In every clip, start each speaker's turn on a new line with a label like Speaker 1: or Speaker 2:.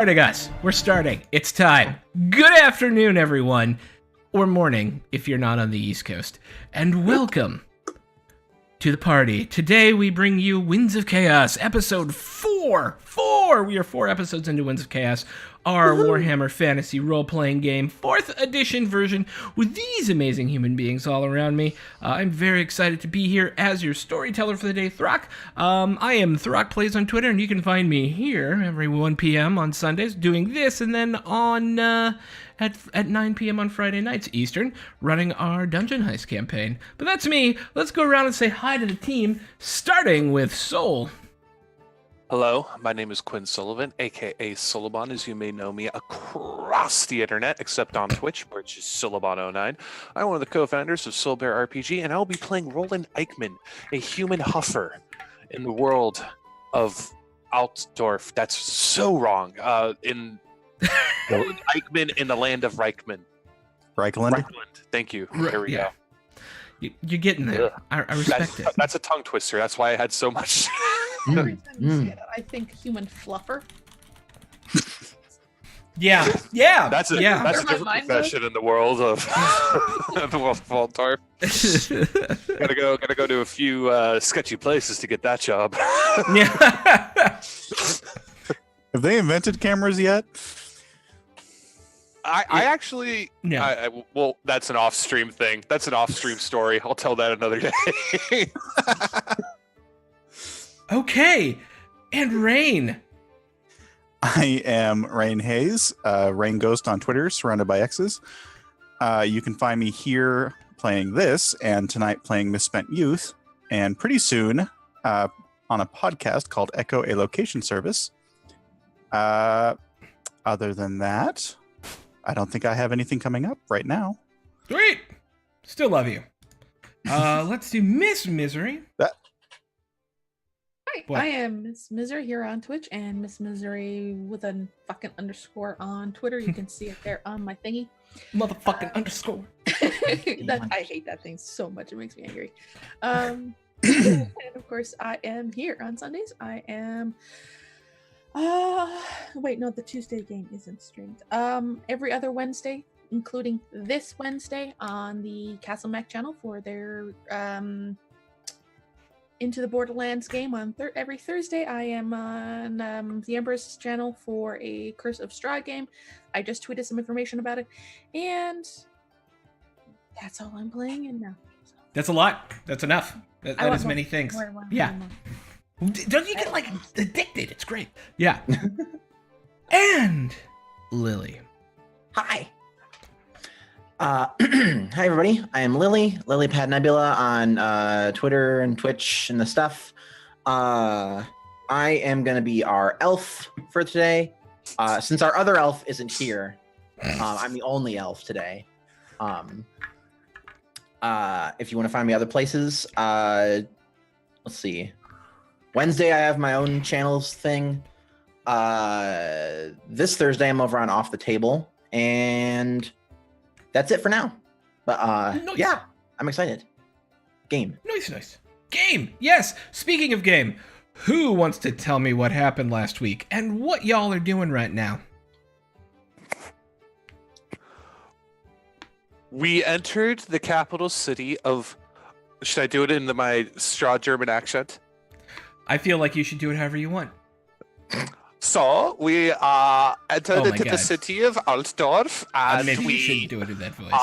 Speaker 1: Starting us. We're starting. It's time. Good afternoon, everyone. Or morning, if you're not on the East Coast. And welcome to the party. Today we bring you Winds of Chaos, episode 4. We are 4 episodes into Winds of Chaos, our Warhammer fantasy role-playing game, 4th edition version, with these amazing human beings all around me. I'm very excited to be here as your storyteller for the day, Throck. I am Throck Plays on Twitter, and you can find me here every 1 p.m. on Sundays doing this, and then on at 9 p.m. on Friday nights Eastern, running our Dungeon Heist campaign. But that's me. Let's go around and say hi to the team, starting with Soul.
Speaker 2: Hello, my name is Quinn Sullivan, aka Sullivan, as you may know me across the internet, except on Twitch, which is Sullivan09. I'm one of the co-founders of Soul Bear RPG, and I'll be playing Roland Eichmann, a human huffer in the world of Altdorf. That's so wrong. In Roland Eichmann in the land of Reichman.
Speaker 3: Reichland.
Speaker 2: Thank you. There we go.
Speaker 1: You're getting there. I respect it.
Speaker 2: That's a tongue twister. That's why I had so much.
Speaker 4: I think human fluffer.
Speaker 1: Yeah.
Speaker 2: That's a different profession in the world of the world of Altdorf. gotta go to a few sketchy places to get that job.
Speaker 1: Yeah.
Speaker 3: Have they invented cameras yet?
Speaker 2: I actually, well, that's an off-stream thing. That's an off-stream story. I'll tell that another day.
Speaker 1: Okay, and Rain.
Speaker 3: I am Rain Hayes, Rain Ghost on Twitter, surrounded by X's. You can find me here playing this, and tonight playing Misspent Youth, and pretty soon on a podcast called Echo, a Location Service. Other than that, I don't think I have anything coming up right now.
Speaker 1: Sweet. Still love you. Let's do Miss Misery.
Speaker 4: Hi,
Speaker 1: What?
Speaker 4: I am Miss Misery here on Twitch, and Miss Misery with a fucking underscore on Twitter. You can see it there on my thingy.
Speaker 1: Motherfucking underscore.
Speaker 4: I hate that thing so much. It makes me angry. And of course, I am here on Sundays. I am. Wait, no, the Tuesday game isn't streamed. Every other Wednesday, including this Wednesday, on the Castle Mac channel for their Into the Borderlands game on every Thursday. I am on the Empress channel for a Curse of Strahd game. I just tweeted some information about it, and that's all I'm playing in now. So.
Speaker 1: That's a lot. That's enough. That is many things.
Speaker 4: More.
Speaker 1: Don't you get addicted? It's great. Yeah. And Lily.
Speaker 5: Hi. Hi everybody. I am Lilypad Nebula on Twitter and Twitch and the stuff. I am gonna be our elf for today. Since our other elf isn't here, I'm the only elf today. If you want to find me other places, let's see. Wednesday I have my own channels thing. This Thursday I'm over on Off the Table, and that's it for now. But
Speaker 1: Nice.
Speaker 5: Yeah, I'm excited. Game.
Speaker 1: Nice. Game. Yes. Speaking of game, who wants to tell me what happened last week and what y'all are doing right now?
Speaker 2: We entered the capital city of. Should I do it in my straw German accent?
Speaker 1: I feel like you should do it however you want.
Speaker 2: So we entered into the city of Altdorf, and
Speaker 1: Maybe
Speaker 2: we
Speaker 1: you shouldn't do it in that voice.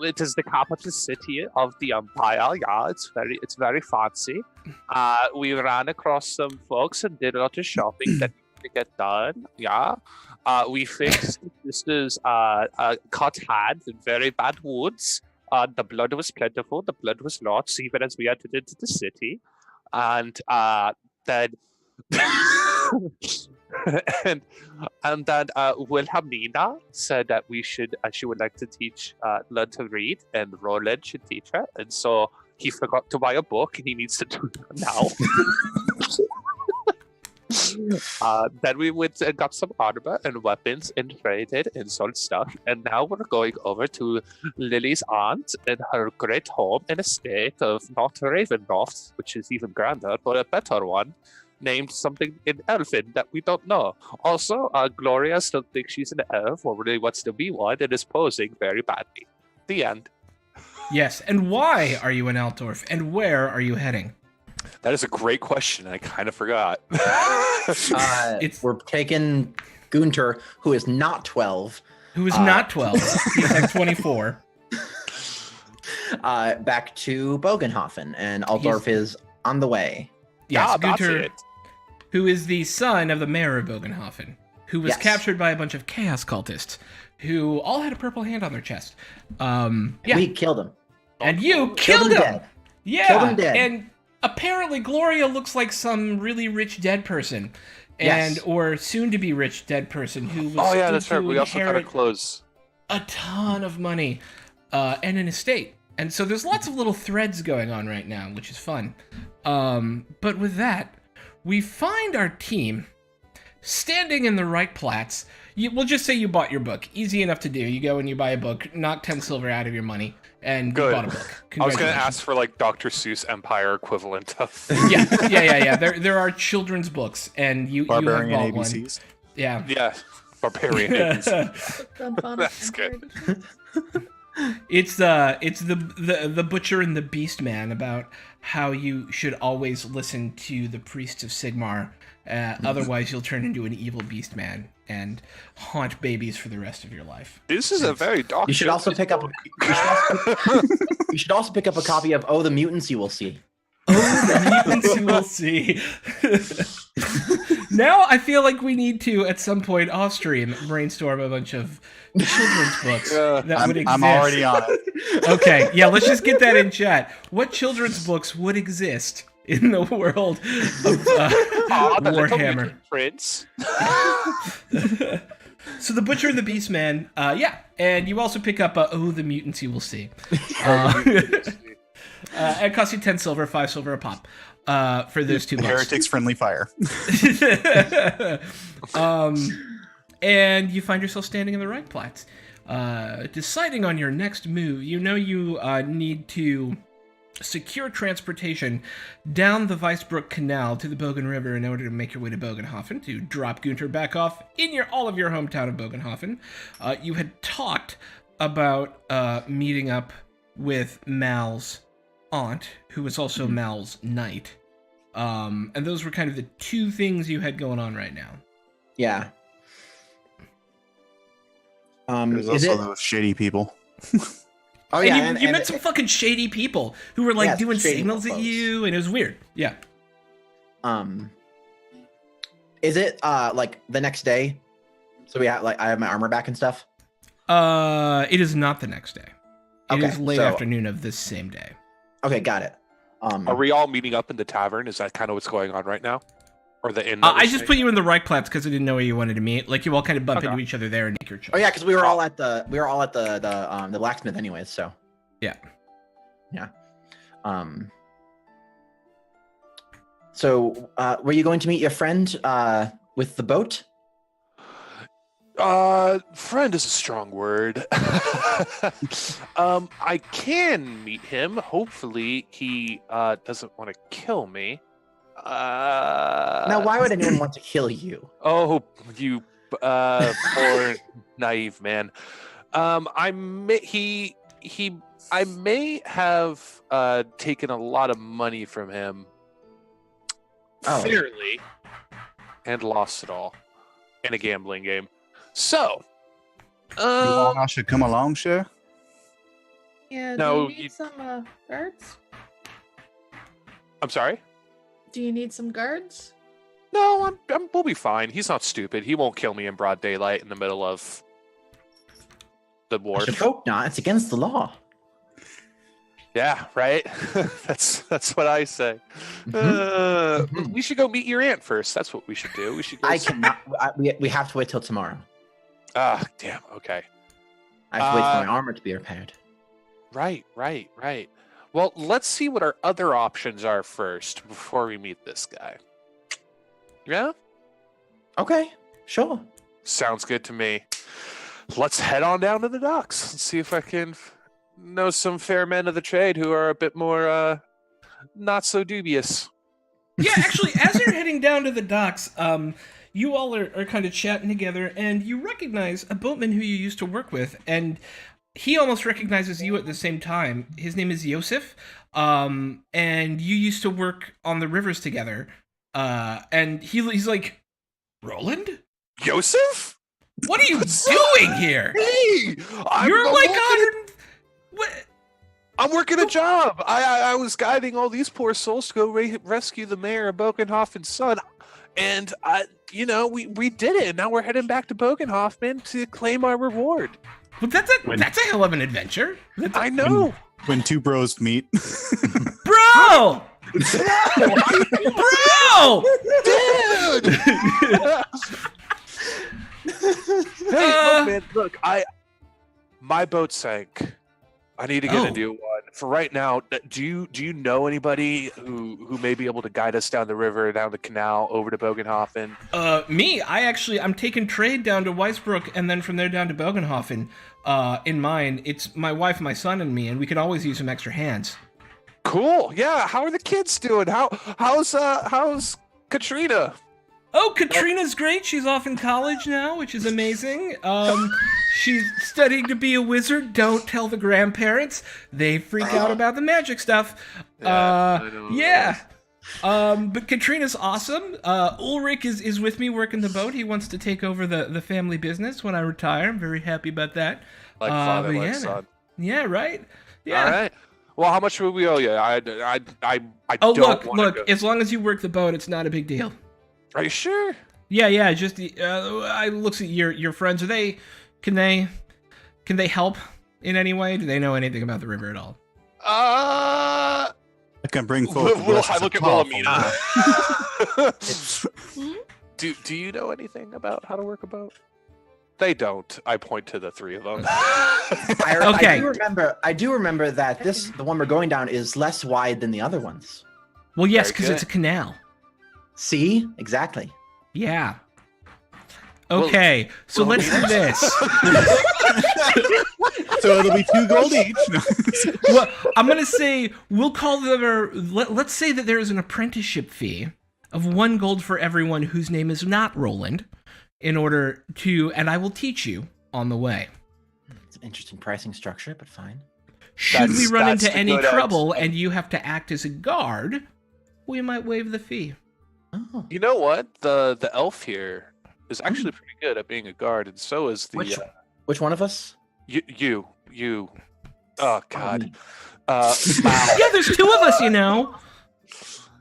Speaker 2: it is the capital city of the empire. Yeah, it's very fancy. We ran across some folks and did a lot of shopping that needed to get done. Yeah, we fixed sisters' cut hand and very bad wounds. The blood was plentiful. The blood was lots, even as we entered into the city, and then. and then Wilhelmina said that she would like to learn to read, and Roland should teach her. And so he forgot to buy a book, and he needs to do that now. Then we went and got some armor and weapons and traded and sold stuff. And now we're going over to Lily's aunt and her great home and estate of not Ravenloft, which is even grander, but a better one. named something in Elfin that we don't know. Also, Gloria still thinks she's an elf, or really wants to be one, and is posing very badly. The end.
Speaker 1: Yes, and why are you in Altdorf, and where are you heading?
Speaker 2: That is a great question. I kind of forgot.
Speaker 1: We're
Speaker 5: taking Gunter, who is not 12.
Speaker 1: Who is not 12. He's like 24.
Speaker 5: Back to Bogenhofen, and Altdorf is on the way.
Speaker 1: Yes, Gunter, who is the son of the mayor of Bogenhofen, who was captured by a bunch of chaos cultists, who all had a purple hand on their chest.
Speaker 5: We killed him.
Speaker 1: And you killed him!
Speaker 5: Dead.
Speaker 1: Yeah,
Speaker 5: killed him dead.
Speaker 1: And apparently Gloria looks like some really rich dead person. And or soon to be rich dead person who was
Speaker 2: that's right. We also got her clothes.
Speaker 1: A ton of money and an estate. And so there's lots of little threads going on right now, which is fun. But with that, we find our team standing in the right plats. We'll just say you bought your book. Easy enough to do. You go and you buy a book, knock 10 silver out of your money, and you bought a book.
Speaker 2: I was going to ask for like Dr. Seuss Empire equivalent of.
Speaker 1: Yeah. There are children's books, and you have bought
Speaker 3: ABCs.
Speaker 1: one. Yeah.
Speaker 2: Yeah. Barbarian ABCs. That's good.
Speaker 1: It's the Butcher and the Beast Man, about how you should always listen to the priests of Sigmar. Otherwise, you'll turn into an evil beast man and haunt babies for the rest of your life.
Speaker 2: This is a very dark.
Speaker 5: You should also pick up. You should also pick up a copy of "Oh, the Mutants You Will See."
Speaker 1: Oh, the mutants you will see. Now I feel like we need to, at some point off-stream, brainstorm a bunch of children's books that would exist.
Speaker 3: I'm already on it.
Speaker 1: Okay, yeah, let's just get that in chat. What children's books would exist in the world of Warhammer?
Speaker 2: Prince.
Speaker 1: So the Butcher and the Beast Man, and you also pick up Oh, the Mutants You Will See. It costs you 10 silver, 5 silver a pop for those 2 books.
Speaker 3: Heretics Friendly Fire.
Speaker 1: And you find yourself standing in the right plats. Deciding on your next move, you need to secure transportation down the Weissbruck Canal to the Bogen River in order to make your way to Bogenhofen, to drop Gunter back off in all of your hometown of Bogenhofen. You had talked about meeting up with Mal's aunt, who was also Mal's knight. And those were kind of the 2 things you had going on right now.
Speaker 5: Yeah.
Speaker 3: There's also those shady people.
Speaker 5: Oh
Speaker 1: and
Speaker 5: yeah,
Speaker 1: you met some fucking shady people who were like doing signals at you, and it was weird. Yeah.
Speaker 5: Is it like the next day? So I have my armor back and stuff.
Speaker 1: It is not the next day. It is late afternoon of this same day.
Speaker 5: Okay, got it.
Speaker 2: Are we all meeting up in the tavern? Is that kind of what's going on right now? Or the inn?
Speaker 1: I just put you in the right plats because I didn't know where you wanted to meet. Like, you all kind of bump into each other there and make your choice.
Speaker 5: Oh yeah, because we were all at the blacksmith anyways. So
Speaker 1: yeah.
Speaker 5: So were you going to meet your friend with the boat?
Speaker 2: Friend is a strong word. I can meet him. Hopefully he doesn't want to kill me.
Speaker 5: Now, why would anyone want to kill you?
Speaker 2: Oh, you poor naive man. I may have taken a lot of money from him fairly and lost it all in a gambling game. So,
Speaker 3: you all should come along, sure.
Speaker 4: Yeah.
Speaker 2: No,
Speaker 4: do you need some guards?
Speaker 2: I'm sorry.
Speaker 4: Do you need some guards?
Speaker 2: No, we'll be fine. He's not stupid. He won't kill me in broad daylight in the middle of the war.
Speaker 5: I should hope not. It's against the law.
Speaker 2: Yeah, right. That's what I say. We should go meet your aunt first. That's what we should do. We should. Go
Speaker 5: I cannot. We have to wait till tomorrow.
Speaker 2: Ah, damn. Okay.
Speaker 5: I have to wait for my armor to be repaired.
Speaker 2: Right. Well, let's see what our other options are first before we meet this guy. Yeah?
Speaker 5: Okay, sure.
Speaker 2: Sounds good to me. Let's head on down to the docks and see if I can know some fair men of the trade who are a bit more not so dubious.
Speaker 1: Yeah, actually, as you're heading down to the docks, you all are kind of chatting together, and you recognize a boatman who you used to work with, and he almost recognizes you at the same time. His name is Yosef, and you used to work on the rivers together. And he's like, Roland?
Speaker 2: Yosef?
Speaker 1: What are you
Speaker 2: What's
Speaker 1: doing here?
Speaker 2: Hey!
Speaker 1: You're like
Speaker 2: working,
Speaker 1: 100. What?
Speaker 2: I'm working a job. I was guiding all these poor souls to go rescue the mayor of Bogenhofen's son. And, we did it. And now we're heading back to Bogenhofen to claim our reward.
Speaker 1: Well, that's a hell of an adventure.
Speaker 2: I know.
Speaker 3: When two bros meet.
Speaker 1: Bro! Bro!
Speaker 2: Dude! Hey, look, man, look, my boat sank. I need to get a new one. For right now, do you know anybody who may be able to guide us down the river, down the canal, over to Bogenhofen?
Speaker 1: Me, I'm taking trade down to Weisbrook and then from there down to Bogenhofen. In mine, it's my wife, my son, and me, and we could always use some extra hands.
Speaker 2: Cool. Yeah. How are the kids doing? How's Katrina?
Speaker 1: Oh, Katrina's great. She's off in college now, which is amazing. She's studying to be a wizard. Don't tell the grandparents. They freak out about the magic stuff. Yeah. But Katrina's awesome. Ulrich is with me working the boat. He wants to take over the family business when I retire. I'm very happy about that.
Speaker 2: Like father, like son.
Speaker 1: Yeah, right? Yeah.
Speaker 2: All right. Well, how much will we owe you? I
Speaker 1: Oh,
Speaker 2: don't
Speaker 1: look. As long as you work the boat, it's not a big deal.
Speaker 2: Are you sure?
Speaker 1: Yeah. Just I looks at your friends. Can they help in any way? Do they know anything about the river at all?
Speaker 3: I can bring forth.
Speaker 2: I look at Wilhelmina. Do you know anything about how to work a boat? They don't. I point to the three of them.
Speaker 1: Okay.
Speaker 5: I do remember that the one we're going down is less wide than the other ones.
Speaker 1: Well, yes,
Speaker 2: Very
Speaker 1: because
Speaker 2: good.
Speaker 1: it's a canal.
Speaker 5: See? Exactly.
Speaker 1: Yeah. Okay, so let's do this.
Speaker 3: So it'll be 2 gold each.
Speaker 1: Well, I'm gonna say we'll call them. Let's say that there is an apprenticeship fee of 1 gold for everyone whose name is not Roland, in order to, and I will teach you on the way.
Speaker 5: It's an interesting pricing structure, but fine.
Speaker 1: Should we run
Speaker 2: that's
Speaker 1: into
Speaker 2: the
Speaker 1: any
Speaker 2: good
Speaker 1: trouble
Speaker 2: answer.
Speaker 1: and you have to act as a guard, we might waive the fee.
Speaker 5: Oh.
Speaker 2: You know what? The elf here is actually pretty good at being a guard, and so is the
Speaker 5: Which one of us?
Speaker 2: you. Oh God.
Speaker 5: Oh,
Speaker 1: Yeah, there's 2 of us, you know.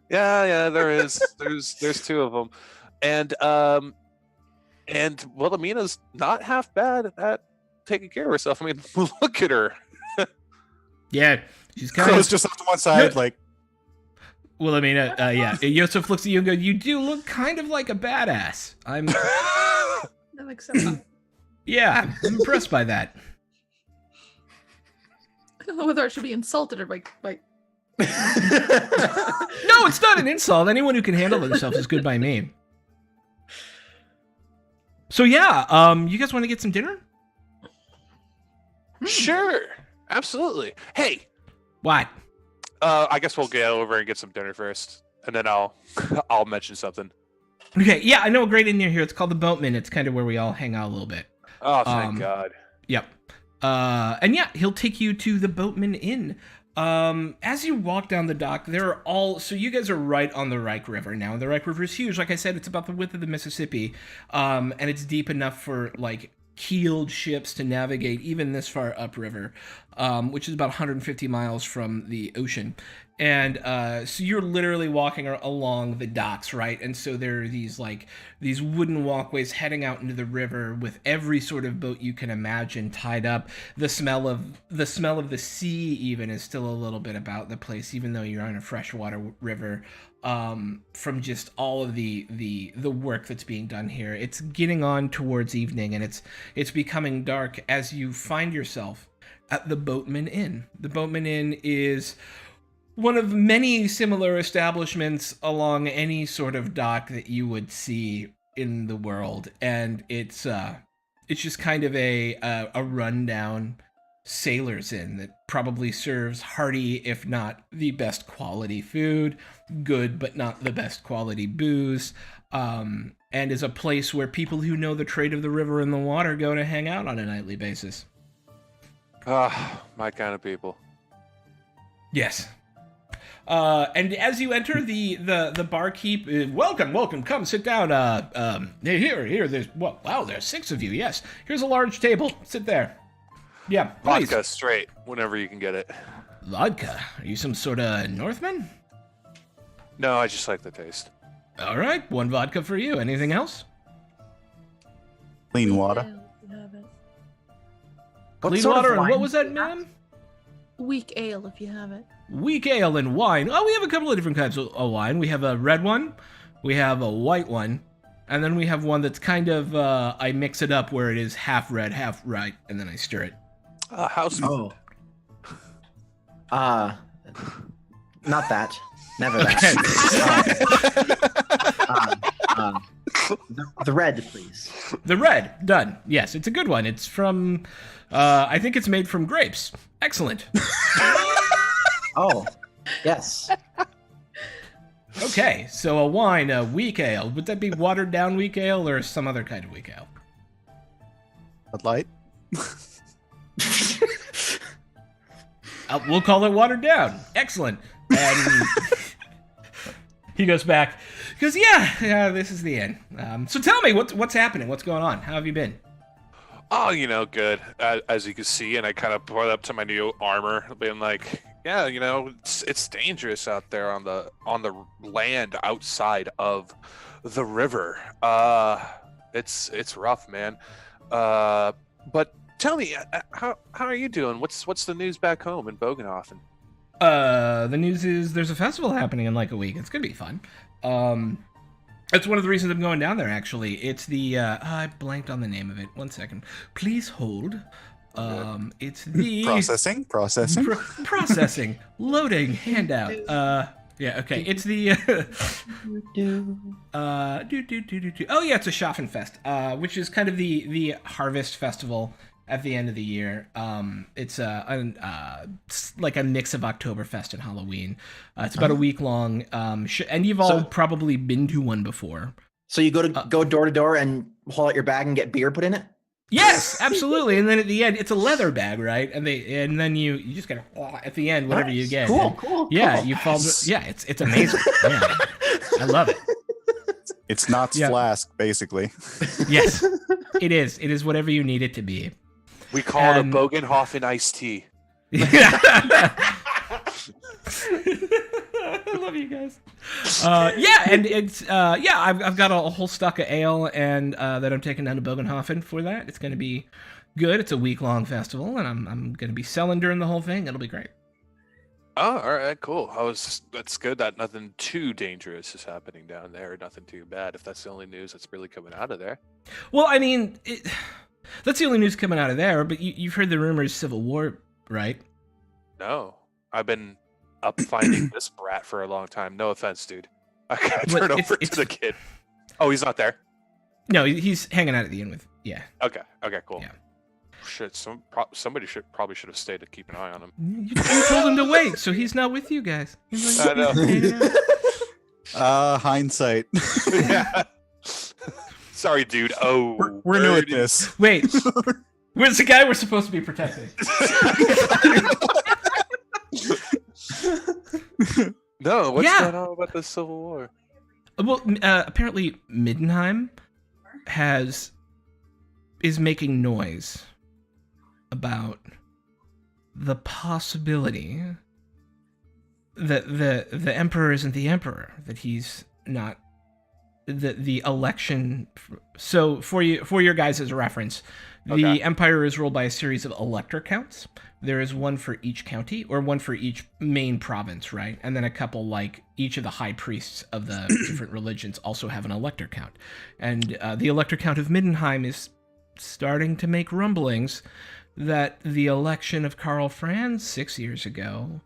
Speaker 2: Yeah, there is. There's 2 of them, and Wilhelmina's not half bad at taking care of herself. I mean, look at her.
Speaker 1: Yeah, she's kind
Speaker 3: So
Speaker 1: of.
Speaker 3: it's just off to one side,
Speaker 1: No.
Speaker 3: like.
Speaker 1: Well, I mean, yeah. Yosef looks at you and goes, "You do look kind of like a badass." I'm
Speaker 4: Unacceptable.
Speaker 1: Yeah, I'm impressed by that.
Speaker 4: I don't know whether I should be insulted or like.
Speaker 1: No, it's not an insult. Anyone who can handle themselves is good by me. So yeah, you guys want to get some dinner?
Speaker 2: Sure, absolutely. Hey,
Speaker 1: What?
Speaker 2: I guess we'll get over and get some dinner first, and then I'll mention something.
Speaker 1: Okay, yeah, I know a great inn near here. It's called the Boatman. It's kind of where we all hang out a little bit.
Speaker 2: Oh, thank God.
Speaker 1: Yep. And yeah, he'll take you to the Boatman Inn. As you walk down the dock, so you guys are right on the Reich River now. The Reich River is huge. Like I said, it's about the width of the Mississippi. And it's deep enough for, like, keeled ships to navigate even this far upriver, which is about 150 miles from the ocean. And so you're literally walking along the docks, right? And so there are these wooden walkways heading out into the river with every sort of boat you can imagine tied up. The smell of the sea even is still a little bit about the place, even though you're on a freshwater river. From just all of the work that's being done here. It's getting on towards evening, and it's becoming dark as you find yourself at the Boatman Inn. The Boatman Inn is one of many similar establishments along any sort of dock that you would see in the world, and it's just kind of a rundown sailors in that probably serves hearty, if not the best quality food, good but not the best quality booze, and is a place where people who know the trade of the river and the water go to hang out on a nightly basis.
Speaker 2: My kind of people.
Speaker 1: Yes. And as you enter the barkeep, welcome, come sit down. Here, there's there's 6 of you. Yes, here's a large table. Sit there. Yeah, please.
Speaker 2: Vodka straight, whenever you can get it.
Speaker 1: Vodka? Are you some sort of Northman?
Speaker 2: No, I just like the taste.
Speaker 1: All right, 1 vodka for you. Anything else?
Speaker 3: Clean water.
Speaker 1: Clean
Speaker 5: sort of
Speaker 1: water, and
Speaker 5: wine
Speaker 1: what was that,
Speaker 5: do you have?
Speaker 1: ma'am?
Speaker 4: Weak ale, if you have it.
Speaker 1: Weak ale and wine. Oh, we have a couple of different kinds of wine. We have a red one, we have a white one, and then we have one that's kind of, I mix it up where it is half red, half white, and then I stir it.
Speaker 2: House.
Speaker 5: Oh. Not that. Never that. The red, please.
Speaker 1: The red, done. Yes, it's a good one. It's from, I think it's made from grapes. Excellent.
Speaker 5: Oh, yes.
Speaker 1: Okay, so a wine, a weak ale. Would that be watered down weak ale or some other kind of weak ale?
Speaker 3: Bud Light.
Speaker 1: We'll call it watered down. Excellent. And he goes back. He goes, yeah, this is the end. So tell me, what's happening? What's going on? How have you been?
Speaker 2: Oh, good. As you can see, and I kind of brought up to my new armor, being like, yeah, it's dangerous out there on the land outside of the river. It's rough, man. But tell me, how are you doing? What's the news back home in Bogenhofen?
Speaker 1: The news is there's a festival happening in like a week. It's gonna be fun. That's one of the reasons I'm going down there, actually. It's the I blanked on the name of it. 1 second, please hold. It's the processing, loading, handout. Yeah, okay. It's the oh yeah, it's a Schaffenfest, which is kind of the harvest festival at the end of the year. It's like a mix of Oktoberfest and Halloween. It's about a week long. And you've all probably been to one before.
Speaker 5: So you go door to door and pull out your bag and get beer put in it?
Speaker 1: Yes, absolutely. And then at the end, it's a leather bag, right? And then you just get at the end whatever you get.
Speaker 5: Cool.
Speaker 1: Yeah, you fall. Yeah, it's amazing. Yeah, I love it.
Speaker 3: It's Knott's Flask, basically.
Speaker 1: Yes, it is. It is whatever you need it to be.
Speaker 2: We call it a Bogenhofen iced tea.
Speaker 1: I love you guys. And it's I've got a whole stock of ale and that I'm taking down to Bogenhofen for that. It's going to be good. It's a week-long festival, and I'm going to be selling during the whole thing. It'll be great.
Speaker 2: Oh, all right, cool. That's good that nothing too dangerous is happening down there. Nothing too bad. If that's the only news that's really coming out of there.
Speaker 1: Well, I mean, that's the only news coming out of there. But you've heard the rumors Civil War, right?
Speaker 2: No, I've been up finding this brat for a long time. No offense, dude. I gotta turn over to the kid. Oh, he's not there?
Speaker 1: No, he's hanging out at the inn with. Yeah.
Speaker 2: Okay, cool.
Speaker 1: Yeah.
Speaker 2: Shit, somebody should have stayed to keep an eye on him.
Speaker 1: You told him to wait, so he's not with you guys. He's like,
Speaker 2: I know.
Speaker 3: Hindsight.
Speaker 2: Yeah. Sorry, dude. Oh,
Speaker 3: we're new at this.
Speaker 1: Wait, where's the guy we're supposed to be protecting?
Speaker 2: No, what's going on about the Civil War?
Speaker 1: Well, apparently Middenheim is making noise about the possibility that the emperor isn't the emperor, that he's not the election. So for your guys as a reference, the empire is ruled by a series of elector counts. There is one for each county, or one for each main province, right? And then a couple, like each of the high priests of the different religions also have an elector count. And the elector count of Middenheim is starting to make rumblings that the election of Karl Franz 6 years ago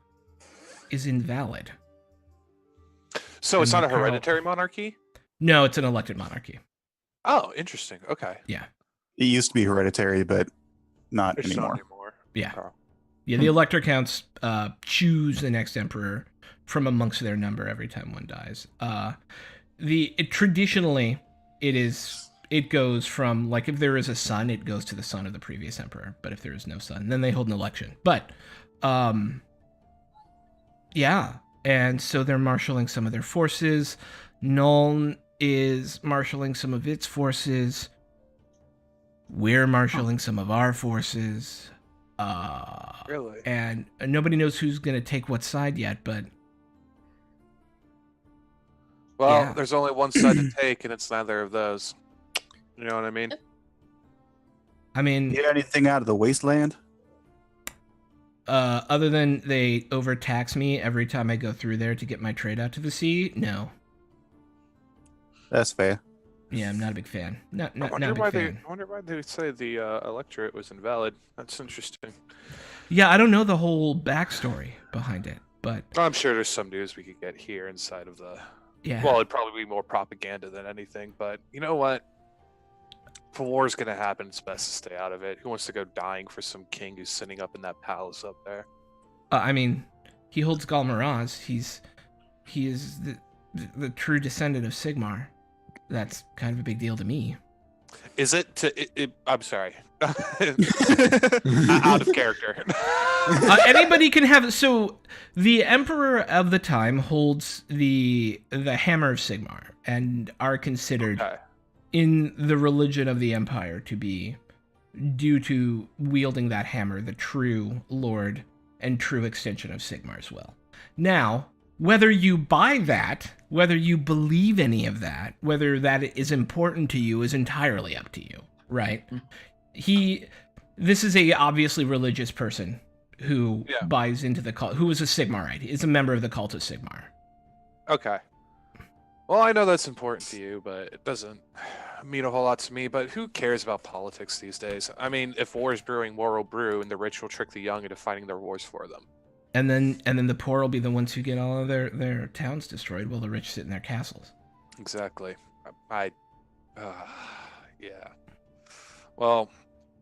Speaker 1: is invalid.
Speaker 2: So it's not a hereditary monarchy?
Speaker 1: No, it's an elected monarchy.
Speaker 2: Oh, interesting. Okay.
Speaker 1: Yeah.
Speaker 3: It used to be hereditary, but not
Speaker 2: It's
Speaker 3: anymore.
Speaker 2: not anymore.
Speaker 1: Yeah.
Speaker 2: Karl.
Speaker 1: Yeah, the Elector Counts choose the next emperor from amongst their number every time one dies. Traditionally, it goes from, like, if there is a son, it goes to the son of the previous emperor. But if there is no son, then they hold an election. But, yeah. And so they're marshaling some of their forces. Nuln is marshaling some of its forces. We're marshaling some of our forces.
Speaker 2: Really?
Speaker 1: And nobody knows who's going to take what side yet, but...
Speaker 2: Well,
Speaker 1: Yeah.
Speaker 2: there's only one side to take, and it's neither of those. You know what I mean?
Speaker 1: I mean...
Speaker 3: Get anything out of the wasteland?
Speaker 1: Other than they overtax me every time I go through there to get my trade out to the sea, no.
Speaker 3: That's fair.
Speaker 1: Yeah, I'm not a big fan. Not
Speaker 2: I
Speaker 1: a
Speaker 2: wonder
Speaker 1: big
Speaker 2: why
Speaker 1: fan.
Speaker 2: I wonder why they would say the electorate was invalid. That's interesting.
Speaker 1: Yeah, I don't know the whole backstory behind it, but
Speaker 2: I'm sure there's some news we could get here inside of the.
Speaker 1: yeah.
Speaker 2: Well, it'd probably be more propaganda than anything. But you know what? If a war's gonna happen, it's best to stay out of it. Who wants to go dying for some king who's sitting up in that palace up there?
Speaker 1: I mean, he holds Galmaraz. He is the true descendant of Sigmar. That's kind of a big deal to me.
Speaker 2: Is it? I'm sorry. Out of character.
Speaker 1: Anybody can have. So the emperor of the time holds the hammer of Sigmar, and are considered
Speaker 2: Okay.
Speaker 1: in the religion of the empire to be, due to wielding that hammer, the true lord and true extension of Sigmar's will. Now, whether you buy that, whether you believe any of that, whether that is important to you is entirely up to you, right? This is a obviously religious person who buys into the cult, who is a Sigmarite, is a member of the cult of Sigmar.
Speaker 2: Okay. Well, I know that's important to you, but it doesn't mean a whole lot to me. But who cares about politics these days? I mean, if war is brewing, war will brew, and the rich will trick the young into fighting their wars for them.
Speaker 1: And then the poor will be the ones who get all of their towns destroyed, while the rich sit in their castles.
Speaker 2: Exactly. Yeah. Well,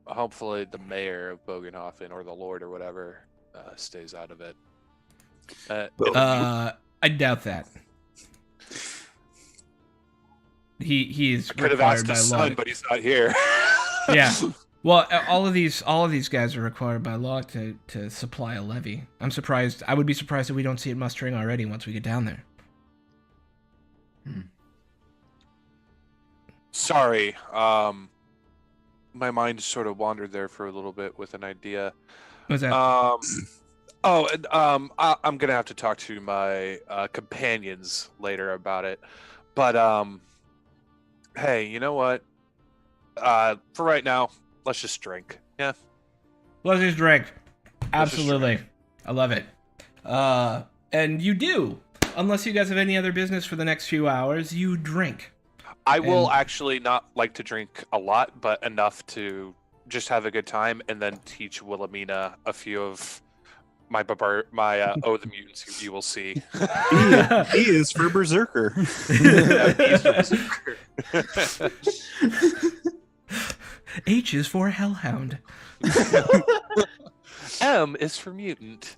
Speaker 2: hopefully the mayor of Bogenhofen or the lord or whatever stays out of it.
Speaker 1: I doubt that. He is
Speaker 2: Could have
Speaker 1: required
Speaker 2: asked
Speaker 1: by
Speaker 2: his
Speaker 1: law.
Speaker 2: son, but he's not here.
Speaker 1: Yeah. Well, all of these guys are required by law to supply a levy. I'm surprised. I would be surprised if we don't see it mustering already once we get down there.
Speaker 2: Sorry. My mind sort of wandered there for a little bit with an idea.
Speaker 1: What's that?
Speaker 2: I'm gonna have to talk to my companions later about it. But hey, you know what? For right now, let's just drink. Yeah.
Speaker 1: Let's just drink.
Speaker 2: Let's just
Speaker 1: Absolutely. I love it. And you do. Unless you guys have any other business for the next few hours, you drink.
Speaker 2: I will actually not like to drink a lot, but enough to just have a good time, and then teach Wilhelmina a few of my the mutants you will see.
Speaker 3: He is for Berserker.
Speaker 1: H is for Hellhound.
Speaker 2: M is for mutant.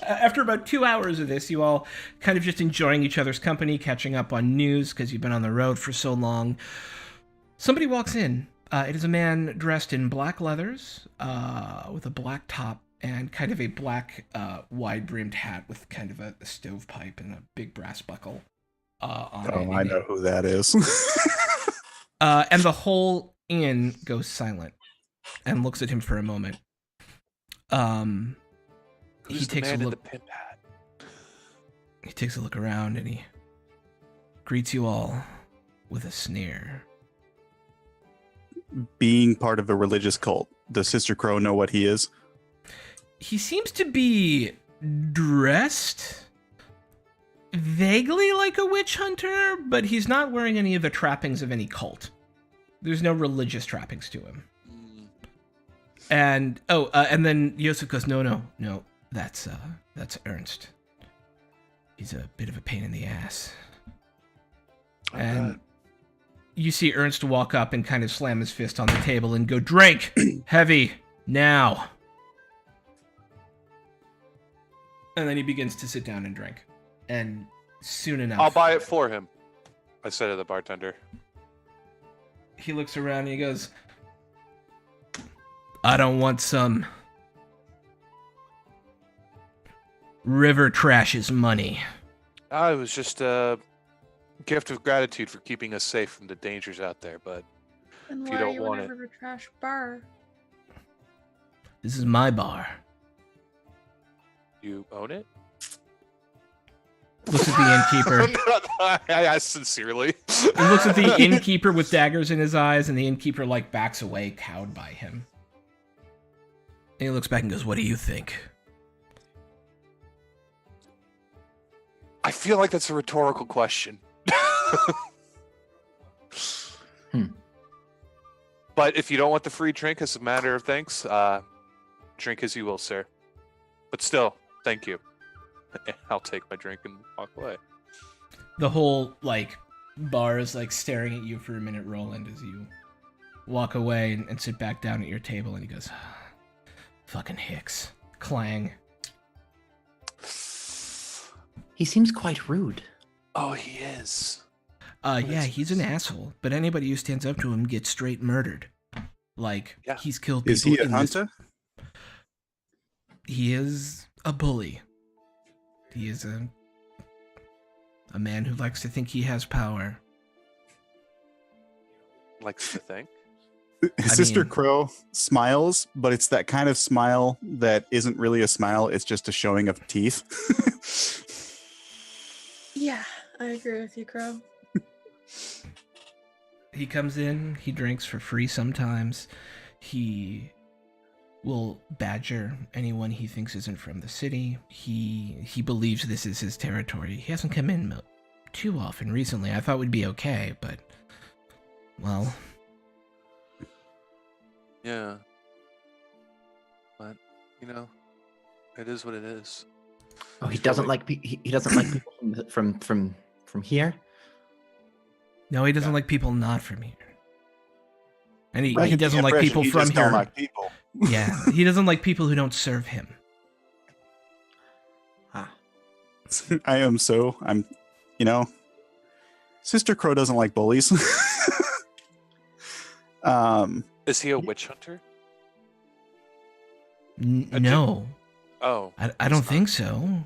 Speaker 1: After about 2 hours of this, you all kind of just enjoying each other's company, catching up on news because you've been on the road for so long. Somebody walks in. It is a man dressed in black leathers, with a black top and kind of a black wide-brimmed hat with kind of a stovepipe and a big brass buckle on it.
Speaker 3: Oh, I know who that is.
Speaker 1: And the whole inn goes silent and looks at him for a moment.
Speaker 2: Who's
Speaker 1: He
Speaker 2: the
Speaker 1: takes
Speaker 2: man
Speaker 1: a
Speaker 2: in
Speaker 1: look.
Speaker 2: the pimp hat?
Speaker 1: He takes a look around and he greets you all with a sneer.
Speaker 3: Being part of a religious cult, does Sister Crow know what he is?
Speaker 1: He seems to be dressed vaguely like a witch hunter, but he's not wearing any of the trappings of any cult. There's no religious trappings to him. And and then Yosef goes, no, that's Ernst. He's a bit of a pain in the ass. And you see Ernst walk up and kind of slam his fist on the table and go, drink heavy now. And then he begins to sit down and drink. And soon enough,
Speaker 2: I'll buy it for him, I said to the bartender.
Speaker 1: he looks around and he goes, I don't want some river trash's money.
Speaker 2: It was just a gift of gratitude for keeping us safe from the dangers out there, but
Speaker 4: And
Speaker 2: If
Speaker 4: why
Speaker 2: you
Speaker 4: are
Speaker 2: don't
Speaker 4: you
Speaker 2: want
Speaker 4: in
Speaker 2: it.
Speaker 4: a river trash bar?
Speaker 1: This is my bar.
Speaker 2: you own it?
Speaker 1: Looks at the innkeeper.
Speaker 2: I asked sincerely.
Speaker 1: He looks at the innkeeper with daggers in his eyes, and the innkeeper, like, backs away, cowed by him. And he looks back and goes, what do you think?
Speaker 2: I feel like that's a rhetorical question. But if you don't want the free drink, as a matter of thanks, drink as you will, sir. But still, thank you. I'll take my drink and walk away.
Speaker 1: The whole, like, bar is, like, staring at you for a minute, Roland, as you walk away and sit back down at your table, and he goes, fucking Hicks. Clang.
Speaker 5: He seems quite rude.
Speaker 2: Oh, he is.
Speaker 1: Yeah, he's an asshole, but anybody who stands up to him gets straight murdered. Like,
Speaker 2: Yeah.
Speaker 1: he's killed people
Speaker 3: Is he a
Speaker 1: in this-
Speaker 3: hunter?
Speaker 1: He is a bully. He is a man who likes to think he has power.
Speaker 2: Likes to think.
Speaker 3: Sister
Speaker 1: mean-
Speaker 3: Crow smiles, but it's that kind of smile that isn't really a smile. It's just a showing of teeth.
Speaker 4: Yeah, I agree with you, Crow.
Speaker 1: He comes in, he drinks for free sometimes. He will badger anyone he thinks isn't from the city. He believes this is his territory. He hasn't come in too often recently. I thought we'd be okay, but well,
Speaker 2: Yeah. But, it is what it is.
Speaker 5: Oh, he doesn't like he doesn't like people from here.
Speaker 1: no, he doesn't
Speaker 2: Yeah.
Speaker 1: like people not from here. And
Speaker 3: I
Speaker 1: he
Speaker 3: get the
Speaker 1: doesn't like
Speaker 3: impression
Speaker 1: people
Speaker 3: he
Speaker 1: from
Speaker 3: just don't
Speaker 1: here.
Speaker 3: like people.
Speaker 1: Yeah, he doesn't like people who don't serve him.
Speaker 5: Ah,
Speaker 3: I'm Sister Crow doesn't like bullies.
Speaker 2: Is he a witch hunter?
Speaker 1: No,
Speaker 2: Oh.
Speaker 1: I don't
Speaker 2: he's
Speaker 1: think so.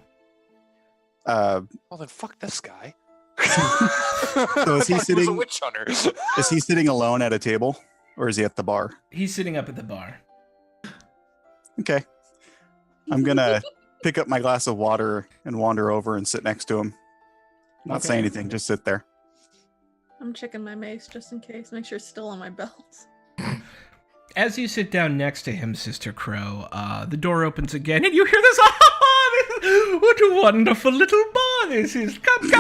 Speaker 2: Well, then fuck this guy.
Speaker 3: So is he
Speaker 2: I thought he was a
Speaker 3: sitting-
Speaker 2: witch hunter?
Speaker 3: is he sitting alone at a table, or is he at the bar?
Speaker 1: He's sitting up at the bar.
Speaker 3: Okay. I'm gonna pick up my glass of water and wander over and sit next to him. Not say
Speaker 1: Okay.
Speaker 3: anything, just sit there.
Speaker 4: I'm checking my mace just in case. Make sure it's still on my belt.
Speaker 1: As you sit down next to him, Sister Crow, the door opens again, and you hear this. What a wonderful little bar this is! Come,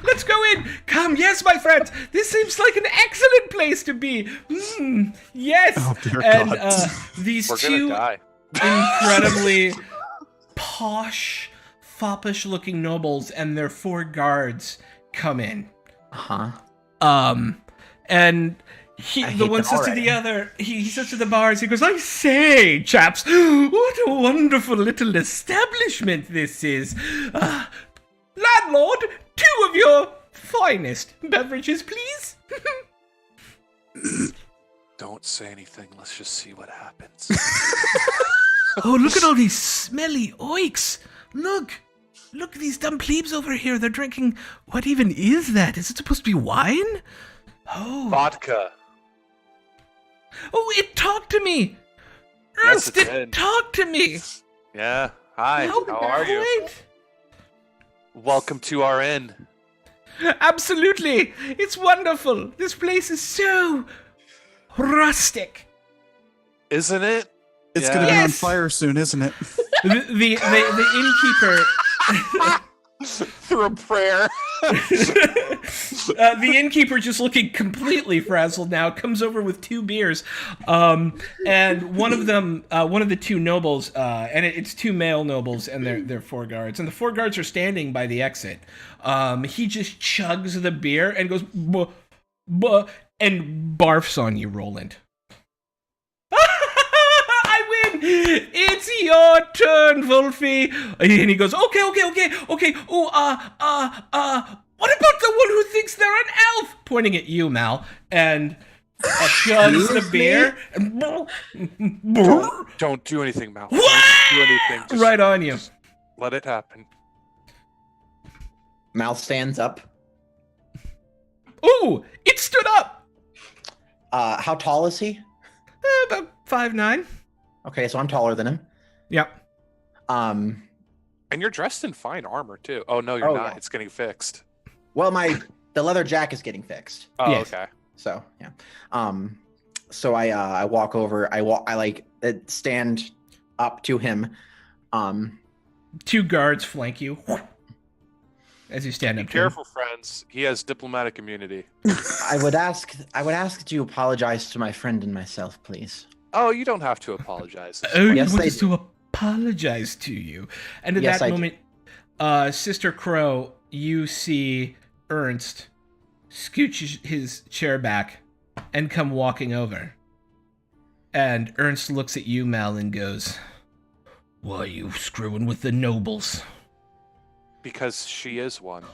Speaker 1: let's go in. Come, yes, my friends. This seems like an excellent place to be. Yes.
Speaker 3: Oh, dear
Speaker 1: and
Speaker 3: God.
Speaker 1: these
Speaker 2: We're
Speaker 1: two
Speaker 2: gonna die.
Speaker 1: incredibly posh, foppish-looking nobles and their 4 guards come in.
Speaker 5: huh.
Speaker 1: And
Speaker 5: I
Speaker 1: the
Speaker 5: hate
Speaker 1: one
Speaker 5: them
Speaker 1: says to
Speaker 5: already.
Speaker 1: the other, he says to the bars, he goes, I say, chaps, what a wonderful little establishment this is. Landlord, 2 of your finest beverages, please.
Speaker 2: Don't say anything. Let's just see what happens.
Speaker 1: Oh, look at all these smelly oiks. Look at these dumb plebes over here. They're drinking, what even is that? Is it supposed to be wine? Oh.
Speaker 2: Vodka.
Speaker 1: Oh, it talked to me.
Speaker 2: Yes,
Speaker 1: Ernst,
Speaker 2: it
Speaker 1: it
Speaker 2: did.
Speaker 1: talked to me.
Speaker 2: Yeah. Hi.
Speaker 1: Oh,
Speaker 2: How are you?
Speaker 1: great.
Speaker 2: Welcome to our inn.
Speaker 1: Absolutely. It's wonderful. This place is so rustic.
Speaker 2: Isn't it?
Speaker 3: It's
Speaker 2: Yeah.
Speaker 3: gonna be on
Speaker 1: Yes.
Speaker 3: fire soon, isn't it?
Speaker 1: The innkeeper
Speaker 2: Through a prayer.
Speaker 1: the innkeeper, just looking completely frazzled now, comes over with 2 beers, and one of them, one of the 2 nobles, and it's 2 male nobles and their 4 guards, and the 4 guards are standing by the exit. He just chugs the beer and goes buh, buh, and barfs on you, Roland. I win! It's your turn, Wolfie. And he goes, okay. Oh, what about the one who thinks they're an elf? Pointing at you, Mal. And shoves the beer. And
Speaker 2: Don't do anything, Mal.
Speaker 1: What?
Speaker 2: Don't do anything. Just,
Speaker 1: right on you.
Speaker 2: just let it happen.
Speaker 5: Mal stands up.
Speaker 1: Ooh, it stood up.
Speaker 5: How tall is he?
Speaker 1: About 5'9".
Speaker 5: Okay, so I'm taller than him.
Speaker 1: Yep.
Speaker 2: And you're dressed in fine armor too. Oh no, you're not.
Speaker 5: Yeah.
Speaker 2: It's getting fixed.
Speaker 5: Well, the leather jack is getting fixed.
Speaker 2: Oh,
Speaker 1: Yes.
Speaker 2: okay.
Speaker 5: So yeah. So I walk over. I stand up to him.
Speaker 1: 2 guards flank you as you stand
Speaker 2: Be
Speaker 1: up to him.
Speaker 2: careful, friends. He has diplomatic immunity.
Speaker 5: I would ask that you apologize to my friend and myself, please.
Speaker 2: Oh, you don't have to apologize. It's
Speaker 1: Oh,
Speaker 2: fine.
Speaker 5: Yes,
Speaker 1: he
Speaker 5: they
Speaker 1: wants
Speaker 5: do.
Speaker 1: to apologize to you. And at
Speaker 5: Yes,
Speaker 1: that
Speaker 5: I do.
Speaker 1: moment, Sister Crow, you see Ernst scooch his chair back and come walking over. And Ernst looks at you, Mal, and goes, "Why are you screwing with the nobles?"
Speaker 2: Because she is one.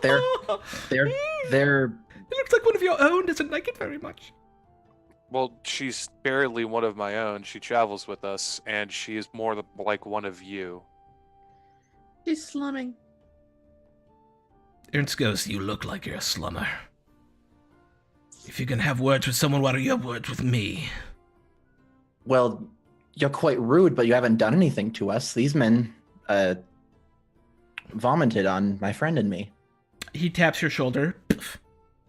Speaker 5: They're
Speaker 1: It looks like one of your own. Doesn't like it very much.
Speaker 2: Well, she's barely one of my own. She travels with us, and she is more like one of you.
Speaker 4: She's slumming.
Speaker 1: Ernst goes, "You look like you're a slummer. If you're gonna have words with someone, why don't you have words with me?"
Speaker 5: well, you're quite rude, but you haven't done anything to us. These men vomited on my friend and me.
Speaker 1: He taps your shoulder. "Pff,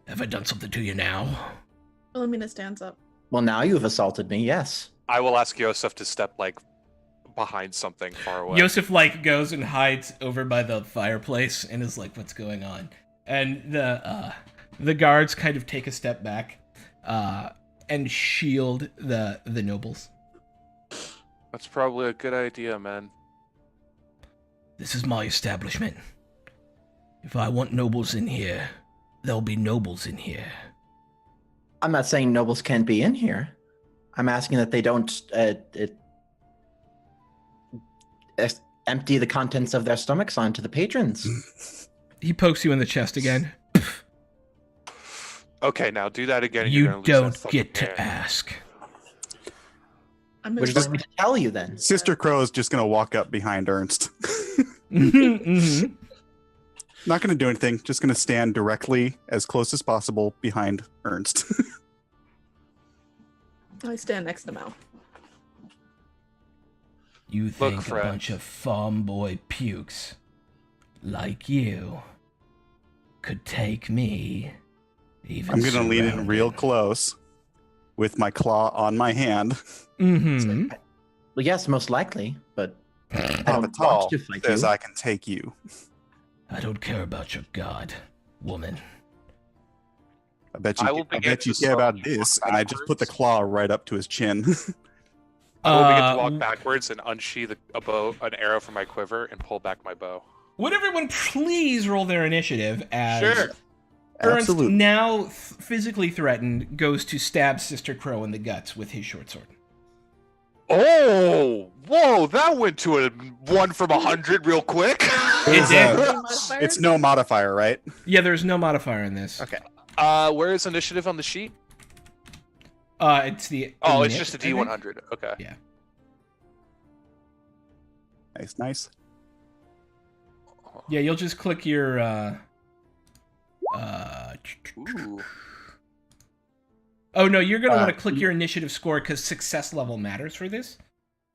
Speaker 1: have I done something to you now?"
Speaker 4: Wilhelmina stands up.
Speaker 5: Well, now you've assaulted me. Yes.
Speaker 2: I will ask Yosef to step behind something far away.
Speaker 1: Yosef goes and hides over by the fireplace and is like, "What's going on?" And the guards kind of take a step back and shield the nobles.
Speaker 2: That's probably a good idea, man.
Speaker 1: "This is my establishment. If I want nobles in here, there'll be nobles in here."
Speaker 5: I'm not saying nobles can't be in here. I'm asking that they don't empty the contents of their stomachs onto the patrons.
Speaker 1: He pokes you in the chest again.
Speaker 2: Okay, now do that again. And you're
Speaker 1: "You
Speaker 2: gonna lose that
Speaker 1: don't
Speaker 2: fucking
Speaker 1: get to
Speaker 2: hair.
Speaker 1: ask."
Speaker 4: I'm
Speaker 5: Which
Speaker 4: gonna
Speaker 5: doesn't mean to tell you then.
Speaker 3: Sister Crow is just going to walk up behind Ernst.
Speaker 1: Mhm.
Speaker 3: Not going to do anything. Just going to stand directly as close as possible behind Ernst.
Speaker 4: I stand next to Mal.
Speaker 1: "You think a
Speaker 2: friend.
Speaker 1: bunch of farm boy pukes like you could take me?" Even
Speaker 3: I'm going to lean in
Speaker 1: surrounded.
Speaker 3: real close with my claw on my hand.
Speaker 1: Mm-hmm.
Speaker 5: Well, yes, most likely, but I
Speaker 3: Papa
Speaker 5: don't
Speaker 3: Tall
Speaker 5: want to fight
Speaker 3: says
Speaker 5: you.
Speaker 3: I can take you.
Speaker 1: "I don't care about your god, woman."
Speaker 3: I bet
Speaker 2: I will
Speaker 3: you
Speaker 2: begin to
Speaker 3: care about
Speaker 2: slowly
Speaker 3: this.
Speaker 2: walk
Speaker 3: And I just put the
Speaker 2: backwards.
Speaker 3: claw right up to his chin.
Speaker 2: I will begin to
Speaker 1: Uh,
Speaker 2: walk backwards and unsheath an arrow from my quiver and pull back my bow.
Speaker 1: Would everyone please roll their initiative as
Speaker 2: Sure.
Speaker 1: Ernst,
Speaker 3: Absolutely.
Speaker 1: now physically threatened, goes to stab Sister Crow in the guts with his short sword.
Speaker 2: Oh, whoa! That went to a 1 from 100 real quick.
Speaker 1: It did.
Speaker 4: Modifier?
Speaker 3: It's no modifier, right?
Speaker 1: Yeah, there's no modifier in this.
Speaker 3: Okay.
Speaker 2: Where is initiative on the sheet?
Speaker 1: It's the.
Speaker 2: Oh, it's
Speaker 1: init,
Speaker 2: just a
Speaker 1: I think.
Speaker 2: D100. Okay.
Speaker 1: Yeah.
Speaker 3: Nice.
Speaker 1: Yeah, you'll just click your.
Speaker 2: Ooh.
Speaker 1: Oh no, you're gonna
Speaker 3: Uh,
Speaker 1: want to click your initiative score because success level matters for this.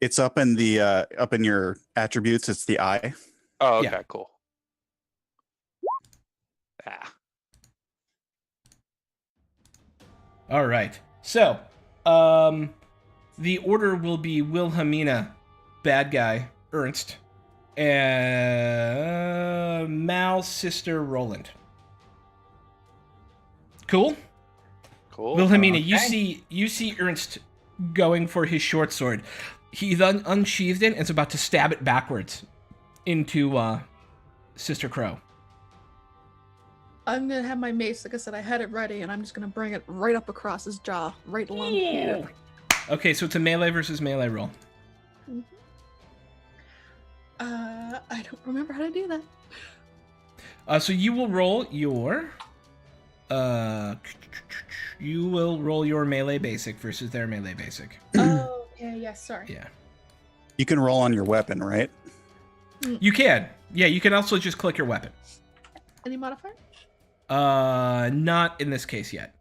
Speaker 3: It's up in the up in your attributes. It's the eye.
Speaker 2: Oh, okay,
Speaker 1: Yeah.
Speaker 2: cool. Ah.
Speaker 1: All right. So, the order will be Wilhelmina, bad guy, Ernst, and Mal's sister, Roland. Cool?
Speaker 2: Cool.
Speaker 1: Wilhelmina,
Speaker 5: Okay.
Speaker 1: you see Ernst going for his short sword. He then unsheathed it and is about to stab it backwards into Sister Crow.
Speaker 4: I'm gonna have my mace. Like I said, I had it ready, and I'm just gonna bring it right up across his jaw, right along here.
Speaker 1: Okay, so it's a melee versus melee roll.
Speaker 4: I don't remember how to do that.
Speaker 1: So you will roll your melee basic versus their melee basic.
Speaker 4: Oh, yeah, yes, sorry.
Speaker 1: Yeah.
Speaker 3: You can roll on your weapon, right?
Speaker 1: You can. Yeah, you can also just click your weapon.
Speaker 4: Any modifier?
Speaker 1: Not in this case yet.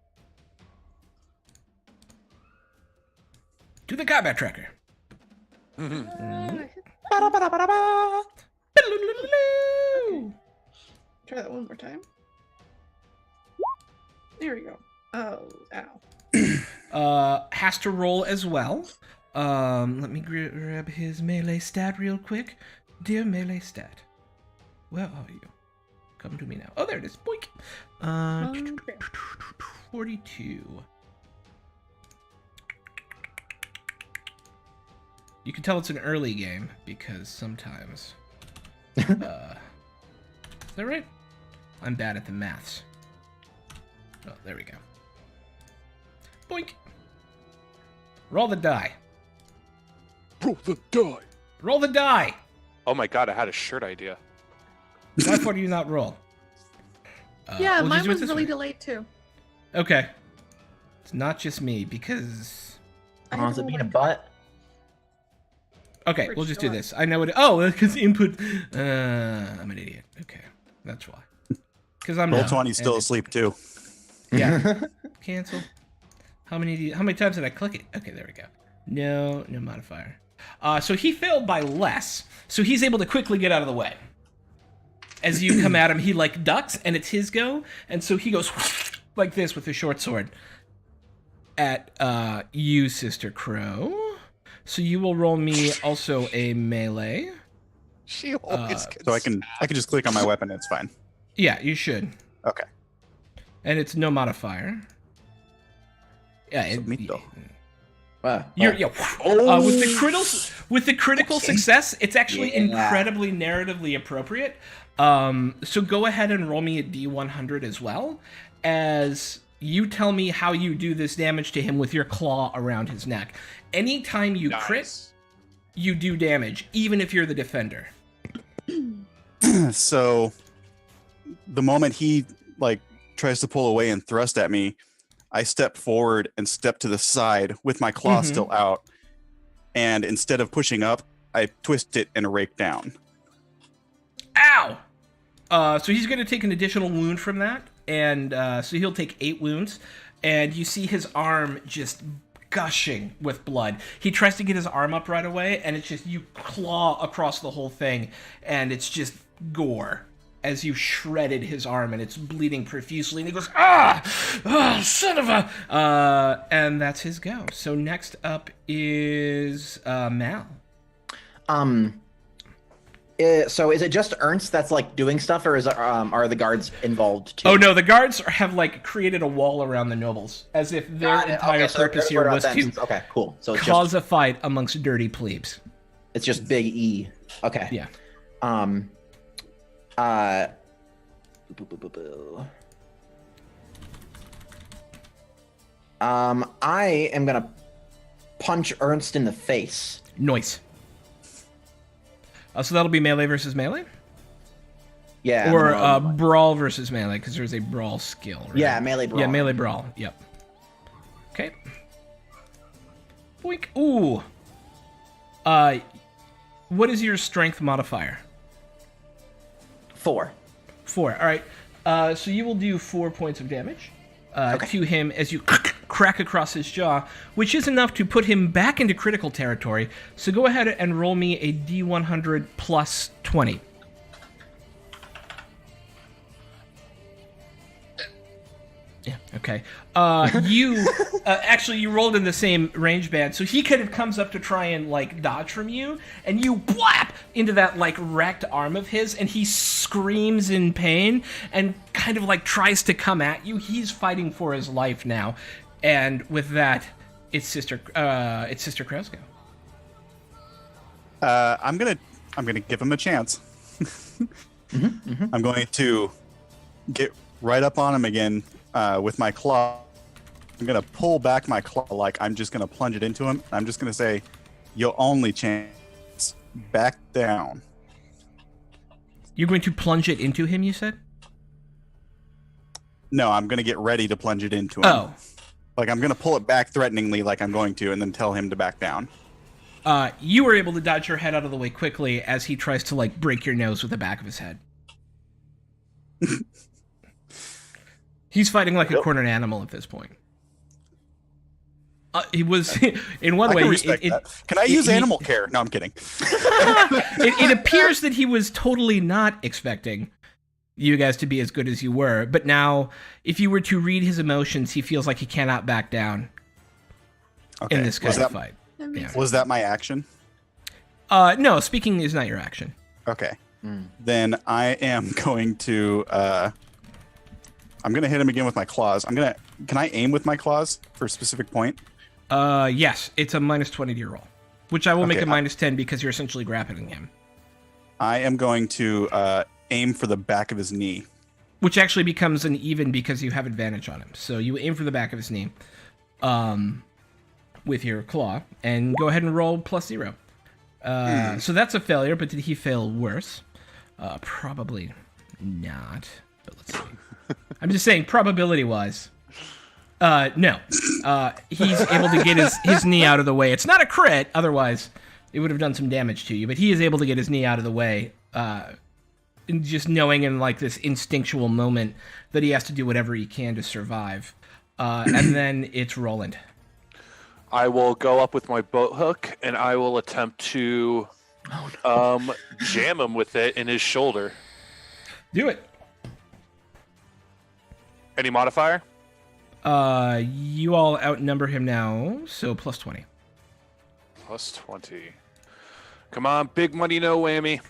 Speaker 1: To the combat tracker.
Speaker 4: Okay. Try that one more time. There we go. Oh, ow.
Speaker 1: Has to roll as well. Let me grab his melee stat real quick. Dear melee stat, where are you? Come to me now. Oh, there it is. Boink.
Speaker 4: Okay.
Speaker 1: 42. You can tell it's an early game because sometimes. Is that right? I'm bad at the maths. Oh, there we go. Boink. Roll the die.
Speaker 2: Roll the die.
Speaker 1: Roll the die.
Speaker 2: Oh my god, I had a shirt idea.
Speaker 1: Why do you not roll?
Speaker 4: Yeah,
Speaker 1: we'll just
Speaker 4: mine
Speaker 1: do it
Speaker 4: was
Speaker 1: this
Speaker 4: really
Speaker 1: way.
Speaker 4: delayed too.
Speaker 1: Okay. It's not just me because.
Speaker 4: I
Speaker 5: Wants
Speaker 4: had
Speaker 5: to
Speaker 4: to
Speaker 5: beat
Speaker 4: roll
Speaker 5: a butt.
Speaker 1: Okay,
Speaker 4: For
Speaker 1: we'll just do
Speaker 4: sure.
Speaker 1: this. I know it. Oh, because input. I'm an idiot. Okay, that's why. Because I'm
Speaker 3: Roll
Speaker 1: not.
Speaker 3: 20's still
Speaker 1: and-
Speaker 3: asleep too.
Speaker 1: Yeah. Cancel. How many times did I click it? Okay, there we go. No modifier. So he failed by less. So he's able to quickly get out of the way. As you come at him, he like ducks, and it's his go, and so he goes like this with his short sword at you, Sister Crow. So you will roll me also a melee.
Speaker 2: She always gets
Speaker 3: So I can just click on my weapon. It's fine.
Speaker 1: Yeah, you should.
Speaker 3: Okay.
Speaker 1: And it's no modifier. Yeah,
Speaker 3: Submito.
Speaker 5: Wow.
Speaker 1: You're, yeah. With the critical
Speaker 5: Okay.
Speaker 1: success, it's actually
Speaker 5: Yeah.
Speaker 1: incredibly narratively appropriate. So go ahead and roll me a D100 as well, as you tell me how you do this damage to him with your claw around his neck. Anytime you crit,
Speaker 2: nice.
Speaker 1: you do damage, even if you're the defender.
Speaker 3: So the moment he like tries to pull away and thrust at me, I step forward and step to the side with my claw
Speaker 1: Mhm.
Speaker 3: still out. And instead of pushing up, I twist it and rake down.
Speaker 1: Ow! So he's going to take an additional wound from that, and so he'll take 8 wounds, and you see his arm just gushing with blood. He tries to get his arm up right away, and it's just, you claw across the whole thing, and it's just gore as you shredded his arm, and it's bleeding profusely, and he goes, son of a... and that's his go. So next up is Mal.
Speaker 5: So is it just Ernst that's like doing stuff, or is are the guards involved too?
Speaker 1: Oh no, the guards have like created a wall around the nobles, as if their
Speaker 5: Got it.
Speaker 1: entire
Speaker 5: Okay, so
Speaker 1: purpose
Speaker 5: what
Speaker 1: here
Speaker 5: about
Speaker 1: was
Speaker 5: them?
Speaker 1: to
Speaker 5: Okay, cool. So it's
Speaker 1: cause a fight amongst dirty plebes.
Speaker 5: just Big E. Okay.
Speaker 1: Yeah.
Speaker 5: I am gonna punch Ernst in the face.
Speaker 1: Noise. So that'll be melee versus melee,
Speaker 5: Yeah.
Speaker 1: or
Speaker 5: I'm gonna-
Speaker 1: brawl versus melee, because there's a brawl skill. Right?
Speaker 5: yeah, melee brawl.
Speaker 1: Yeah, melee brawl. Yep. Okay. Boink. Ooh. What is your strength modifier?
Speaker 5: 4.
Speaker 1: 4. All right. So you will do 4 points of damage
Speaker 5: Okay.
Speaker 1: to him as you crack across his jaw, which is enough to put him back into critical territory. So go ahead and roll me a D100 plus 20. Yeah, okay. You actually, you rolled in the same range band, so he kind of comes up to try and like dodge from you, and you blap into that like wrecked arm of his, and he screams in pain and kind of like tries to come at you. He's fighting for his life now, and with that, it's Sister Crow's go.
Speaker 3: I'm gonna give him a chance. I'm going to get right up on him again with my claw. I'm gonna pull back my claw like I'm just gonna plunge it into him. I'm just gonna say, Your only chance. Back down.
Speaker 1: You're going to plunge it into him, you said?
Speaker 3: No, I'm going to get ready to plunge it into him.
Speaker 1: Oh.
Speaker 3: Like, I'm going to pull it back threateningly like I'm going to, and then tell him to back down.
Speaker 1: You were able to dodge your head out of the way quickly as he tries to, like, break your nose with the back of his head. He's fighting like a cornered animal at this point. He was, in one
Speaker 3: I
Speaker 1: way...
Speaker 3: can respect that. Can I use animal care? No, I'm kidding.
Speaker 1: It appears that he was totally not expecting you guys to be as good as you were, but now, if you were to read his emotions, he feels like he cannot back down in this kind of fight. Yeah.
Speaker 3: Was that my action?
Speaker 1: No, speaking is not your action.
Speaker 3: Okay. Then I am going to... I'm going to hit him again with my claws. Can I aim with my claws for a specific point?
Speaker 1: Yes, it's a minus 20 to your roll, which I will make
Speaker 3: Okay,
Speaker 1: a minus 10 because you're essentially grappling him.
Speaker 3: I am going to aim for the back of his knee.
Speaker 1: Which actually becomes an even because you have advantage on him. So you aim for the back of his knee with your claw, and go ahead and roll +0. So that's a failure, but did he fail worse? Probably not, but let's see. I'm just saying, probability-wise. No. He's able to get his knee out of the way. It's not a crit, otherwise it would have done some damage to you, but he is able to get his knee out of the way, just knowing in like this instinctual moment that he has to do whatever he can to survive. And then it's Roland.
Speaker 2: I will go up with my boat hook, and I will attempt to jam him with it in his shoulder.
Speaker 1: Do it.
Speaker 2: Any modifier?
Speaker 1: You all outnumber him now, so +20.
Speaker 2: +20. Come on, big money, no whammy.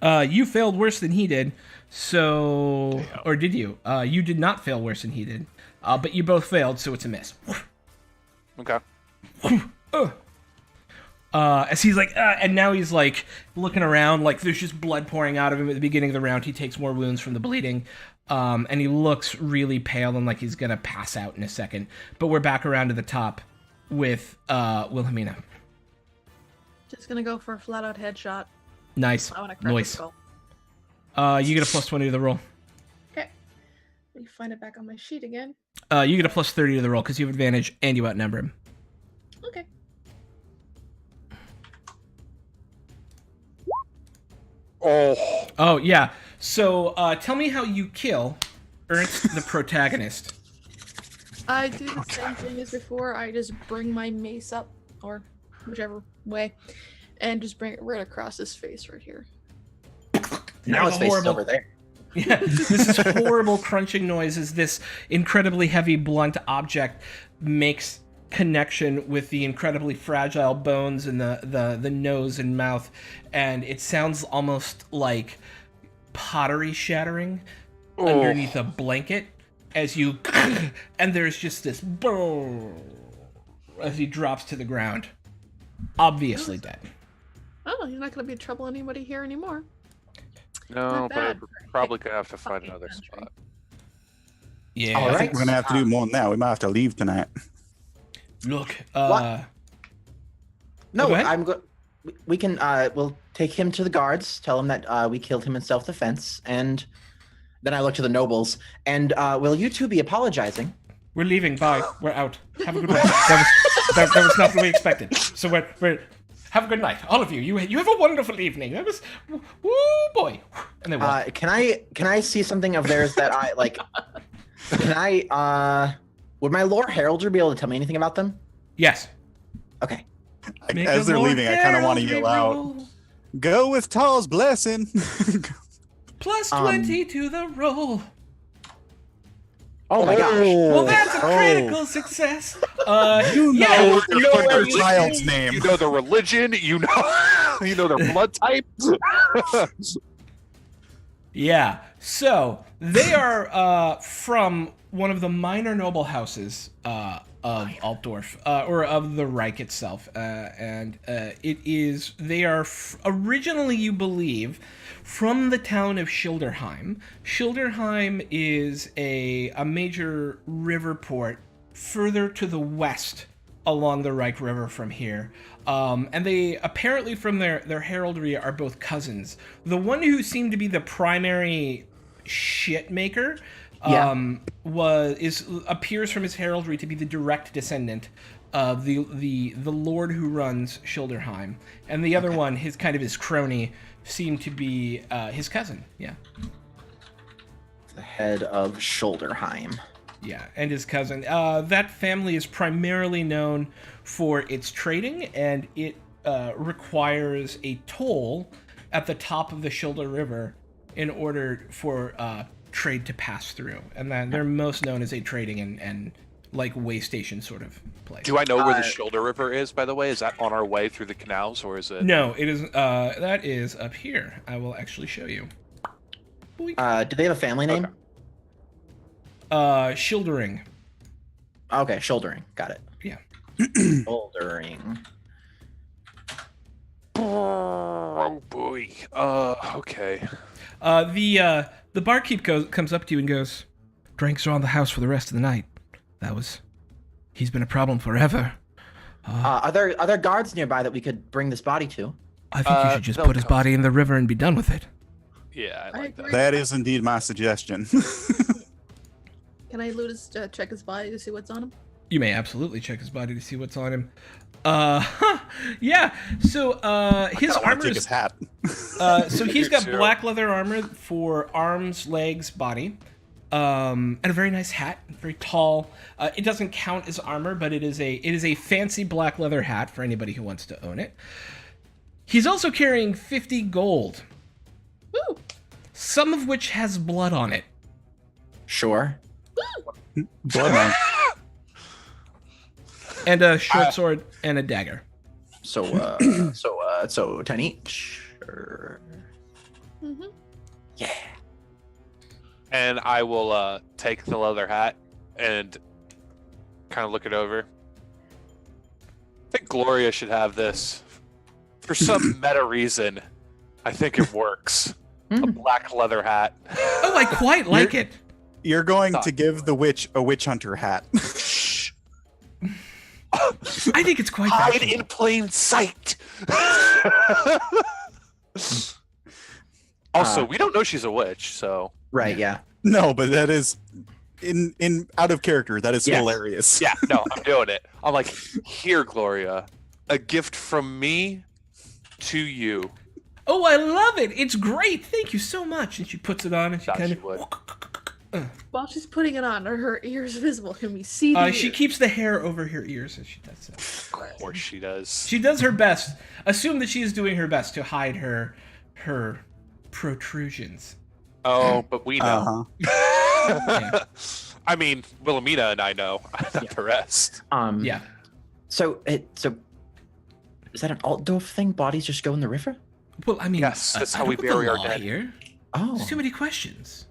Speaker 1: You failed worse than he did, so... Damn. Or did you? You did not fail worse than he did, but you both failed, so it's a miss.
Speaker 2: Okay.
Speaker 1: As he's like, and now he's like looking around, like there's just blood pouring out of him at the beginning of the round. He takes more wounds from the bleeding, and he looks really pale and like he's gonna pass out in a second. But we're back around to the top with Wilhelmina.
Speaker 4: Just gonna go for a flat-out headshot.
Speaker 1: Nice.
Speaker 4: I want to crack his skull.
Speaker 1: You get a +20 to the roll.
Speaker 4: Okay. Let me find it back on my sheet again.
Speaker 1: You get a +30 to the roll because you have advantage and you outnumber him.
Speaker 4: Okay.
Speaker 1: Oh yeah. So tell me how you kill Ernst, the protagonist.
Speaker 4: I do the same thing as before. I just bring my mace up, or whichever way, and just bring it right across his face right here.
Speaker 5: Now his face is over there.
Speaker 1: Yeah, this is horrible crunching noise as this incredibly heavy, blunt object makes connection with the incredibly fragile bones in the nose and mouth, and it sounds almost like pottery shattering underneath a blanket as you... and there's just this... as he drops to the ground. Obviously dead.
Speaker 4: Oh, he's not going to be in trouble anybody here anymore.
Speaker 2: No, but we're probably going to have to find another spot.
Speaker 1: Yeah.
Speaker 3: I think we're going to have to do more than that. We might have to leave tonight.
Speaker 1: Look,
Speaker 5: What? No,
Speaker 1: go ahead.
Speaker 5: I'm good. We can. We'll take him to the guards. Tell him that we killed him in self-defense, and then I look to the nobles. And will you two be apologizing?
Speaker 1: We're leaving. Bye. We're out. Have a good night. That was not what we expected. So we're have a good night, all of you. You have a wonderful evening. That was, woo boy. And they walk.
Speaker 5: Can I see something of theirs that I like? Can I? Would my lore heralder be able to tell me anything about them?
Speaker 1: Yes.
Speaker 5: Okay.
Speaker 3: As they're leaving, I kind of want to yell out, "Go with Tall's blessing."
Speaker 1: +20 to the roll.
Speaker 5: Oh my gosh.
Speaker 1: Well, that's a critical success.
Speaker 3: You know their child's name.
Speaker 2: You know their religion. You know their blood type.
Speaker 1: Yeah. So they are from one of the minor noble houses of Altdorf, or of the Reich itself, and they are originally, you believe, from the town of Schilderheim. Schilderheim is a major river port further to the west along the Reich River from here. And they apparently, from their heraldry, are both cousins. The one who seemed to be the primary shit maker appears from his heraldry to be the direct descendant of the lord who runs Schilderheim, and the other one, his crony, seemed to be his cousin. Yeah,
Speaker 5: The head of Schilderheim.
Speaker 1: yeah, and his cousin. That family is primarily known for its trading, and it requires a toll at the top of the Schilder River in order for trade to pass through. And then they're most known as a trading and like way station sort of place.
Speaker 2: Do I know where the Shoulder River is, by the way? Is that on our way through the canals, or is it?
Speaker 1: No, it is. That is up here. I will actually show you.
Speaker 5: Do they have a family name?
Speaker 1: Schildering.
Speaker 5: Okay, shouldering. Got it.
Speaker 1: Yeah.
Speaker 5: Shouldering.
Speaker 2: Oh boy. Okay.
Speaker 1: The barkeep comes up to you and goes, "Drinks are on the house for the rest of the night. He's been a problem forever."
Speaker 5: Are there guards nearby that we could bring this body to?
Speaker 1: I think you should just put his body in the river and be done with it.
Speaker 2: Yeah, I like that.
Speaker 3: That is indeed my suggestion.
Speaker 4: Can I check his body to see what's on him?
Speaker 1: You may absolutely check his body to see what's on him. Yeah. So his armor
Speaker 3: take
Speaker 1: is
Speaker 3: his hat.
Speaker 1: so he's got
Speaker 2: too.
Speaker 1: black leather armor for arms, legs, body, and a very nice hat, very tall. It doesn't count as armor, but it is a fancy black leather hat for anybody who wants to own it. He's also carrying 50 gold,
Speaker 4: Woo!
Speaker 1: some of which has blood on it.
Speaker 5: Sure.
Speaker 3: Blood man.
Speaker 1: And a short sword and a dagger.
Speaker 5: So 10 each. Or...
Speaker 4: Mm-hmm.
Speaker 5: Yeah.
Speaker 2: And I will take the leather hat and kind of look it over. I think Gloria should have this. For some meta reason, I think it works. A black leather hat.
Speaker 1: Oh, I quite like it.
Speaker 3: You're going to give the witch a witch hunter hat.
Speaker 1: I think it's quite
Speaker 2: Hide
Speaker 1: fashionable.
Speaker 2: in plain sight. Also, we don't know she's a witch, so
Speaker 5: Right. Yeah.
Speaker 3: No, but that is in out of character. That is
Speaker 5: Yeah.
Speaker 3: hilarious.
Speaker 2: yeah, no, I'm doing it. I'm like, here, Gloria, a gift from me to you.
Speaker 1: Oh, I love it. It's great. Thank you so much. And she puts it on and she
Speaker 2: Thought
Speaker 1: kind
Speaker 2: she
Speaker 1: of...
Speaker 2: would.
Speaker 4: While she's putting it on, are her ears visible? Can we see the
Speaker 1: she
Speaker 4: ears?
Speaker 1: keeps the hair over her ears as she does so.
Speaker 2: Of course she does.
Speaker 1: She does her best. Assume that she is doing her best to hide her protrusions.
Speaker 2: Oh, but we know.
Speaker 3: Uh-huh.
Speaker 2: I mean, Wilhelmina and I know. Not the rest.
Speaker 1: Yeah.
Speaker 5: So is that an Altdorf thing? Bodies just go in the river?
Speaker 1: Well, I mean,
Speaker 2: Yes, that's
Speaker 1: I
Speaker 2: how
Speaker 1: don't
Speaker 2: we
Speaker 1: put the
Speaker 2: bury our
Speaker 1: law
Speaker 2: dead.
Speaker 1: here.
Speaker 5: Oh.
Speaker 1: There's too many questions.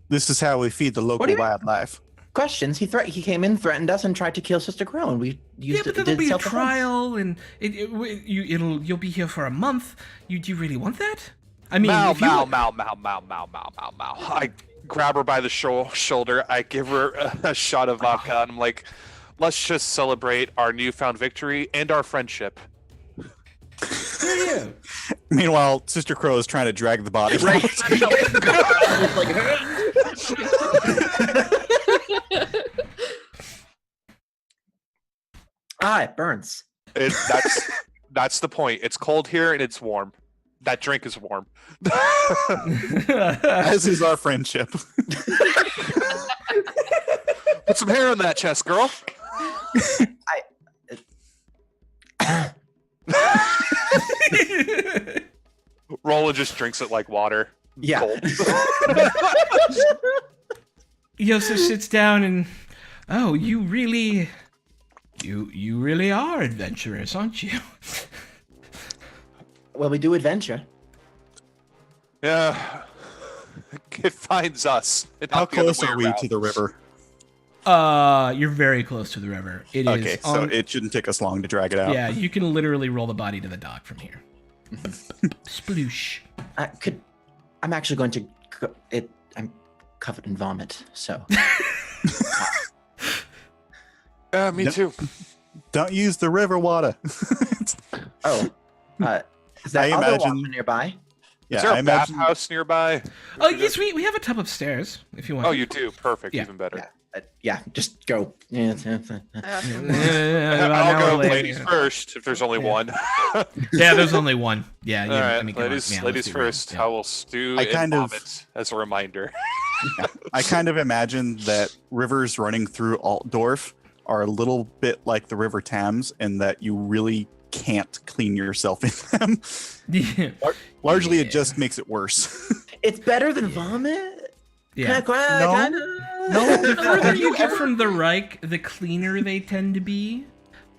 Speaker 3: This is how we feed the
Speaker 5: do
Speaker 3: local
Speaker 5: you mean?
Speaker 3: wildlife.
Speaker 5: Questions. He came in, threatened us, and tried to kill Sister Crow, and we
Speaker 1: Yeah,
Speaker 5: used
Speaker 1: but
Speaker 5: it.
Speaker 1: then
Speaker 5: did
Speaker 1: there'll be a
Speaker 5: self-defense.
Speaker 1: trial, and you'll be here for a month. Do you really want that? I mean,
Speaker 2: Mal,
Speaker 1: if you...
Speaker 2: Mal. I grab her by the shoulder. I give her a shot of vodka, and I'm like, let's just celebrate our newfound victory and our friendship.
Speaker 1: Yeah.
Speaker 3: Meanwhile, Sister Crow is trying to drag the body.
Speaker 5: Right. It burns.
Speaker 2: That's the point. It's cold here and it's warm. That drink is warm.
Speaker 3: As is our friendship.
Speaker 2: Put some hair on that chest, girl. Rolla just drinks it like water.
Speaker 5: Yeah.
Speaker 2: Cold.
Speaker 1: Yosef sits down and, oh, you really are adventurers, aren't you?
Speaker 5: Well, we do adventure.
Speaker 2: Yeah. It finds us. It
Speaker 3: How
Speaker 2: not the other
Speaker 3: close
Speaker 2: way
Speaker 3: are we
Speaker 2: around.
Speaker 3: to the river?
Speaker 1: You're very close to the river. It is.
Speaker 3: Okay, so it shouldn't take us long to drag it out.
Speaker 1: Yeah, you can literally roll the body to the dock from here. Sploosh.
Speaker 5: I'm actually going to. I'm covered in vomit, so.
Speaker 2: Me
Speaker 3: No.
Speaker 2: too.
Speaker 3: Don't use the river water.
Speaker 5: Oh, is that
Speaker 3: I
Speaker 5: other
Speaker 3: imagine-
Speaker 5: water nearby?
Speaker 3: Yeah,
Speaker 2: Is there
Speaker 3: I
Speaker 2: a
Speaker 3: imagine.
Speaker 2: bathhouse nearby?
Speaker 1: Oh, yes, we have a tub upstairs if you want.
Speaker 2: Oh, you do. Perfect.
Speaker 1: Yeah.
Speaker 2: Even better.
Speaker 5: Yeah, just go. Yeah,
Speaker 2: I'll go
Speaker 1: later.
Speaker 2: ladies first if there's only one.
Speaker 1: Yeah, there's only one. Yeah,
Speaker 2: All right,
Speaker 1: come on.
Speaker 2: ladies,
Speaker 1: Yeah, let's
Speaker 2: ladies
Speaker 1: do it right.
Speaker 2: first.
Speaker 1: Yeah.
Speaker 2: I will stew
Speaker 3: I
Speaker 2: and
Speaker 3: kind of-
Speaker 2: vomit as a reminder.
Speaker 3: I kind of imagine that rivers running through Altdorf are a little bit like the River Thames, in that you really can't clean yourself in them.
Speaker 1: Yeah.
Speaker 3: Largely,
Speaker 1: Yeah.
Speaker 3: it just makes it worse.
Speaker 5: it's better than vomit.
Speaker 1: Yeah.
Speaker 3: No.
Speaker 1: The further you get from the Reich, the cleaner they tend to be.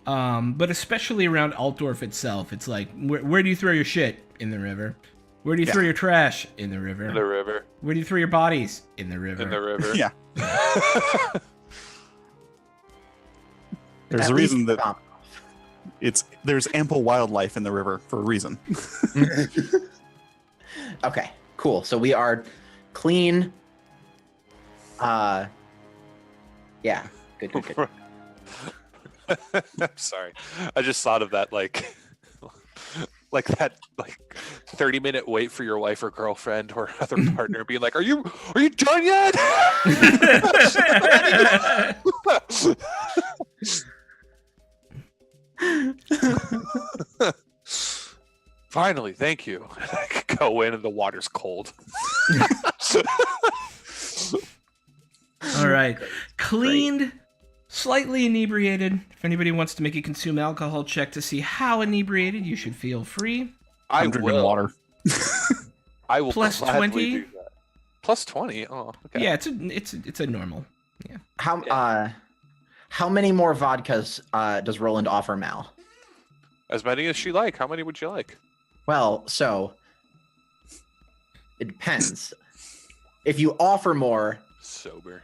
Speaker 1: But especially around Altdorf itself, it's like, where do you throw your shit? In the river. Where do you throw your trash? In the river.
Speaker 2: In the river.
Speaker 1: Where do you throw your bodies? In the river.
Speaker 2: In the river.
Speaker 3: Yeah. There's
Speaker 5: At
Speaker 3: a
Speaker 5: least
Speaker 3: reason that
Speaker 5: vomit.
Speaker 3: there's ample wildlife in the river for a reason.
Speaker 5: Okay, cool. So we are clean. Yeah, good.
Speaker 2: I'm sorry. I just thought of that like that 30-minute wait for your wife or girlfriend or other partner being like, Are you done yet? Finally, thank you. I could go in and the water's cold.
Speaker 1: All right. Cleaned, slightly inebriated. If anybody wants to make a consume alcohol check to see how inebriated, you should feel free.
Speaker 3: I'm drinking water.
Speaker 2: I will
Speaker 1: Plus
Speaker 2: gladly
Speaker 1: 20?
Speaker 2: do that. Plus 20? Oh, okay.
Speaker 1: Yeah, it's a normal.
Speaker 5: How many more vodkas does Roland offer Mal?
Speaker 2: As many as she like. How many would you like?
Speaker 5: Well, so it depends. If you offer more
Speaker 2: Sober.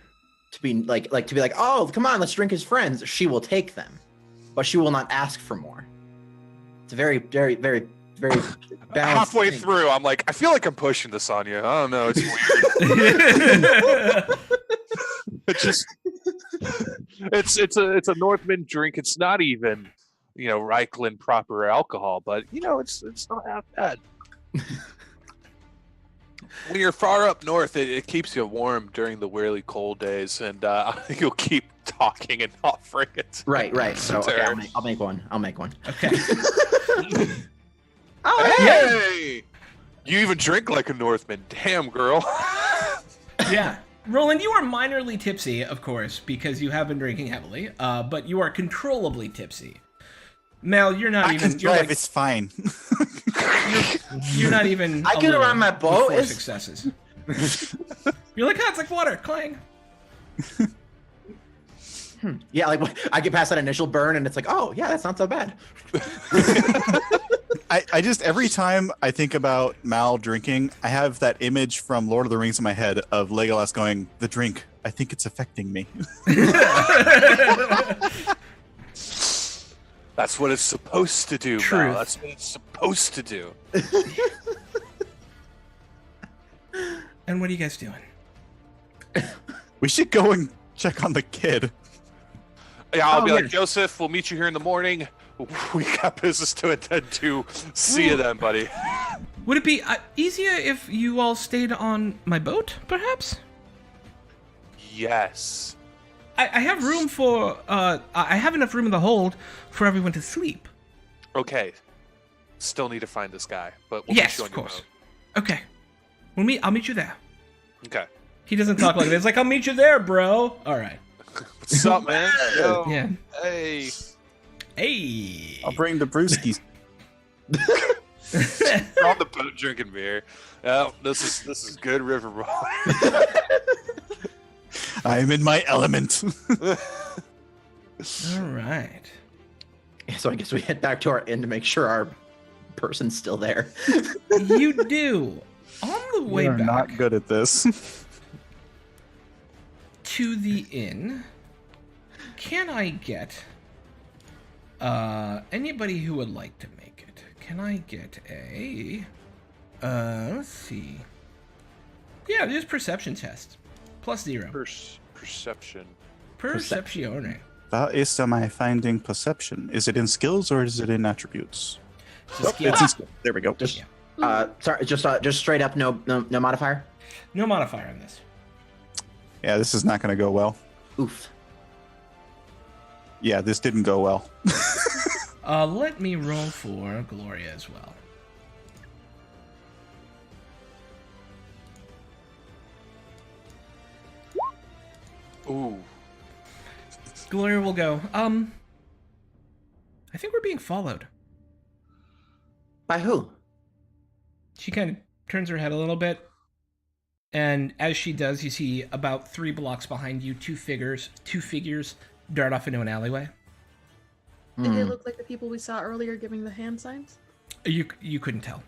Speaker 5: to be like, oh, come on, let's drink as friends, she will take them, but she will not ask for more. It's a very, very, very, very balanced
Speaker 2: Halfway
Speaker 5: thing.
Speaker 2: through, I'm like, I feel like I'm pushing this on you. I don't know. It's weird. It's just, it's a Northman drink. It's not even, Reichland proper alcohol, but it's not half bad. When you're far up north, it keeps you warm during the really cold days, and you'll keep talking and offering it.
Speaker 5: Right. So okay,
Speaker 2: Turn.
Speaker 5: I'll make one.
Speaker 1: Okay.
Speaker 5: Oh,
Speaker 2: Hey! You even drink like a Northman. Damn, girl.
Speaker 1: Yeah. Roland, you are minorly tipsy, of course, because you have been drinking heavily, but you are controllably tipsy. Mel, you're not
Speaker 3: I
Speaker 1: even.
Speaker 3: can
Speaker 1: You're,
Speaker 3: drive.
Speaker 1: like,
Speaker 3: It's fine.
Speaker 1: you're not even.
Speaker 5: I
Speaker 1: a
Speaker 5: can
Speaker 1: little
Speaker 5: run my
Speaker 1: with
Speaker 5: boat.
Speaker 1: 4
Speaker 5: It's-
Speaker 1: successes. You're like, it's like water, clang.
Speaker 5: Yeah, like I get past that initial burn, and it's like, oh yeah, that's not so bad.
Speaker 3: I just, every time I think about Mal drinking, I have that image from Lord of the Rings in my head of Legolas going, "The drink, I think it's affecting me."
Speaker 2: That's what it's supposed to do,
Speaker 1: Truth.
Speaker 2: Mal. That's what it's supposed to do.
Speaker 1: And what are you guys doing?
Speaker 3: We should go and check on the kid.
Speaker 2: Yeah, I'll
Speaker 5: Oh,
Speaker 2: be
Speaker 5: yeah.
Speaker 2: like, Joseph, we'll meet you here in the morning. We got business to attend to. See you then, buddy.
Speaker 1: Would it be easier if you all stayed on my boat, perhaps?
Speaker 2: Yes.
Speaker 1: I have room for. I have enough room in the hold for everyone to sleep.
Speaker 2: Okay. Still need to find this guy, but we'll
Speaker 1: Yes,
Speaker 2: meet you on
Speaker 1: of
Speaker 2: your
Speaker 1: course. Okay. I'll meet you there.
Speaker 2: boat. Okay.
Speaker 1: He doesn't talk like this. He's like, I'll meet you there, bro. All right.
Speaker 2: What's up, man? Yo.
Speaker 1: Yeah.
Speaker 2: Hey.
Speaker 1: Hey.
Speaker 3: I'll bring the brewskis.
Speaker 2: We're on the boat drinking beer. Yeah, this is good river boy.
Speaker 3: I'm in my element.
Speaker 1: All right.
Speaker 5: So I guess we head back to our inn to make sure our person's still there.
Speaker 1: You do. On the way
Speaker 3: We're
Speaker 1: back
Speaker 3: not good at this.
Speaker 1: to the inn, can I get anybody who would like to make it? Can I get a let's see. Yeah, just perception test. +0.
Speaker 2: Perception.
Speaker 1: Perceptione.
Speaker 3: About is my finding perception. Is it in skills or is it in attributes?
Speaker 1: It's a skill.
Speaker 3: It's in skills. There we go.
Speaker 5: Just,
Speaker 1: Yeah.
Speaker 5: sorry, just straight up, no modifier.
Speaker 1: No modifier on this.
Speaker 3: Yeah, this is not going to go well.
Speaker 5: Oof.
Speaker 3: Yeah, this didn't go well.
Speaker 1: Let me roll for Gloria as well.
Speaker 2: Ooh.
Speaker 1: Gloria will go, I think we're being followed.
Speaker 5: By who?
Speaker 1: She kind of turns her head a little bit, and as she does, you see about 3 blocks behind you, two figures dart off into an alleyway.
Speaker 4: Did they look like the people we saw earlier giving the hand signs?
Speaker 1: You couldn't tell.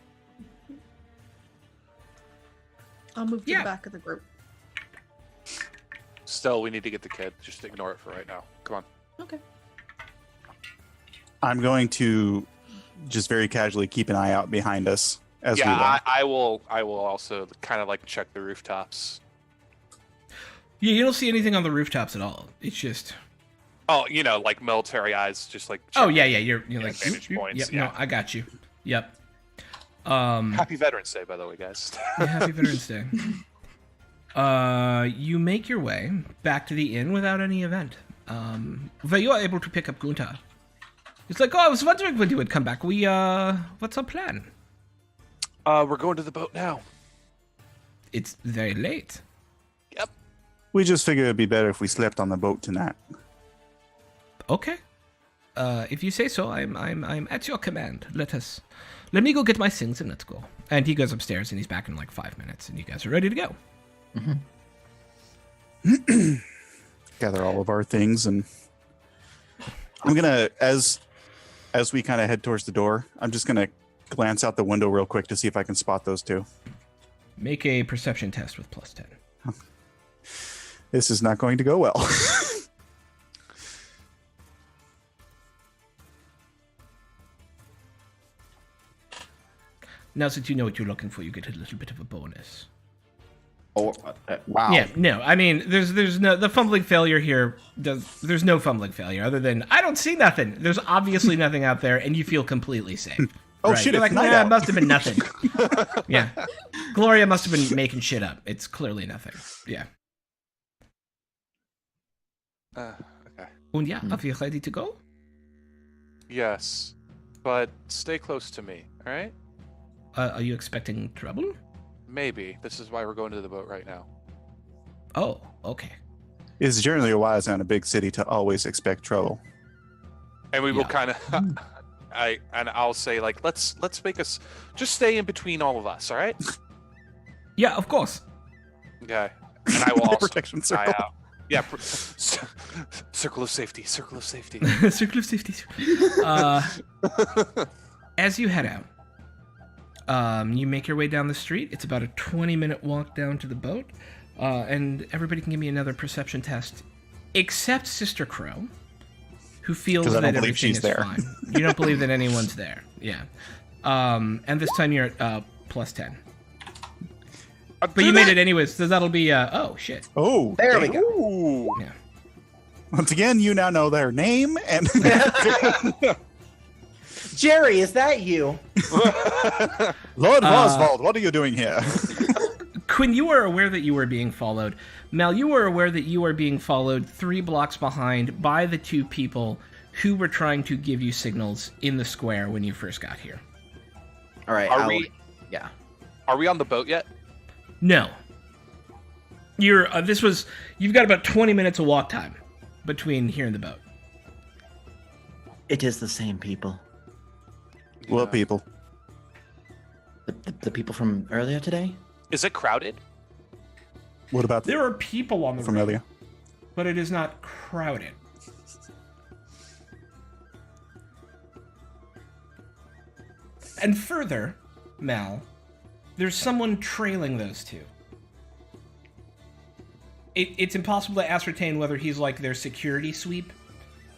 Speaker 4: I'll move to
Speaker 1: Yeah.
Speaker 4: the back of the group.
Speaker 2: Still, we need to get the kid. Just ignore it for right now. Come on.
Speaker 4: Okay.
Speaker 3: I'm going to just very casually keep an eye out behind us as we
Speaker 2: Yeah,
Speaker 3: walk.
Speaker 2: I will also kind of like check the rooftops.
Speaker 1: Yeah, you don't see anything on the rooftops at all. It's just...
Speaker 2: Oh, like military eyes, just like.
Speaker 1: Oh,
Speaker 2: check
Speaker 1: yeah, you're like...
Speaker 2: vantage points.
Speaker 1: Yep,
Speaker 2: Yeah.
Speaker 1: no, I got you. Yep.
Speaker 2: Happy Veterans Day, by the way, guys.
Speaker 1: Yeah, happy Veterans Day. You make your way back to the inn without any event. But you are able to pick up Gunther. It's like, oh, I was wondering when you would come back. What's our plan?
Speaker 2: We're going to the boat now.
Speaker 1: It's very late.
Speaker 2: Yep.
Speaker 3: We just figured it'd be better if we slept on the boat tonight.
Speaker 1: Okay. If you say so, I'm at your command. Let me go get my things and let's go. And he goes upstairs and he's back in like 5 minutes and you guys are ready to go.
Speaker 3: Gather all of our things, and I'm gonna, as we kind of head towards the door, I'm just gonna glance out the window real quick to see if I can spot those two.
Speaker 1: Make a perception test with +10.
Speaker 3: This is not going to go well.
Speaker 1: Now that you know what you're looking for, you get a little bit of a bonus.
Speaker 5: Oh,
Speaker 3: Wow.
Speaker 1: Yeah, no, I mean, there's no, the fumbling failure here, there's no fumbling failure other than, I don't see nothing. There's obviously nothing out there, and you feel completely safe.
Speaker 3: Oh,
Speaker 1: Right.
Speaker 3: shit,
Speaker 1: You're
Speaker 3: it's
Speaker 1: like,
Speaker 3: night
Speaker 1: nah, it
Speaker 3: out."
Speaker 1: must have been nothing. Yeah. Gloria must have been making shit up. It's clearly nothing. Yeah.
Speaker 2: Okay.
Speaker 1: And yeah, are you ready to go?
Speaker 2: Yes, but stay close to me. All right.
Speaker 1: Are you expecting trouble?
Speaker 2: Maybe this is why we're going to the boat right now.
Speaker 1: Oh, okay.
Speaker 3: It's generally wise in a big city to always expect trouble.
Speaker 2: And we will
Speaker 1: Yeah.
Speaker 2: kind of. I'll say like let's make us just stay in between all of us. All right.
Speaker 1: Yeah, of course.
Speaker 2: Okay. And I will also
Speaker 3: Protection
Speaker 2: keep an eye
Speaker 3: circle.
Speaker 2: out. Yeah. Circle of safety. Circle of safety.
Speaker 1: Circle of safety. As you head out, you make your way down the street. It's about a 20-minute walk down to the boat. And everybody can give me another perception test, except Sister Crow, who feels
Speaker 3: 'Cause I
Speaker 1: that
Speaker 3: don't believe
Speaker 1: everything
Speaker 3: she's
Speaker 1: is
Speaker 3: there.
Speaker 1: fine. You don't believe that anyone's there. Yeah. And this time you're at +10. But you made it anyways, so that'll be, oh, shit.
Speaker 3: Oh,
Speaker 5: There we go.
Speaker 3: Ooh.
Speaker 1: Yeah.
Speaker 3: Once again, you now know their name and
Speaker 5: Jerry, is that you?
Speaker 3: Lord Oswald, what are you doing here?
Speaker 1: Quinn, you are aware that you are being followed. Mel, you are aware that you are being followed 3 blocks behind by the 2 people who were trying to give you signals in the square when you first got here.
Speaker 5: All right.
Speaker 2: Are we?
Speaker 5: Yeah.
Speaker 2: Are we on the boat yet?
Speaker 1: No. You're, you've got about 20 minutes of walk time between here and the boat.
Speaker 5: It is the same people.
Speaker 3: What
Speaker 2: Yeah.
Speaker 3: people?
Speaker 5: The people from earlier today?
Speaker 2: Is it crowded?
Speaker 3: What about
Speaker 1: There are people on the
Speaker 3: from
Speaker 1: road,
Speaker 3: earlier?
Speaker 1: but it is not crowded. And further, Mal, there's someone trailing those 2. It's impossible to ascertain whether he's like their security sweep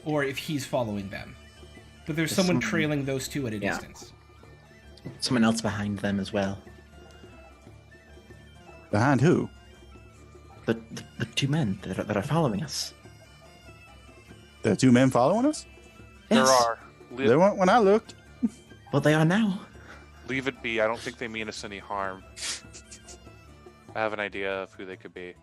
Speaker 1: or if he's following them. But there's someone trailing those 2 at a
Speaker 5: Yeah.
Speaker 1: distance.
Speaker 5: Someone else behind them as well.
Speaker 3: Behind who?
Speaker 5: The 2 men that are following us.
Speaker 3: The two men following us?
Speaker 2: There
Speaker 5: Yes.
Speaker 2: are.
Speaker 3: They weren't when I looked.
Speaker 5: Well, they are now.
Speaker 2: Leave it be. I don't think they mean us any harm. I have an idea of who they could be.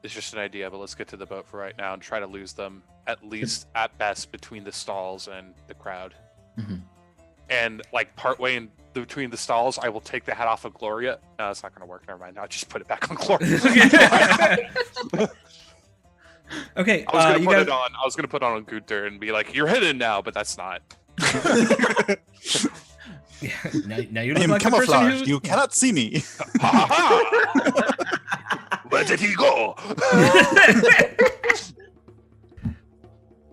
Speaker 2: It's just an idea, but let's get to the boat for right now and try to lose them, at least at best, between the stalls and the crowd.
Speaker 5: Mm-hmm.
Speaker 2: And like partway in between the stalls, I will take the hat off of Gloria. No, it's not going to work. Never mind. I'll just put it back on Gloria.
Speaker 1: Okay.
Speaker 2: I was gonna
Speaker 1: you
Speaker 2: put
Speaker 1: guys...
Speaker 2: it on. I was gonna put it on Gunter and be like, "You're hidden now," but that's not.
Speaker 1: Yeah, now you
Speaker 3: I
Speaker 1: look
Speaker 3: am
Speaker 1: like the person
Speaker 3: camouflaged.
Speaker 1: who...
Speaker 3: You cannot see me.
Speaker 2: Where did he go?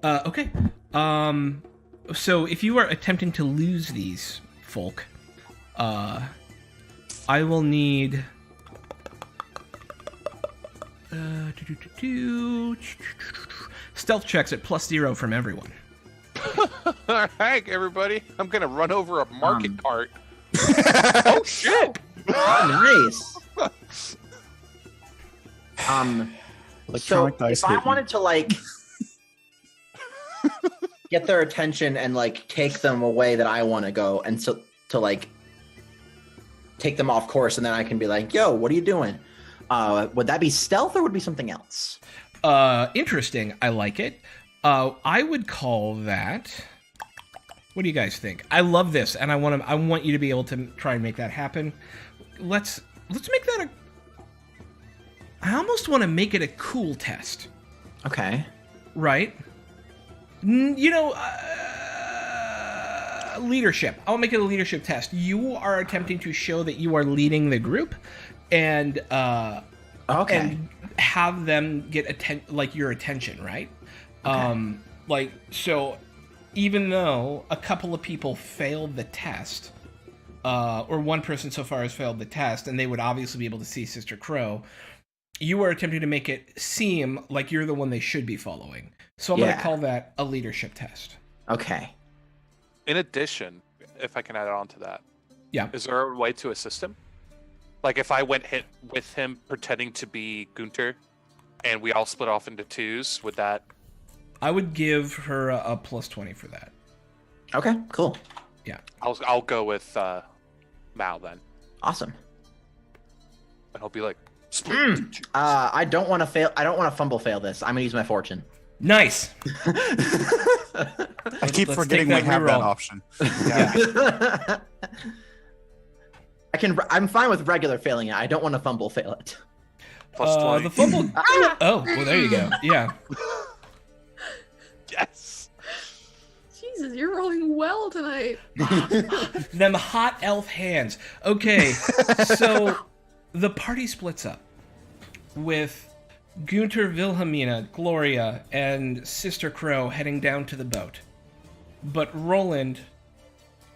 Speaker 1: Okay. So if you are attempting to lose these folk, I will need... stealth checks at +0 from everyone.
Speaker 2: All right, everybody. I'm gonna run over a market cart. Oh shit!
Speaker 5: Oh, nice. So
Speaker 3: Electronic dice
Speaker 5: if I
Speaker 3: hitting.
Speaker 5: wanted to like get their attention and like take them away that I want to go, and so to like take them off course, and then I can be like, "Yo, what are you doing?" Would that be stealth or would it be something else?
Speaker 1: Interesting. I like it. I would call that... What do you guys think? I love this, and I want you to be able to try and make that happen. Let's make that a... I almost want to make it a cool test.
Speaker 5: Okay.
Speaker 1: Right? Leadership. I'll make it a leadership test. You are attempting to show that you are leading the group, and and have them get your attention, right?
Speaker 5: Okay.
Speaker 1: So even though a couple of people failed the test, or one person so far has failed the test, and they would obviously be able to see Sister Crow, you are attempting to make it seem like you're the one they should be following. So I'm going to call that a leadership test.
Speaker 5: Okay.
Speaker 2: In addition, if I can add on to that,
Speaker 1: Yeah.
Speaker 2: is there a way to assist him? Like if I went hit with him pretending to be Gunter, and we all split off into twos, would that?
Speaker 1: I would give her a +20 for that.
Speaker 5: Okay. Cool.
Speaker 1: Yeah.
Speaker 2: I'll go with Mal then,
Speaker 5: Awesome.
Speaker 2: and he'll be like, split into twos.
Speaker 5: I don't want to fail. I don't want to fumble fail this. I'm gonna use my fortune.
Speaker 1: Nice.
Speaker 3: I keep
Speaker 1: Let's
Speaker 3: forgetting
Speaker 1: take
Speaker 3: we
Speaker 1: that
Speaker 3: have that
Speaker 1: reroll.
Speaker 3: option.
Speaker 1: Yeah.
Speaker 5: I'm fine with regular failing it. I don't want to fumble fail it.
Speaker 2: Plus 20.
Speaker 1: The fumble. Oh, well, there you go. Yeah.
Speaker 2: Yes.
Speaker 4: Jesus, you're rolling well tonight.
Speaker 1: Them hot elf hands. Okay, so the party splits up with Gunter, Wilhelmina, Gloria, and Sister Crow heading down to the boat. But Roland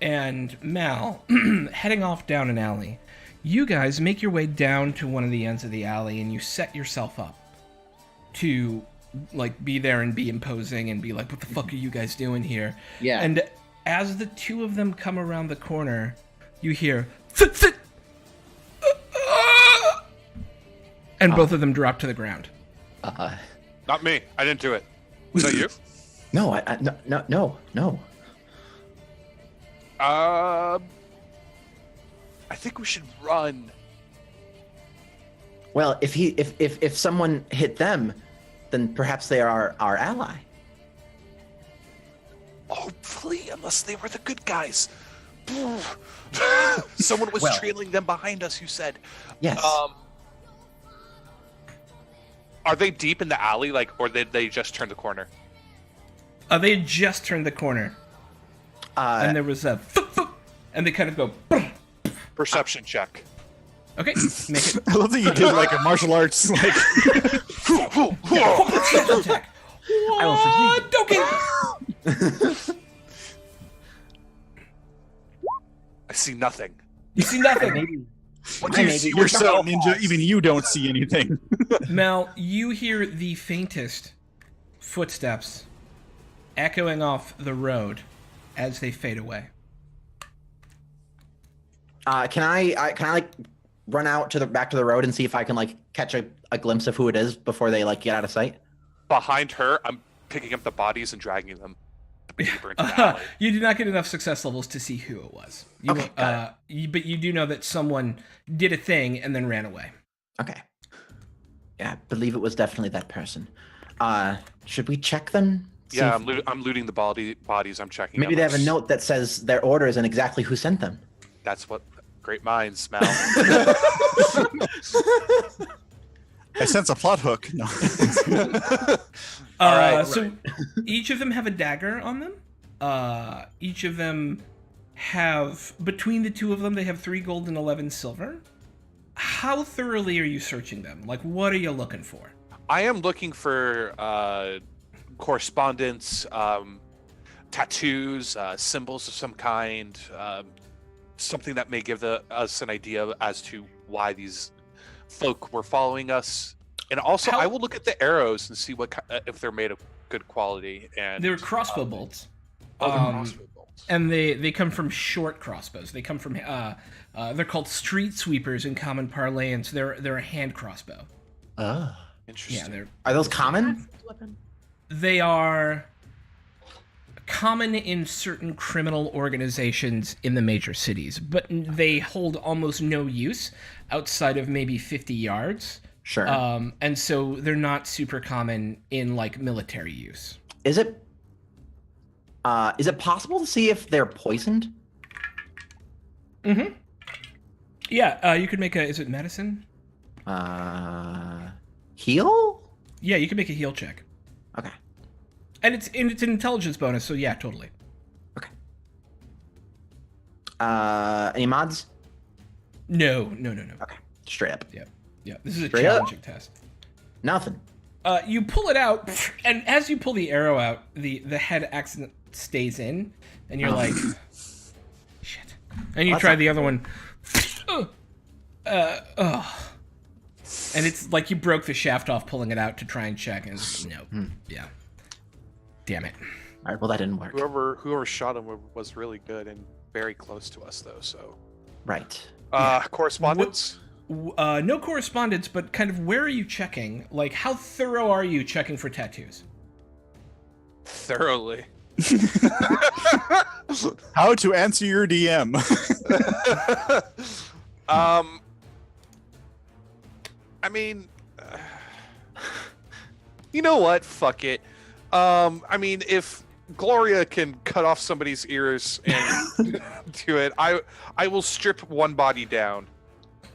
Speaker 1: and Mal heading off down an alley. You guys make your way down to one of the ends of the alley, and you set yourself up to be there and be imposing and be like, what the fuck are you guys doing here?
Speaker 5: Yeah.
Speaker 1: And as the two of them come around the corner, you hear "Sit, sit!" And both of them drop to the ground.
Speaker 2: Not me. I didn't do it. Was that you?
Speaker 5: No, no.
Speaker 2: I think we should run.
Speaker 5: Well, if someone hit them, then perhaps they are our ally.
Speaker 2: Hopefully, unless they were the good guys. Someone was trailing them behind us, you said.
Speaker 5: Yes.
Speaker 2: Are they deep in the alley, or did they just turn the corner?
Speaker 1: They had just turned the corner, and there was a and they kind of go.
Speaker 2: Perception check.
Speaker 1: Okay, make it.
Speaker 3: I love that you did like a martial arts. Like,
Speaker 1: Attack.
Speaker 2: I see nothing.
Speaker 1: You see nothing.
Speaker 2: What do you see?
Speaker 3: you're so ninja, even you don't see anything.
Speaker 1: Mel, you hear the faintest footsteps echoing off the road as they fade away.
Speaker 5: Can I run out to back to the road and see if I can catch a glimpse of who it is before they get out of sight?
Speaker 2: Behind her, I'm picking up the bodies and dragging them deeper into the alley.
Speaker 1: You do not get enough success levels to see who it was. You,
Speaker 5: Okay, got
Speaker 1: but you do know that someone did a thing and then ran away.
Speaker 5: Okay. Yeah, I believe it was definitely that person. Should we check them? See
Speaker 2: Yeah,
Speaker 5: if-
Speaker 2: I'm looting the bodies. I'm checking.
Speaker 5: Maybe
Speaker 2: them.
Speaker 5: they have a note that says their orders and exactly who sent them.
Speaker 2: That's what great minds smell.
Speaker 3: I sense a plot hook. No.
Speaker 2: All right.
Speaker 1: So each of them have a dagger on them. Each of them have, between the two of them, they have 3 gold and 11 silver. How thoroughly are you searching them? Like, what are you looking for?
Speaker 2: I am looking for correspondence, tattoos, symbols of some kind, something that may give us an idea as to why these folk were following us. And also, I will look at the arrows and see if they're made of good quality. And
Speaker 1: They're crossbow bolts.
Speaker 2: they're crossbow bolts.
Speaker 1: And they come from short crossbows. They come from they're called street sweepers in common parlance. They're a hand crossbow.
Speaker 5: Oh.
Speaker 2: Interesting.
Speaker 1: Yeah,
Speaker 5: Are those common?
Speaker 1: they are common in certain criminal organizations in the major cities, but they hold almost no use outside of maybe 50 yards.
Speaker 5: Sure.
Speaker 1: And so they're not super common in like military use.
Speaker 5: Is it possible to see if they're poisoned?
Speaker 1: Mm-hmm. Yeah, you could make is it medicine?
Speaker 5: Heal?
Speaker 1: Yeah, you can make a heal check.
Speaker 5: Okay.
Speaker 1: And it's an intelligence bonus, so yeah, totally.
Speaker 5: Okay. Any mods?
Speaker 1: No.
Speaker 5: Okay. Straight up.
Speaker 1: Yeah, this is a
Speaker 5: Straight up?
Speaker 1: challenging test.
Speaker 5: Nothing.
Speaker 1: You pull it out, and as you pull the arrow out, the head accident stays in, and you're like, shit. And you
Speaker 5: That's
Speaker 1: try
Speaker 5: not
Speaker 1: the other one. And it's like you broke the shaft off pulling it out to try and check, and no. Yeah. Damn it.
Speaker 5: All right. Well, that didn't work.
Speaker 2: Whoever shot him was really good and very close to us, though. So,
Speaker 5: Right.
Speaker 2: correspondence.
Speaker 1: No correspondence, but kind of where are you checking? Like, how thorough are you checking for tattoos?
Speaker 2: Thoroughly.
Speaker 3: How to answer your DM.
Speaker 2: I mean, you know what? Fuck it. I mean, if Gloria can cut off somebody's ears and do it, I will strip one body down.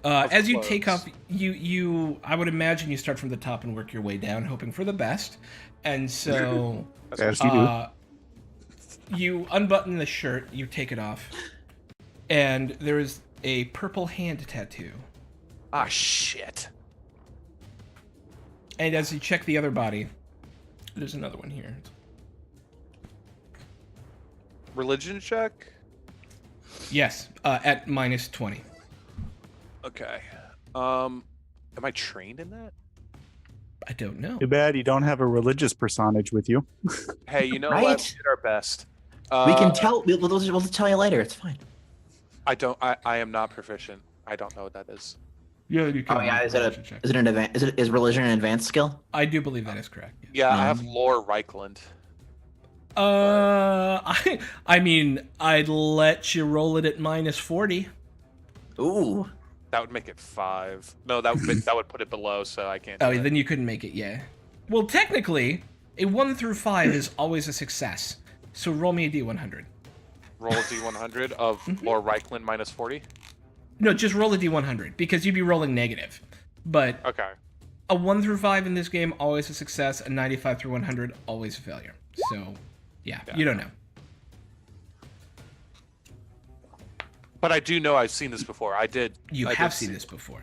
Speaker 1: As you take
Speaker 2: clothes.
Speaker 1: off, I would imagine you start from the top and work your way down, hoping for the best. And so,
Speaker 3: As you do.
Speaker 1: you unbutton the shirt, you take it off, and there is a purple hand tattoo.
Speaker 2: Ah, shit.
Speaker 1: And as you check the other body, there's another one here.
Speaker 2: Religion check?
Speaker 1: Yes, at minus 20.
Speaker 2: Okay. Am I trained in that?
Speaker 1: I don't know.
Speaker 3: Too bad you don't have a religious personage with you.
Speaker 2: Hey, you know
Speaker 5: Right?
Speaker 2: what? We did our best.
Speaker 5: We can tell. We'll tell you later. It's fine.
Speaker 2: I am not proficient. I don't know what that is.
Speaker 1: Yeah, you can.
Speaker 5: Oh yeah. Is it
Speaker 1: religion check.
Speaker 5: is it an advanced? Is religion an advanced skill?
Speaker 1: I do believe that is correct. Yes.
Speaker 2: Yeah, I have lore Reichland.
Speaker 1: I mean, I'd let you roll it at minus 40.
Speaker 5: Ooh.
Speaker 2: That would make it 5. No, that would put it below, so I can't.
Speaker 1: Oh,
Speaker 2: do it.
Speaker 1: then you couldn't make it, yeah. Well, technically, a 1 through 5 is always a success. So roll me a d100.
Speaker 2: Roll a d100 of lore Reichland minus 40.
Speaker 1: No, just roll a d100, because you'd be rolling negative. But
Speaker 2: Okay.
Speaker 1: a 1 through 5 in this game, always a success. A 95 through 100, always a failure. So, yeah. You don't know.
Speaker 2: But I do know I've seen this before. I did.
Speaker 1: You
Speaker 2: I
Speaker 1: have
Speaker 2: did
Speaker 1: seen
Speaker 2: see-
Speaker 1: this before.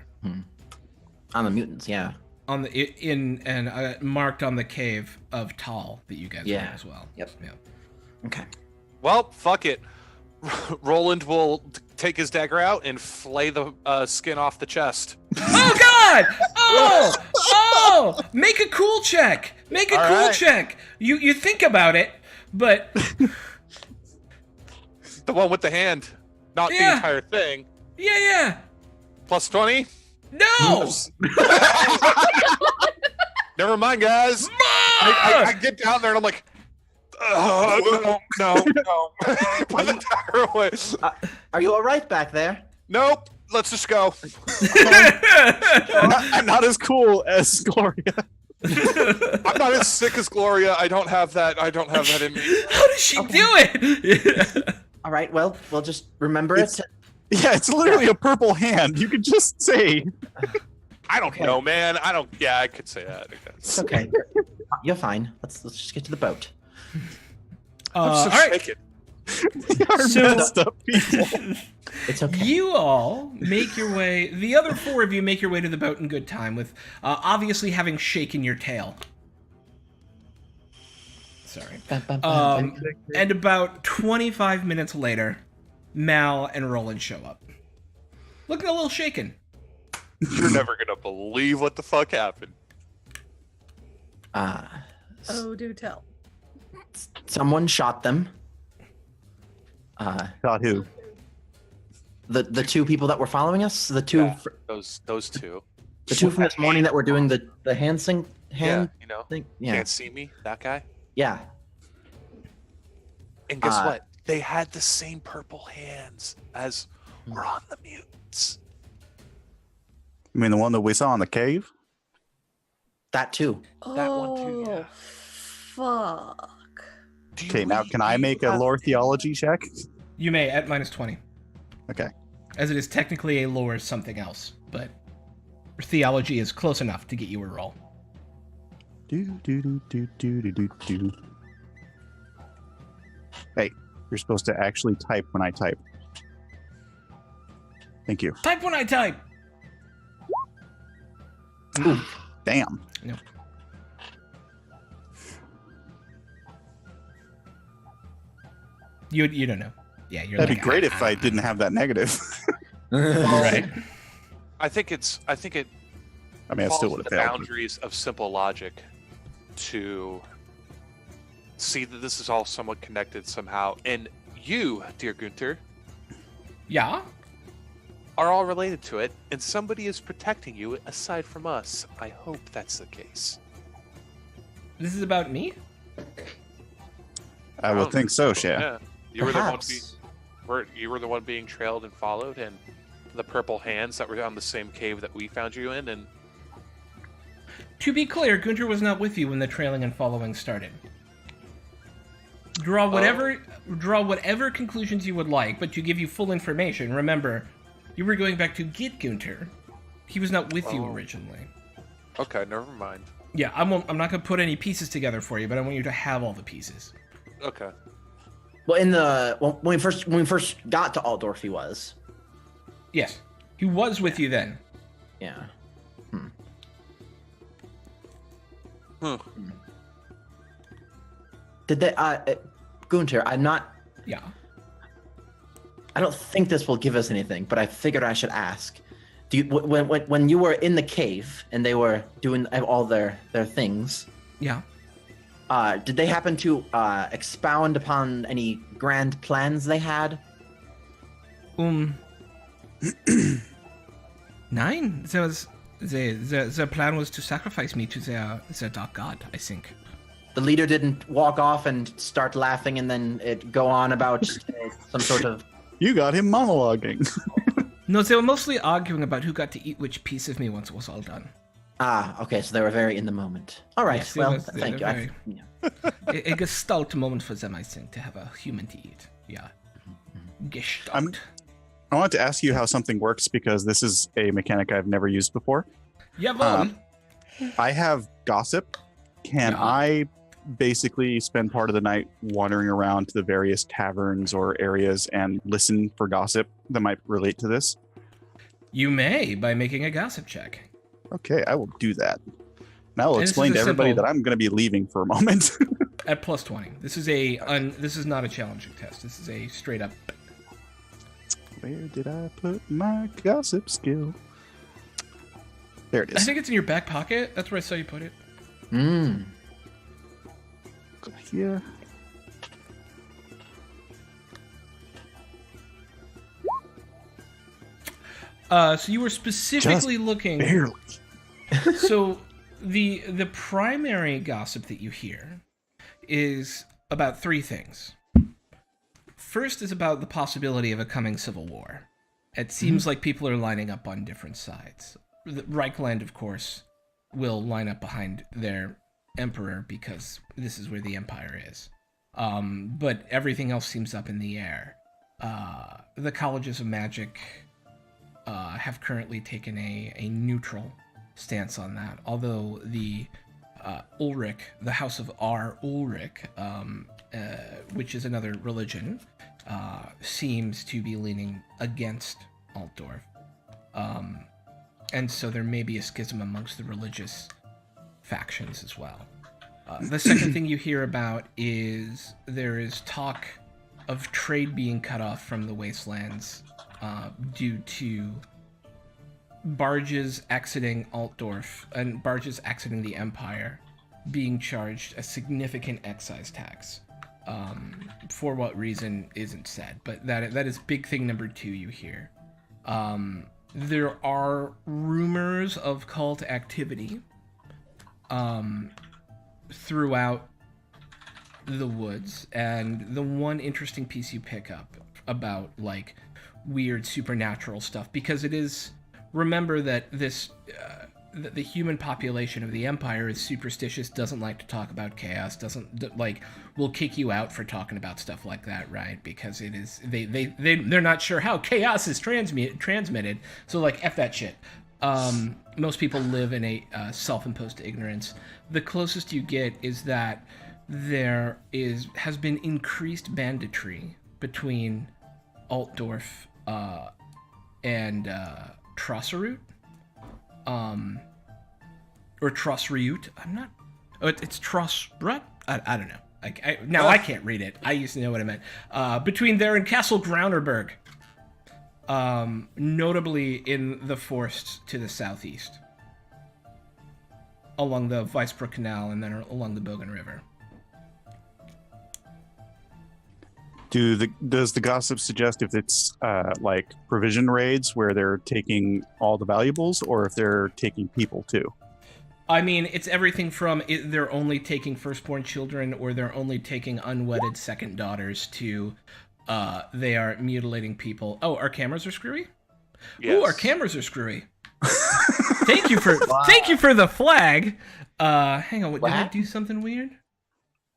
Speaker 5: On the mutants, yeah.
Speaker 1: On the marked on the cave of Tal that you guys
Speaker 5: Yeah.
Speaker 1: know as well.
Speaker 5: Yep.
Speaker 1: Yeah.
Speaker 5: Okay.
Speaker 2: Well, fuck it. Roland will take his dagger out and flay the skin off the chest.
Speaker 1: Oh God! Oh! Make a cool check. Make a
Speaker 2: All
Speaker 1: cool
Speaker 2: right.
Speaker 1: check. You think about it, but
Speaker 2: The one with the hand, not the
Speaker 1: Yeah.
Speaker 2: entire thing.
Speaker 1: yeah.
Speaker 2: Plus 20.
Speaker 1: No!
Speaker 2: Never mind, guys. I get down there and I'm like, no. Put the dagger away.
Speaker 5: Are you all right back there?
Speaker 2: Nope. Let's just go.
Speaker 3: I'm not as cool as Gloria.
Speaker 2: I'm not as sick as Gloria. I don't have that in me.
Speaker 1: How does she do it?
Speaker 5: All right. Well, we'll just remember it.
Speaker 3: Yeah, it's literally a purple hand. You could just say.
Speaker 2: I don't know, man. I could say that.
Speaker 5: It's okay. You're fine. Let's just get to the boat.
Speaker 2: I'm so
Speaker 1: all right.
Speaker 2: shaken.
Speaker 3: We are
Speaker 1: So-
Speaker 3: messed up people.
Speaker 5: It's okay.
Speaker 1: You all make your way. The other four of you make your way to the boat in good time, with obviously having shaken your tail. Sorry. And about 25 minutes later, Mal and Roland show up, looking a little shaken.
Speaker 2: You're never gonna believe what the fuck happened.
Speaker 4: Oh, do tell.
Speaker 5: Someone shot them.
Speaker 3: God, who?
Speaker 5: The two people that were following us. The two.
Speaker 2: Yeah, those two.
Speaker 5: The two from this morning that were doing the hand
Speaker 2: Yeah,
Speaker 5: thing. Yeah.
Speaker 2: can't see me. That guy.
Speaker 5: Yeah.
Speaker 2: And guess what? They had the same purple hands as were on the mutants.
Speaker 3: You mean the one that we saw in the cave?
Speaker 5: That too.
Speaker 2: That one too, yeah.
Speaker 4: Fuck.
Speaker 3: Okay, now can I make a lore theology check?
Speaker 1: You may at -20.
Speaker 3: Okay.
Speaker 1: As it is technically a lore something else, but theology is close enough to get you a roll.
Speaker 3: Do. Hey, you're supposed to actually type when I type. Thank you.
Speaker 1: Type when I type.
Speaker 3: Ooh, damn.
Speaker 1: No. You don't know. Yeah, you're.
Speaker 3: That'd
Speaker 1: like,
Speaker 3: be great if I didn't have that negative.
Speaker 1: Right.
Speaker 2: I think it
Speaker 3: I mean, I
Speaker 2: falls
Speaker 3: still would
Speaker 2: the
Speaker 3: have failed.
Speaker 2: boundaries of simple logic to see that this is all somewhat connected somehow. And you, dear Gunther,
Speaker 1: Yeah.
Speaker 2: are all related to it, and somebody is protecting you aside from us. I hope that's the case.
Speaker 1: This is about me.
Speaker 3: I would think so, Shay.
Speaker 2: Yeah, you were the one.
Speaker 5: Perhaps.
Speaker 2: You were the one being trailed and followed, and the purple hands that were on the same cave that we found you in, and
Speaker 1: To be clear, Gunter was not with you when the trailing and following started. Draw whatever conclusions you would like, but to give you full information, remember, you were going back to get Gunter. He was not with you originally.
Speaker 2: okay, never mind.
Speaker 1: Yeah, I'm not going to put any pieces together for you, but I want you to have all the pieces.
Speaker 2: Okay.
Speaker 5: Well, when we first got to Altdorf, he was.
Speaker 1: Yes, he was with you then.
Speaker 5: Yeah. Did they? Gunter, I'm not.
Speaker 1: Yeah.
Speaker 5: I don't think this will give us anything, but I figured I should ask. Do you, when you were in the cave and they were doing all their things?
Speaker 1: Yeah.
Speaker 5: Did they happen to expound upon any grand plans they had?
Speaker 1: Nine. There was the plan was to sacrifice me to their dark god, I think.
Speaker 5: The leader didn't walk off and start laughing and then go on about some sort of...
Speaker 3: You got him monologuing.
Speaker 1: No, they were mostly arguing about who got to eat which piece of me once it was all done.
Speaker 5: Okay, so they were very in the moment. All right,
Speaker 1: Yes,
Speaker 5: well,
Speaker 1: they
Speaker 5: thank you.
Speaker 1: were a gestalt moment for them, I think, to have a human to eat. Yeah. Gestalt.
Speaker 3: I want to ask you how something works because this is a mechanic I've never used before.
Speaker 1: Jawohl.
Speaker 3: I have gossip. Can
Speaker 1: Yeah.
Speaker 3: I basically spend part of the night wandering around to the various taverns or areas and listen for gossip that might relate to this?
Speaker 1: You may, by making a gossip check.
Speaker 3: Okay, I will do that. And I will
Speaker 1: And this
Speaker 3: explain
Speaker 1: is
Speaker 3: to
Speaker 1: a
Speaker 3: everybody
Speaker 1: simple-
Speaker 3: that I'm going to be leaving for a moment.
Speaker 1: At plus 20. This is this is not a challenging test. This is a straight up.
Speaker 3: Where did I put my gossip skill? There it
Speaker 1: I
Speaker 3: is.
Speaker 1: think it's in your back pocket. That's where I saw you put it.
Speaker 3: Yeah.
Speaker 1: So you were specifically looking.
Speaker 3: Barely.
Speaker 1: So the primary gossip that you hear is about three things. First is about the possibility of a coming civil war. It seems like people are lining up on different sides. Reichland, of course, will line up behind their emperor because this is where the empire is. But everything else seems up in the air. The colleges of magic have currently taken a neutral stance on that, although the Ulrich, the House of R. Ulrich, which is another religion, seems to be leaning against Altdorf. And so there may be a schism amongst the religious factions as well. The second thing you hear about is there is talk of trade being cut off from the wastelands due to barges exiting Altdorf and barges exiting the Empire being charged a significant excise tax. For what reason isn't said, but that is big thing number 2 you hear. There are rumors of cult activity throughout the woods, and the one interesting piece you pick up about like weird supernatural stuff, because it is, remember that this the human population of the Empire is superstitious, doesn't like to talk about chaos, will kick you out for talking about stuff like that, right? Because it is they're not sure how chaos is transmitted, so like F that shit. Most people live in a self-imposed ignorance. The closest you get is that there has been increased banditry between Altdorf and Trosserut. Or Trossriut. I'm not. Oh, it's Trossrut? I don't know. I can't read it. I used to know what it meant. Between there and Castle Graunerberg. Notably in the forests to the southeast. Along the Weissbruck Canal and then along the Bogen River.
Speaker 3: Does the gossip suggest if it's like provision raids where they're taking all the valuables, or if they're taking people too?
Speaker 1: I mean, it's everything from they're only taking firstborn children, or they're only taking unwedded second daughters, to they are mutilating people. Oh, our cameras are screwy?
Speaker 2: Yes.
Speaker 1: Ooh, our cameras are screwy. Thank you for the flag. Hang on, did I do something weird?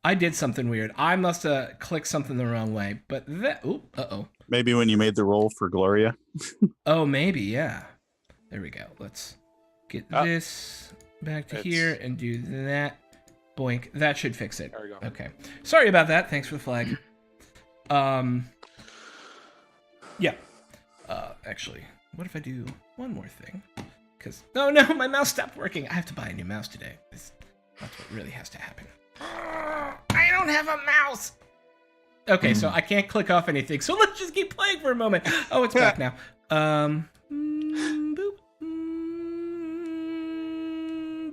Speaker 1: I did something weird. I must have clicked something the wrong way. But
Speaker 3: Maybe when you made the roll for Gloria.
Speaker 1: Oh, maybe, yeah. There we go. Let's get this back to here and do that. Boink. That should fix it.
Speaker 2: There we go.
Speaker 1: Okay. Sorry about that. Thanks for the flag. Yeah. Actually, what if I do one more thing? Because no, my mouse stopped working. I have to buy a new mouse today. That's what really has to happen. I don't have a mouse. Okay, so I can't click off anything. So let's just keep playing for a moment. Oh, it's back now. Boop.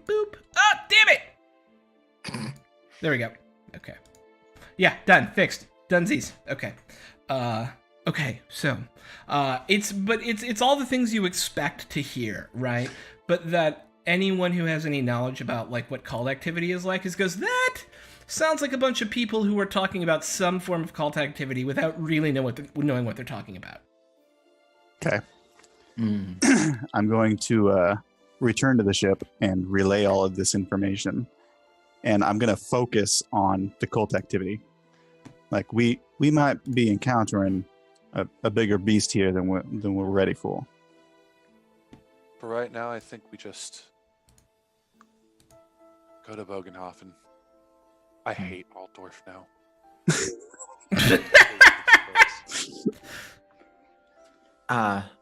Speaker 1: Boop. Ah, damn it. There we go. Okay. Yeah, done. Fixed. Dunsies. Okay. Okay, so it's all the things you expect to hear, right? But that anyone who has any knowledge about like what cult activity is like goes, that sounds like a bunch of people who are talking about some form of cult activity without really knowing what they're talking about.
Speaker 3: Okay. I'm going to return to the ship and relay all of this information, and I'm going to focus on the cult activity. Like we might be encountering a bigger beast here than we're ready for.
Speaker 2: For right now, I think we just go to Bogenhofen. I hate Altdorf now.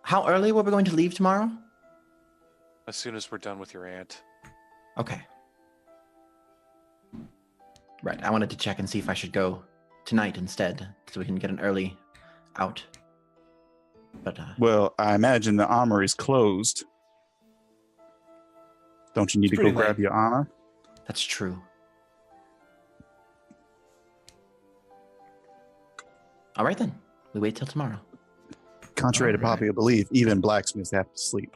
Speaker 5: How early were we going to leave tomorrow?
Speaker 2: As soon as we're done with your aunt.
Speaker 5: Okay. Right, I wanted to check and see if I should go tonight instead, so we can get an early out. But
Speaker 3: well, I imagine the armory's closed. Don't you need to go grab your armor?
Speaker 5: That's true. All right then, we wait till tomorrow.
Speaker 3: Contrary to popular belief, even blacksmiths have to sleep.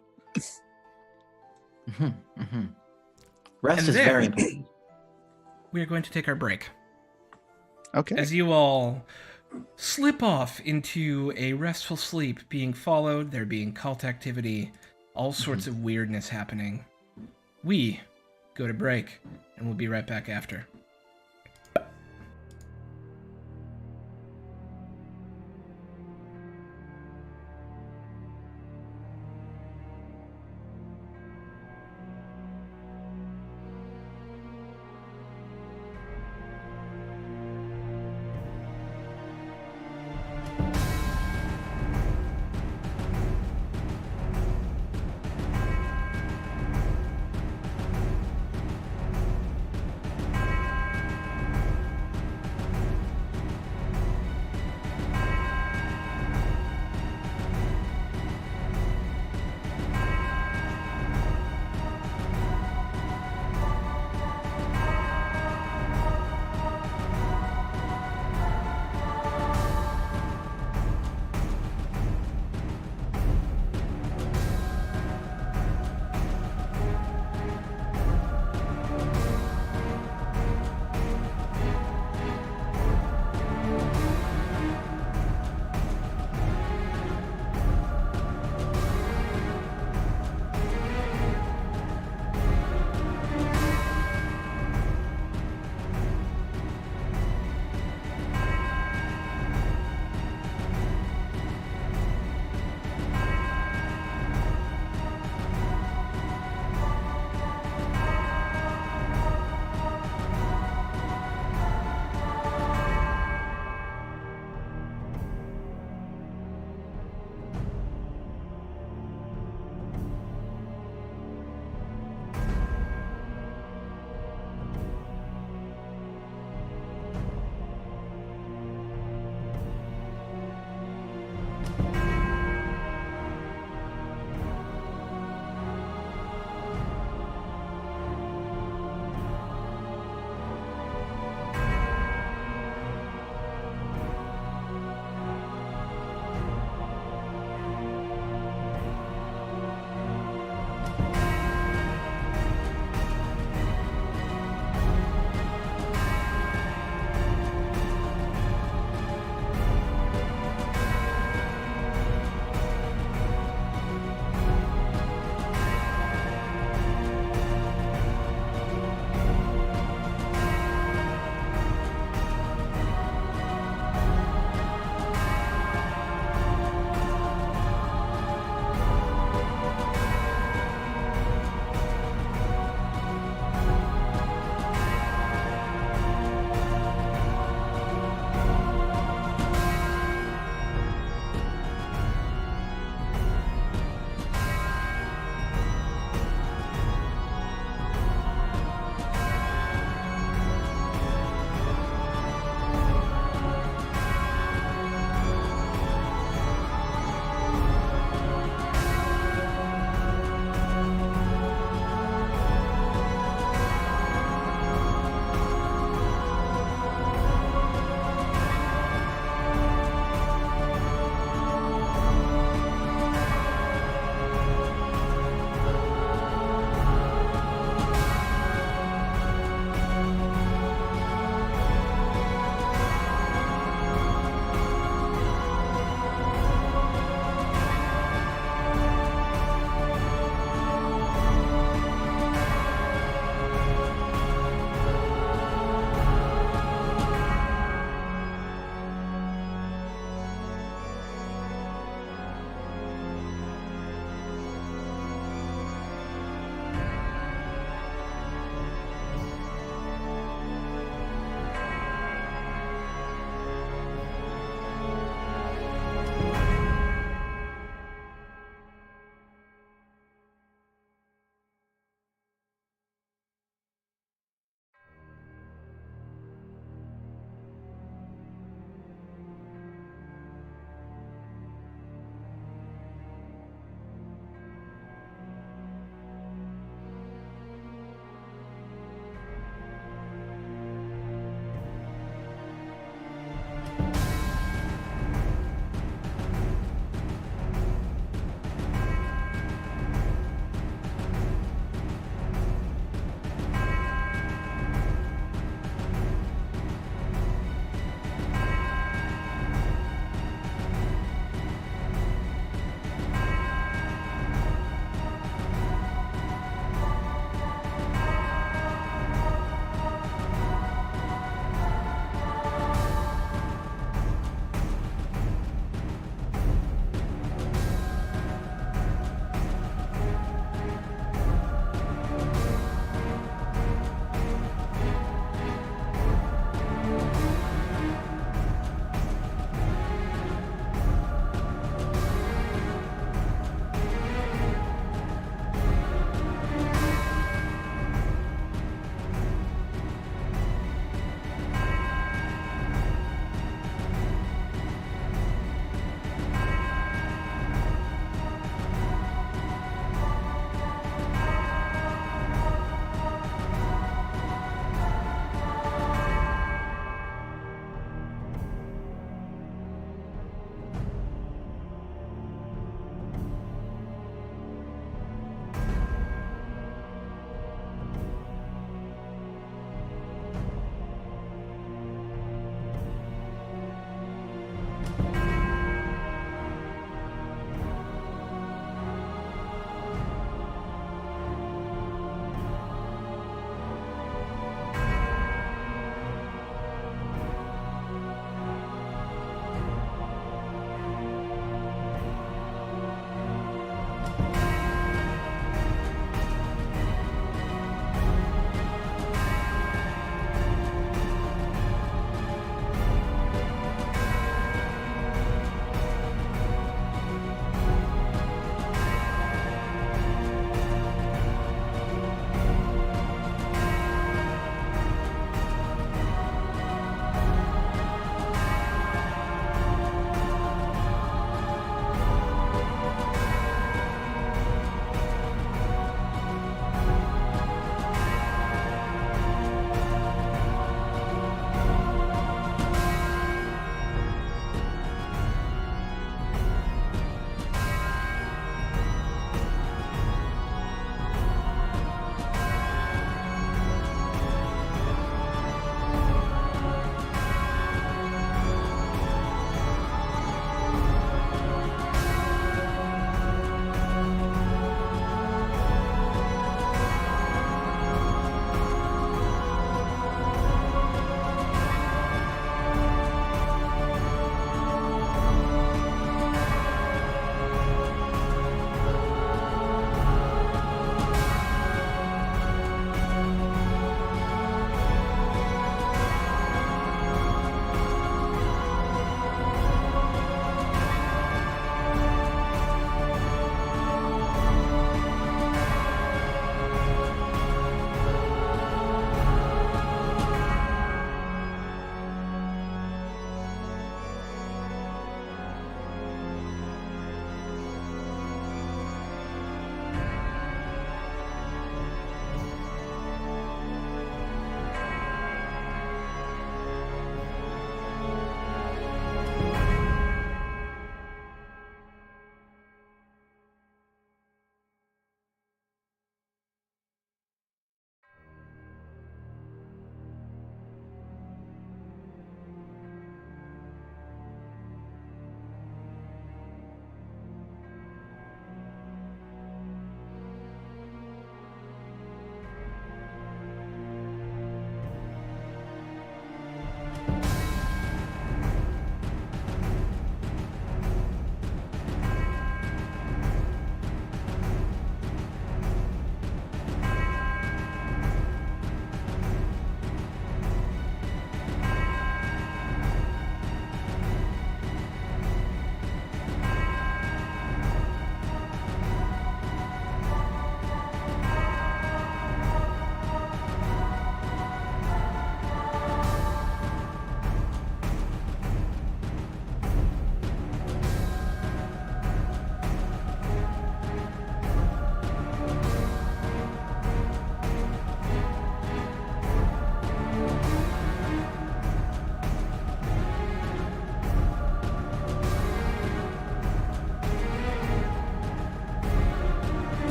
Speaker 5: Rest
Speaker 1: And
Speaker 5: is
Speaker 1: then-
Speaker 5: very important.
Speaker 1: We are going to take our break.
Speaker 3: Okay.
Speaker 1: As you all slip off into a restful sleep, being followed, there being cult activity, all sorts of weirdness happening. We go to break, and we'll be right back after.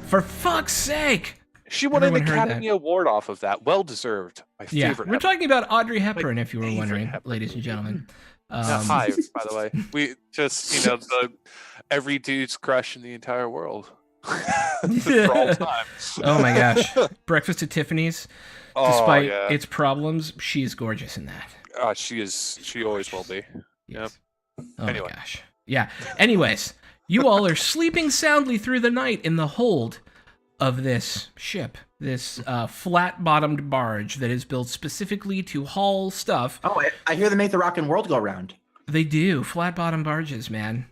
Speaker 1: For fuck's sake!
Speaker 2: She won an
Speaker 1: Everyone heard
Speaker 2: Academy Award off of that. Well deserved. My
Speaker 1: Yeah,
Speaker 2: favorite.
Speaker 1: we're talking about Audrey Hepburn,
Speaker 2: My
Speaker 1: if you were
Speaker 2: favorite
Speaker 1: wondering,
Speaker 2: Hepburn
Speaker 1: ladies and
Speaker 2: movie.
Speaker 1: gentlemen.
Speaker 2: Hi, by the way. We just, every dude's crush in the entire world. For all time.
Speaker 1: Oh my gosh. Breakfast at Tiffany's,
Speaker 2: Oh,
Speaker 1: despite
Speaker 2: yeah.
Speaker 1: its problems, she's gorgeous in that.
Speaker 2: She always will be.
Speaker 1: Yes. Oh
Speaker 2: Anyway.
Speaker 1: my gosh. Yeah. Anyways, you all are sleeping soundly through the night in the hold of this ship, this flat-bottomed barge that is built specifically to haul stuff.
Speaker 5: Oh, I hear they make the rockin' world go round.
Speaker 1: They do. Flat-bottom barges, man.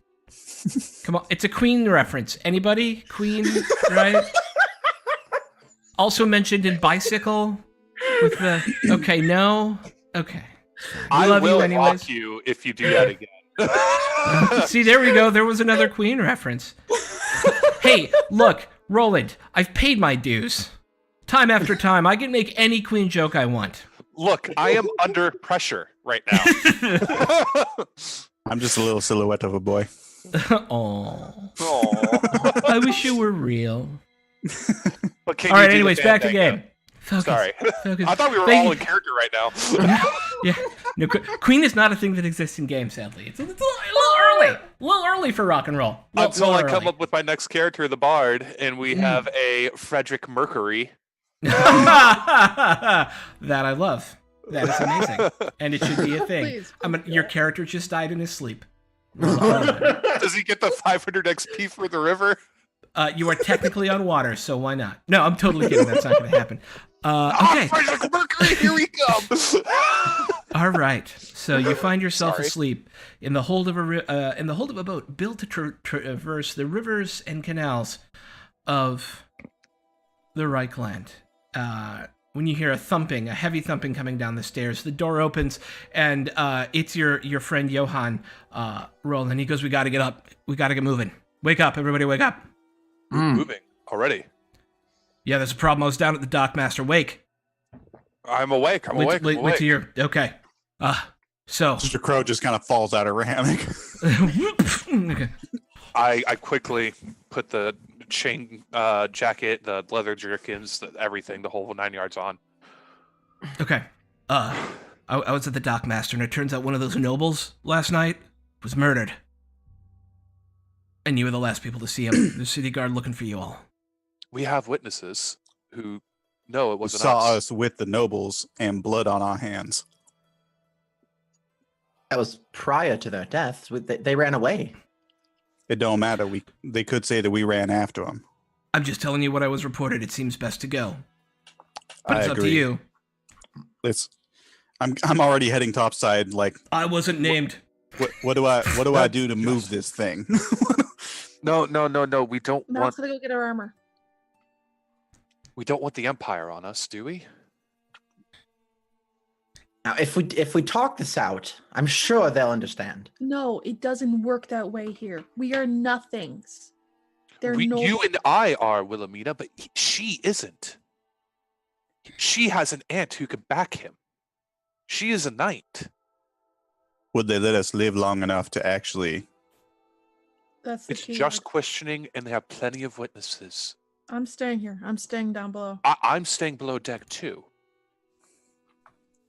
Speaker 1: Come on. It's a Queen reference. Anybody? Queen, right? Also mentioned in Bicycle with the... Okay, no? Okay.
Speaker 2: I
Speaker 1: love you
Speaker 2: will
Speaker 1: anyways.
Speaker 2: walk you if you do that again.
Speaker 1: See, there we go. There was another Queen reference. Hey, look, Roland, I've paid my dues. Time after time, I can make any Queen joke I want.
Speaker 2: Look, I am under pressure right now.
Speaker 3: I'm just a little silhouette of a boy.
Speaker 1: Oh,
Speaker 2: Aw.
Speaker 1: I wish you were real.
Speaker 2: But can
Speaker 1: All
Speaker 2: you
Speaker 1: right,
Speaker 2: do the
Speaker 1: anyways, back to
Speaker 2: Fandango?
Speaker 1: game. Focus,
Speaker 2: Sorry.
Speaker 1: focus.
Speaker 2: I thought we were
Speaker 1: Thank
Speaker 2: all
Speaker 1: you.
Speaker 2: in character right now.
Speaker 1: Yeah, no, Queen is not a thing that exists in games, sadly. It's a little early for rock and roll.
Speaker 2: Until I come
Speaker 1: early.
Speaker 2: up with my next character, the Bard, and we have a Frederick Mercury.
Speaker 1: That I love. That is amazing, and it should be a thing.
Speaker 4: Please,
Speaker 1: Your character just died in his sleep.
Speaker 2: Does he get the 500 XP for the river?
Speaker 1: You are technically on water, so why not? No, I'm totally kidding. That's not going to happen. Okay.
Speaker 2: Frederick Mercury, here we come.
Speaker 1: All right. So you find yourself
Speaker 2: Sorry.
Speaker 1: asleep in the hold of a boat built to traverse the rivers and canals of the Reichland. When you hear a heavy thumping coming down the stairs, the door opens and it's your friend Johann Roland. He goes, "We got to get up. We got to get moving. Wake up, everybody! Wake up!"
Speaker 2: Moving already.
Speaker 1: Yeah, there's a problem. I was down at the dock, Master. Wake.
Speaker 2: I'm awake. I'm awake.
Speaker 1: Wait till you're okay. So
Speaker 3: Mr. Crow just kind of falls out of her hammock.
Speaker 1: okay.
Speaker 2: I quickly put the chain jacket, the leather jerkins, everything, the whole 9 yards on.
Speaker 1: Okay. I was at the dock, Master, and it turns out one of those nobles last night was murdered. And you were the last people to see him. The city guard looking for you all.
Speaker 2: We have witnesses who know it
Speaker 3: We
Speaker 2: wasn't
Speaker 3: saw
Speaker 2: us.
Speaker 3: us with the nobles and blood on our hands.
Speaker 5: That was prior to their deaths. They ran away.
Speaker 3: It don't matter. They could say that we ran after them.
Speaker 1: I'm just telling you what I was reported. It seems best to go. But
Speaker 3: I
Speaker 1: it's up to
Speaker 3: agree.
Speaker 1: you.
Speaker 3: I'm already heading topside. Like,
Speaker 1: I wasn't named.
Speaker 3: what do I do to move this thing?
Speaker 2: No. We don't
Speaker 4: Now
Speaker 2: want
Speaker 4: let's go get our armor.
Speaker 2: the Empire on us, do we?
Speaker 5: Now, if we talk this out, I'm sure they'll understand.
Speaker 4: No, it doesn't work that way here. We are nothings. They're no.
Speaker 2: You and I are, Wilhelmina, but she isn't. She has an aunt who can back him. She is a knight.
Speaker 3: Would they let us live long enough to actually?
Speaker 4: That's the
Speaker 2: It's
Speaker 4: key.
Speaker 2: just
Speaker 4: word.
Speaker 2: questioning, and they have plenty of witnesses.
Speaker 4: I'm staying here. I'm staying down below.
Speaker 2: I'm staying below deck too.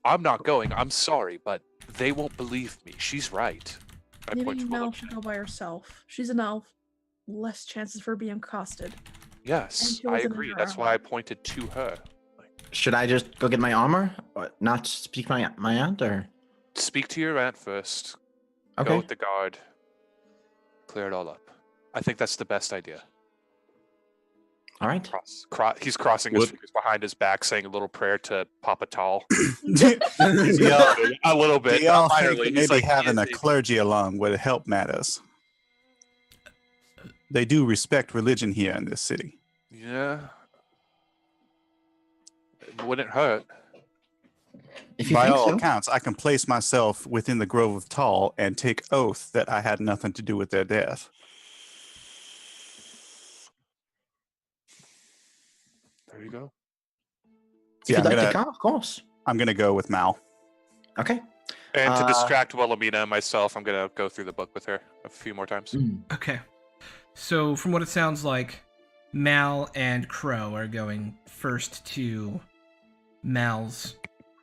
Speaker 2: I'm not going. I'm sorry, but they won't believe me. She's right. I
Speaker 4: Maybe
Speaker 2: point to
Speaker 4: an elf
Speaker 2: Wilhelmina.
Speaker 4: should go by herself. She's an elf. Less chances for being accosted. And
Speaker 2: Yes,
Speaker 4: she
Speaker 2: I
Speaker 4: wasn't in
Speaker 2: agree.
Speaker 4: her
Speaker 2: That's why
Speaker 4: armor.
Speaker 2: I pointed to her.
Speaker 5: Should I just go get my armor? Or not speak my aunt, or
Speaker 2: Speak to your aunt first. Go
Speaker 5: okay?
Speaker 2: with the guard. Clear it all up. I think that's the best idea.
Speaker 5: All right.
Speaker 2: He's crossing his
Speaker 3: What-
Speaker 2: fingers behind his back, saying a little prayer to Papa Tall.
Speaker 3: Do y'all,
Speaker 2: A little bit.
Speaker 3: do y'all
Speaker 2: not
Speaker 3: think
Speaker 2: minorly.
Speaker 3: that
Speaker 2: He's
Speaker 3: maybe
Speaker 2: like,
Speaker 3: having a
Speaker 2: "Easy."
Speaker 3: clergy along would help matters? They do respect religion here in this city.
Speaker 2: Yeah. It wouldn't hurt.
Speaker 5: If you
Speaker 3: By
Speaker 5: think
Speaker 3: all
Speaker 5: so.
Speaker 3: accounts, I can place myself within the Grove of Tall and take oath that I had nothing to do with their death.
Speaker 2: There you go.
Speaker 5: If
Speaker 3: Yeah,
Speaker 5: you'd
Speaker 3: I'm
Speaker 5: like to
Speaker 3: gonna-
Speaker 5: come, of course.
Speaker 3: I'm gonna go with Mal.
Speaker 5: Okay.
Speaker 2: And to
Speaker 5: Uh,
Speaker 2: distract Wilhelmina and myself, I'm going to go through the book with her a few more times.
Speaker 5: Mm.
Speaker 1: Okay. So from what it sounds like, Mal and Crow are going first to Mal's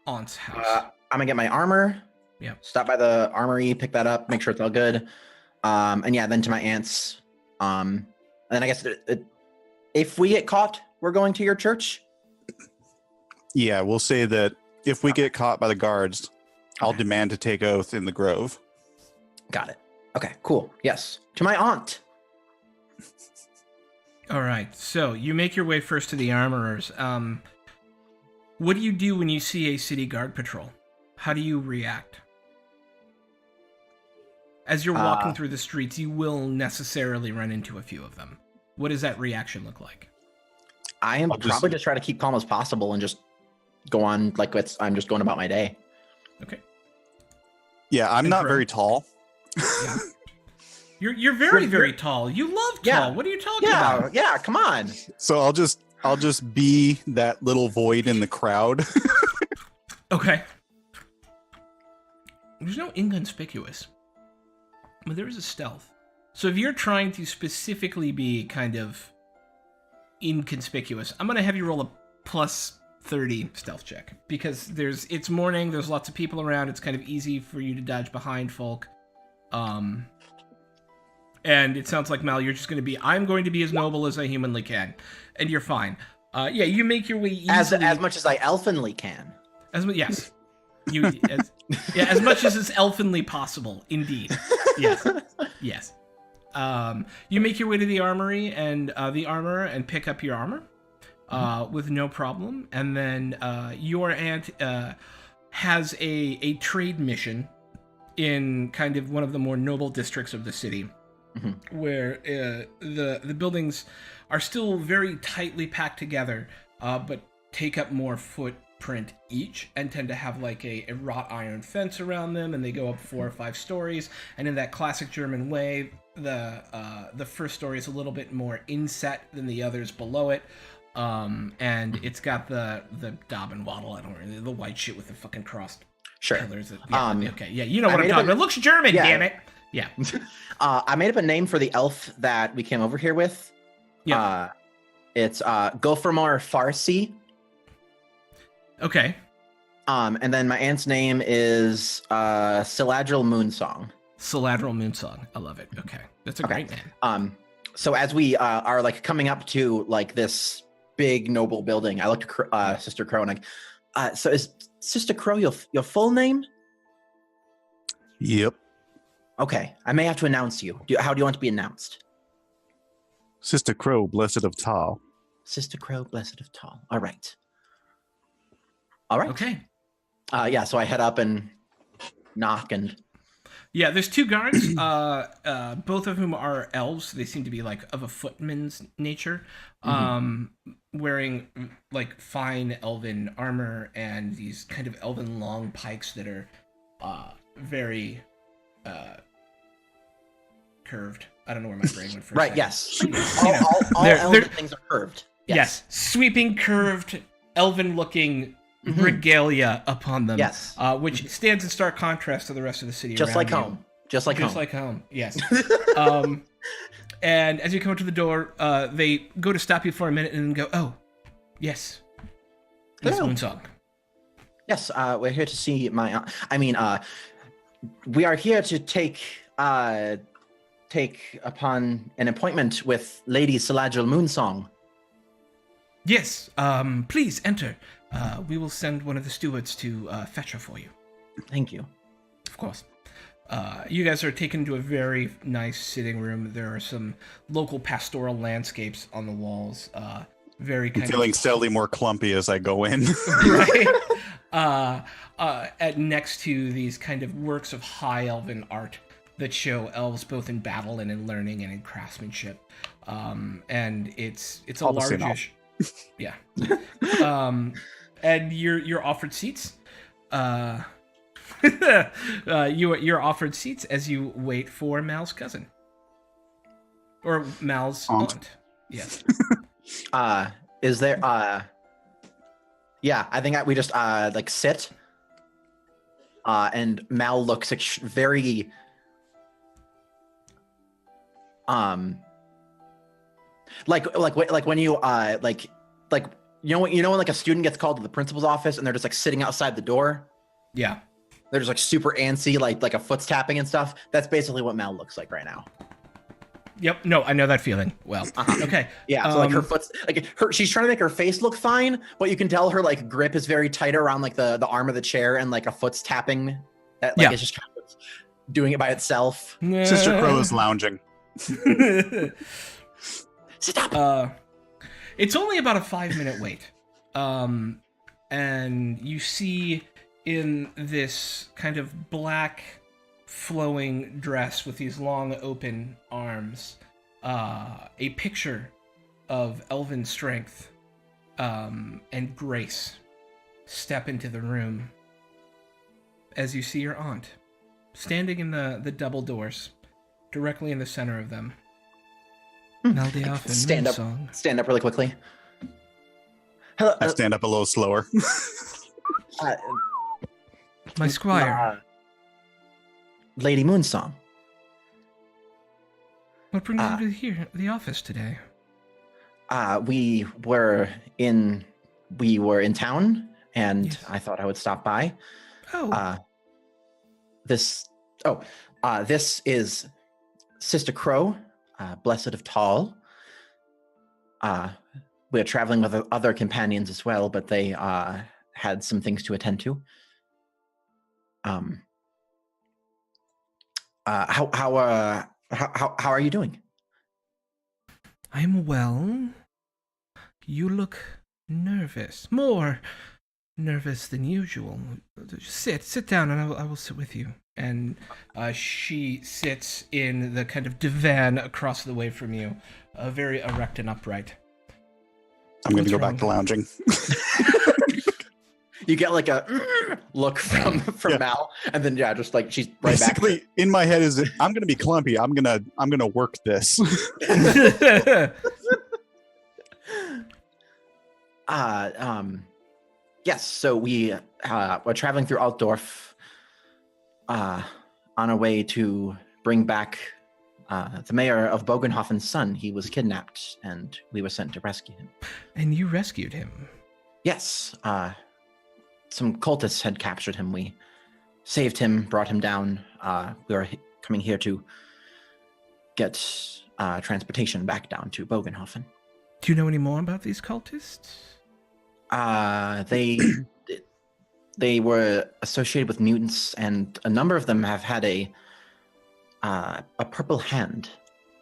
Speaker 1: aunt's house.
Speaker 5: I'm gonna get my armor.
Speaker 1: Yep.
Speaker 5: Stop by the armory, pick that up, make sure it's all good. And yeah, then to my aunt's. And then I guess if we get caught, we're going to your church.
Speaker 3: Yeah, we'll say that if we get caught by the guards, I'll demand to take oath in the grove.
Speaker 5: Got it. Okay, cool. Yes. To my aunt.
Speaker 1: All right, so you make your way first to the armorers. What do you do when you see a city guard patrol? How do you react? As you're walking through the streets, you will necessarily run into a few of them. What does that reaction look like?
Speaker 5: I am probably just try to keep calm as possible and just go on like I'm just going about my day.
Speaker 1: Okay.
Speaker 3: Yeah, I'm not very tall.
Speaker 1: Yeah. You're very tall. You love tall.
Speaker 5: Yeah.
Speaker 1: What are you talking about?
Speaker 5: Yeah, come on.
Speaker 3: So I'll just be that little void in the crowd.
Speaker 1: Okay. There's no inconspicuous, but there is a stealth. So if you're trying to specifically be kind of inconspicuous, I'm going to have you roll a plus 30 stealth check because it's morning, there's lots of people around, it's kind of easy for you to dodge behind folk. And it sounds like, Mal, you're just going to be, I'm going to be as noble as I humanly can. And you're fine. Yeah, you make your way easily.
Speaker 5: As much as I elfinly can.
Speaker 1: Yes. As much as is elfinly possible, indeed. Yes. Yes. You make your way to the armory and the armorer and pick up your armor with no problem. And then your aunt has a trade mission in kind of one of the more noble districts of the city, where the buildings are still very tightly packed together, but take up more footprint each and tend to have like a wrought iron fence around them, and they go up 4 or 5 stories. And in that classic German way, the first story is a little bit more inset than the others below it. And it's got the daub and waddle, I don't know, the white shit with the fucking crossed pillars. Okay, yeah, you know what I'm talking about. It looks German, damn it. Yeah.
Speaker 5: I made up a name for the elf that we came over here with.
Speaker 1: Yeah.
Speaker 5: It's Gophermore Farsi.
Speaker 1: Okay.
Speaker 5: And then my aunt's name is Siladril Moonsong.
Speaker 1: Siladril Moonsong. I love it. Okay. That's a great name.
Speaker 5: So as we are like coming up to like this big noble building, I looked at Sister Crow and so is Sister Crow your full name?
Speaker 3: Yep.
Speaker 5: Okay. I may have to announce you. How do you want to be announced?
Speaker 3: Sister Crow, blessed of Tal.
Speaker 5: Sister Crow, blessed of Tal. All right. All right.
Speaker 1: Okay.
Speaker 5: Yeah, so I head up and knock and...
Speaker 1: Yeah, there's 2 guards, both of whom are elves. They seem to be like of a footman's nature, wearing like fine elven armor and these kind of elven long pikes that are very curved. I don't know where my brain went for
Speaker 5: right,
Speaker 1: a
Speaker 5: yes.
Speaker 1: all
Speaker 5: elven things are curved.
Speaker 1: Yes. Sweeping, curved, elven-looking regalia upon them.
Speaker 5: Yes.
Speaker 1: Which stands in stark contrast to the rest of the city.
Speaker 5: Just like
Speaker 1: you.
Speaker 5: home. Just like
Speaker 1: home. Yes. And as you come up to the door, they go to stop you for a minute and then go, "Oh, yes, Miss Moonsong."
Speaker 5: Yes, we're here to see my. We are here to take upon an appointment with Lady Siladril Moonsong.
Speaker 1: Yes. Please enter. We will send one of the stewards to fetch her for you.
Speaker 5: Thank you.
Speaker 1: Of course. You guys are taken to a very nice sitting room. There are some local pastoral landscapes on the walls. Very kind
Speaker 3: I'm feeling steadily more clumpy as I go in.
Speaker 1: Right. Next to these kind of works of high elven art that show elves both in battle and in learning and in craftsmanship. And it's a large-ish. Yeah. And you're offered seats. You're offered seats as you wait for Mal's cousin. Or Mal's aunt. Yes.
Speaker 5: Is there yeah, I think we just like sit. And Mal looks very like when you like you know when like a student gets called to the principal's office and they're just like sitting outside the door.
Speaker 1: Yeah.
Speaker 5: They're just like super antsy, like a foot's tapping and stuff. That's basically what Mal looks like right now.
Speaker 1: Yep. No, I know that feeling well. Okay.
Speaker 5: Yeah. So like her foot's like she's trying to make her face look fine, but you can tell her like grip is very tight around like the arm of the chair, and like a foot's tapping. That like it's just kind of doing it by itself.
Speaker 3: Sister Crow is lounging.
Speaker 5: Sit up.
Speaker 1: It's only about a 5-minute wait. And you see in this kind of black flowing dress with these long open arms, a picture of elven strength and grace step into the room as you see your aunt standing in the double doors directly in the center of them. Maldiaf and
Speaker 5: Stand up really quickly. Hello.
Speaker 3: I stand up a little slower.
Speaker 1: My squire.
Speaker 5: Lady Moonsong.
Speaker 1: What brings you to the office today?
Speaker 5: We were in town, and yes. I thought I would stop by.
Speaker 1: Oh.
Speaker 5: This is Sister Crow, Blessed of Tall. We're traveling with other companions as well, but they had some things to attend to. How are you doing?
Speaker 1: I'm well. You look nervous. More nervous than usual. Sit down, and I will sit with you. And she sits in the kind of divan across the way from you, very erect and upright.
Speaker 3: I'm going to go back to lounging.
Speaker 5: You get like a look from Mal, and then just like she's right
Speaker 3: basically
Speaker 5: back.
Speaker 3: In my head is I'm gonna be clumpy. I'm gonna work this.
Speaker 5: Yes. So we're traveling through Altdorf, on our way to bring back the mayor of Bogenhofen's son. He was kidnapped, and we were sent to rescue him.
Speaker 1: And you rescued him?
Speaker 5: Yes. Some cultists had captured him. We saved him, brought him down. We were coming here to get transportation back down to Bogenhofen.
Speaker 1: Do you know any more about these cultists?
Speaker 5: They were associated with mutants, and a number of them have had a purple hand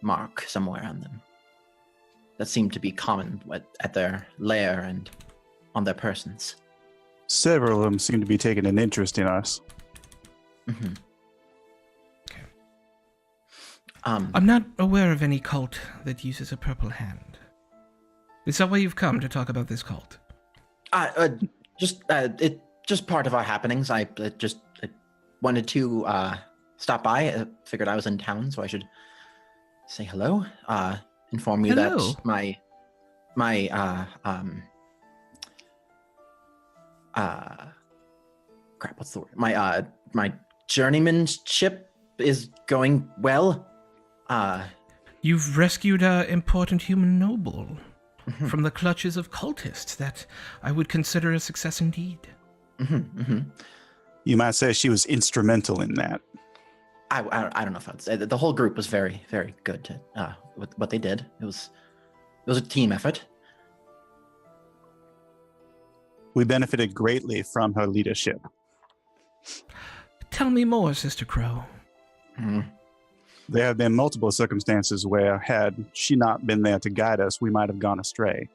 Speaker 5: mark somewhere on them. That seemed to be common at their lair and on their persons.
Speaker 3: Several of them seem to be taking an interest in us.
Speaker 5: Mm-hmm.
Speaker 1: Okay. I'm not aware of any cult that uses a purple hand. Is that why you've come to talk about this cult?
Speaker 5: Just part of our happenings. I wanted to stop by. I figured I was in town, so I should say hello. Inform you that my what's the word? My journeymanship is going well.
Speaker 1: You've rescued an important human noble from the clutches of cultists that I would consider a success indeed.
Speaker 3: You might say she was instrumental in that.
Speaker 5: I don't know if I'd say that. The whole group was very, very good with what they did. It was a team effort.
Speaker 3: We benefited greatly from her leadership.
Speaker 1: Tell me more, Sister Crow.
Speaker 3: There have been multiple circumstances where, had she not been there to guide us, we might have gone astray.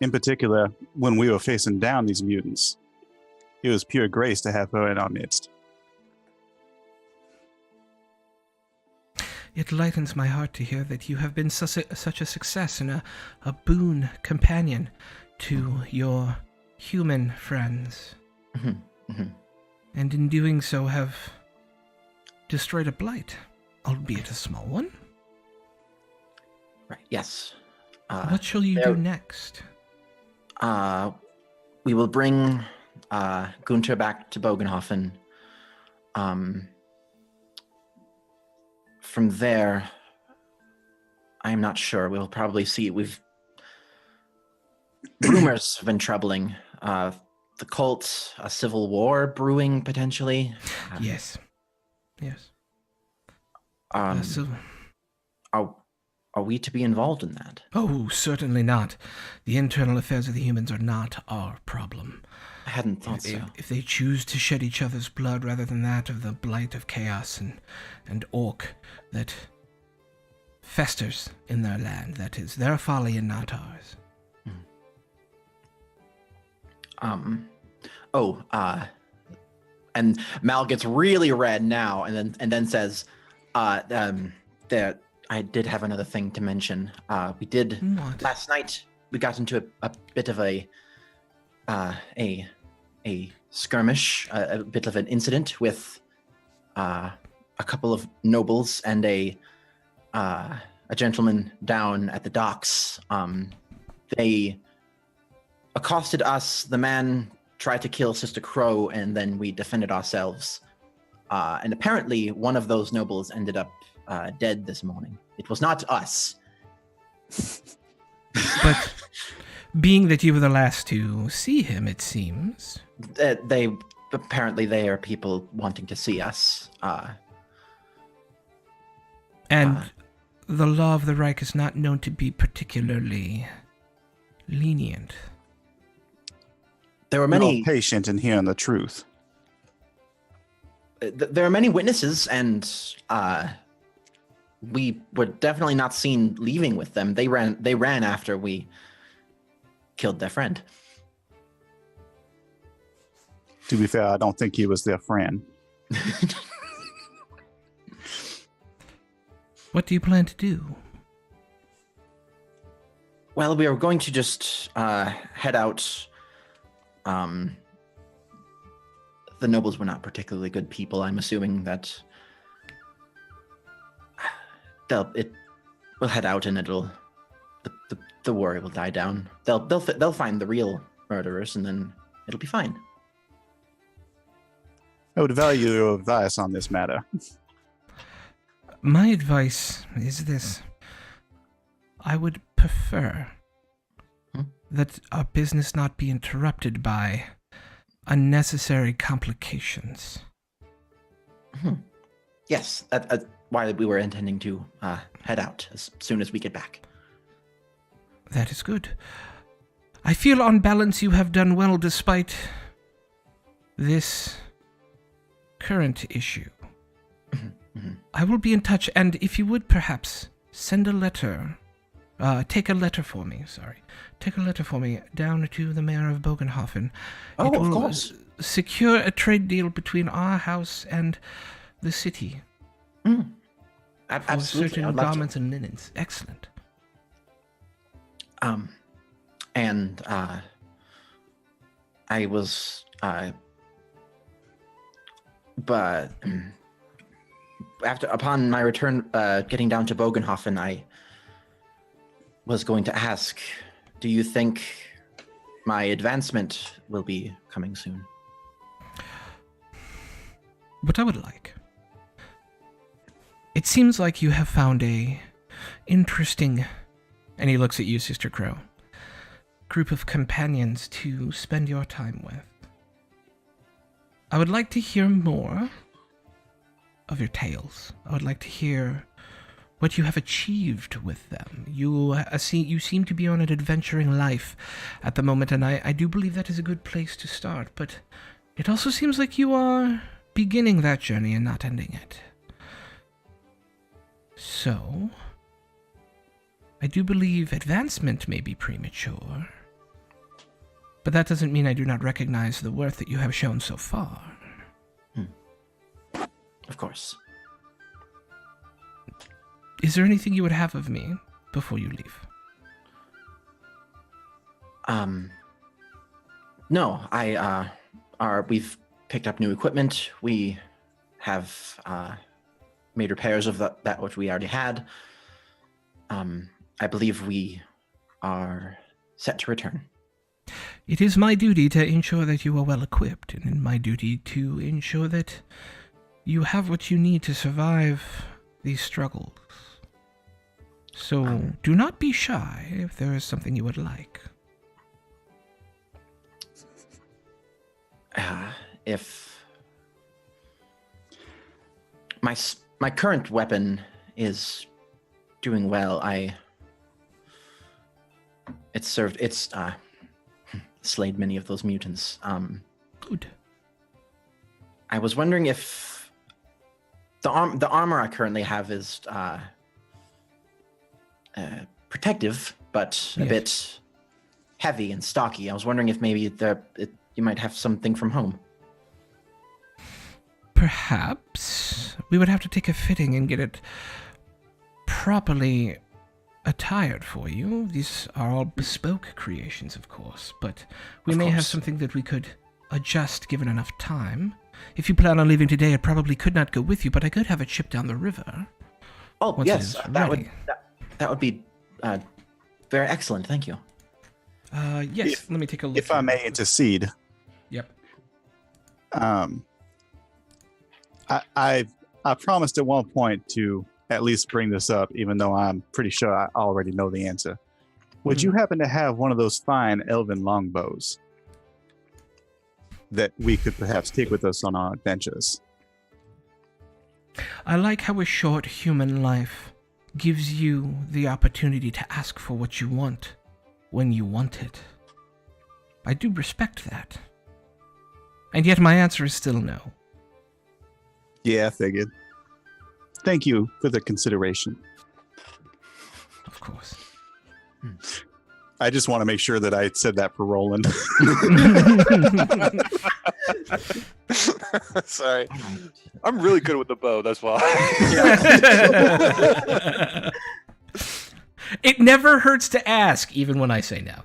Speaker 3: In particular, when we were facing down these mutants, it was pure grace to have her in our midst.
Speaker 1: It lightens my heart to hear that you have been such a success and a boon companion to your human friends. And in doing so have destroyed a blight, albeit a small one.
Speaker 5: Right, yes.
Speaker 1: What shall you do next?
Speaker 5: We will bring Gunther back to Bogenhofen. From there, I'm not sure. We'll probably see. Rumors have been troubling. The cult, a civil war brewing potentially.
Speaker 1: Yes. Yes.
Speaker 5: So are we to be involved in that?
Speaker 1: Oh, certainly not. The internal affairs of the humans are not our problem.
Speaker 5: I hadn't thought so.
Speaker 1: If they choose to shed each other's blood rather than that of the blight of chaos and orc that festers in their land, that is their folly and not ours.
Speaker 5: And Mal gets really red now, and then says, that I did have another thing to mention. We did
Speaker 1: What?
Speaker 5: last night. We got into a bit of a skirmish, a bit of an incident with a couple of nobles and a gentleman down at the docks. They accosted us. The man tried to kill Sister Crow, and then we defended ourselves. And apparently, one of those nobles ended up dead this morning. It was not us.
Speaker 1: But being that you were the last to see him, it seems.
Speaker 5: They are people wanting to see us.
Speaker 1: And the law of the Reich is not known to be particularly lenient.
Speaker 5: There were
Speaker 3: We're all
Speaker 5: many
Speaker 3: patient in hearing the truth.
Speaker 5: There are many witnesses, and we were definitely not seen leaving with them. They ran after we killed their friend.
Speaker 3: To be fair, I don't think he was their friend.
Speaker 1: What do you plan to do?
Speaker 5: Well, we are going to just head out. The nobles were not particularly good people. I'm assuming that we'll head out and the war will die down. They'll find the real murderers, and then it'll be fine.
Speaker 3: I would value your advice on this matter.
Speaker 1: My advice is this. I would prefer that our business not be interrupted by unnecessary complications.
Speaker 5: Yes, that's why we were intending to head out as soon as we get back.
Speaker 1: That is good. I feel on balance you have done well despite this current issue. I will be in touch, and if you would perhaps send a letter, take a letter for me down to the mayor of Bogenhofen.
Speaker 5: Oh,
Speaker 1: It
Speaker 5: of
Speaker 1: will
Speaker 5: course.
Speaker 1: secure a trade deal between our house and the city. For
Speaker 5: Absolutely.
Speaker 1: certain
Speaker 5: I'd love to.
Speaker 1: garments and linens. Excellent.
Speaker 5: I was, but upon my return, getting down to Bogenhofen, I was going to ask, do you think my advancement will be coming soon?
Speaker 1: What I would like. It seems like you have found a interesting, and he looks at you, Sister Crow, group of companions to spend your time with. I would like to hear more of your tales. I would like to hear what you have achieved with them. You seem to be on an adventuring life at the moment, and I do believe that is a good place to start, but it also seems like you are beginning that journey and not ending it. So, I do believe advancement may be premature, but that doesn't mean I do not recognize the worth that you have shown so far.
Speaker 5: Of course.
Speaker 1: Is there anything you would have of me before you leave?
Speaker 5: No, we've picked up new equipment. We have made repairs of that which we already had. I believe we are set to return.
Speaker 1: It is my duty to ensure that you are well equipped, and my duty to ensure that you have what you need to survive these struggles. So do not be shy if there is something you would like.
Speaker 5: If my current weapon is doing well, it's slayed many of those mutants.
Speaker 1: Good.
Speaker 5: I was wondering if the armor I currently have is protective, but a bit heavy and stocky. I was wondering if maybe you might have something from home.
Speaker 1: Perhaps we would have to take a fitting and get it properly attired for you. These are all bespoke creations, of course, but we may have something that we could adjust given enough time. If you plan on leaving today, it probably could not go with you, but I could have it shipped down the river.
Speaker 5: Oh, yes, that would be very excellent. Thank you.
Speaker 1: Yes, let me take a look.
Speaker 3: If I may intercede.
Speaker 1: Yep.
Speaker 3: I promised at one point to at least bring this up, even though I'm pretty sure I already know the answer. Would you happen to have one of those fine elven longbows that we could perhaps take with us on our adventures?
Speaker 1: I like how a short human life gives you the opportunity to ask for what you want when you want it. I do respect that. And yet my answer is still no.
Speaker 3: Yeah, I figured. Thank you for the consideration.
Speaker 1: Of course.
Speaker 3: I just want to make sure that I said that for Roland.
Speaker 2: Sorry. I'm really good with the bow, that's why.
Speaker 1: It never hurts to ask, even when I say no.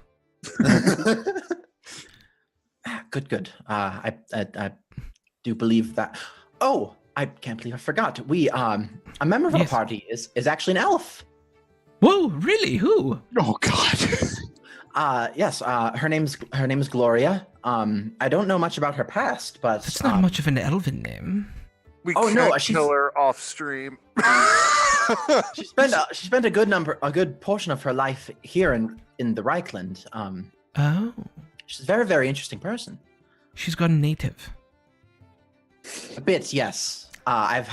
Speaker 5: Good. I do believe that. Oh, I can't believe I forgot. We a member of our party is actually an elf.
Speaker 1: Whoa, really? Who?
Speaker 3: Oh God.
Speaker 5: Yes. Her name's Gloria. I don't know much about her past, but
Speaker 1: that's not much of an elven name.
Speaker 2: We can't kill her off stream.
Speaker 5: she spent a good portion of her life here in the Reichland.
Speaker 1: Oh.
Speaker 5: She's a very, very interesting person.
Speaker 1: She's gone native.
Speaker 5: A bit, yes. I've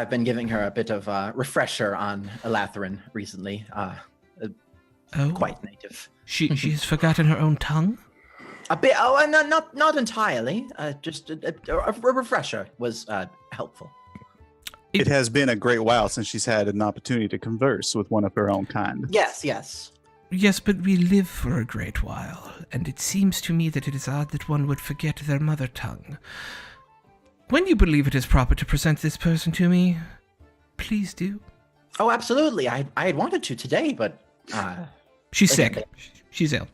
Speaker 5: been giving her a bit of a refresher on Elatherin recently. Quite native.
Speaker 1: She's forgotten her own tongue?
Speaker 5: A bit. Oh, not entirely. Just a refresher was helpful.
Speaker 3: It has been a great while since she's had an opportunity to converse with one of her own kind.
Speaker 5: Yes.
Speaker 1: Yes, but we live for a great while, and it seems to me that it is odd that one would forget their mother tongue. When you believe it is proper to present this person to me, please do.
Speaker 5: Oh, absolutely. I had wanted to today, but...
Speaker 1: She's sick. She's ill.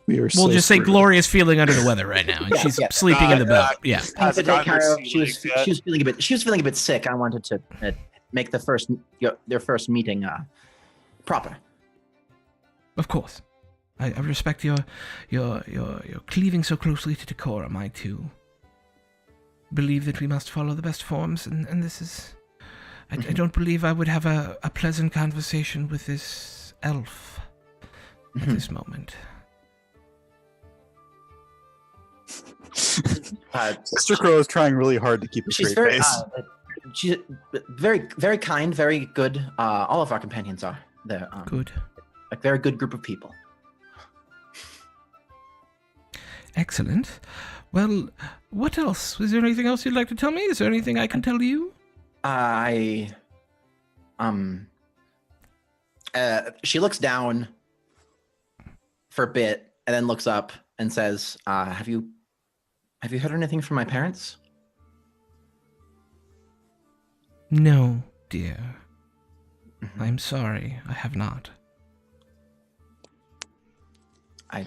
Speaker 3: We'll
Speaker 1: just say Gloria's feeling under the weather right now. And she's sleeping in the boat. Yeah.
Speaker 5: She was feeling a bit sick. I wanted to make their first meeting proper.
Speaker 1: Of course. I respect your cleaving so closely to decorum. I too believe that we must follow the best forms, and this is... I don't believe I would have a pleasant conversation with this elf at this moment.
Speaker 3: Sister Crow is trying really hard to keep a straight face.
Speaker 5: She's very, very kind, very good. All of our companions are. They're
Speaker 1: good.
Speaker 5: A very good group of people.
Speaker 1: Excellent. Well, what else? Is there anything else you'd like to tell me? Is there anything I can tell you?
Speaker 5: She looks down for a bit and then looks up and says, have you heard anything from my parents?
Speaker 1: No, dear. I'm sorry, I have not.
Speaker 5: I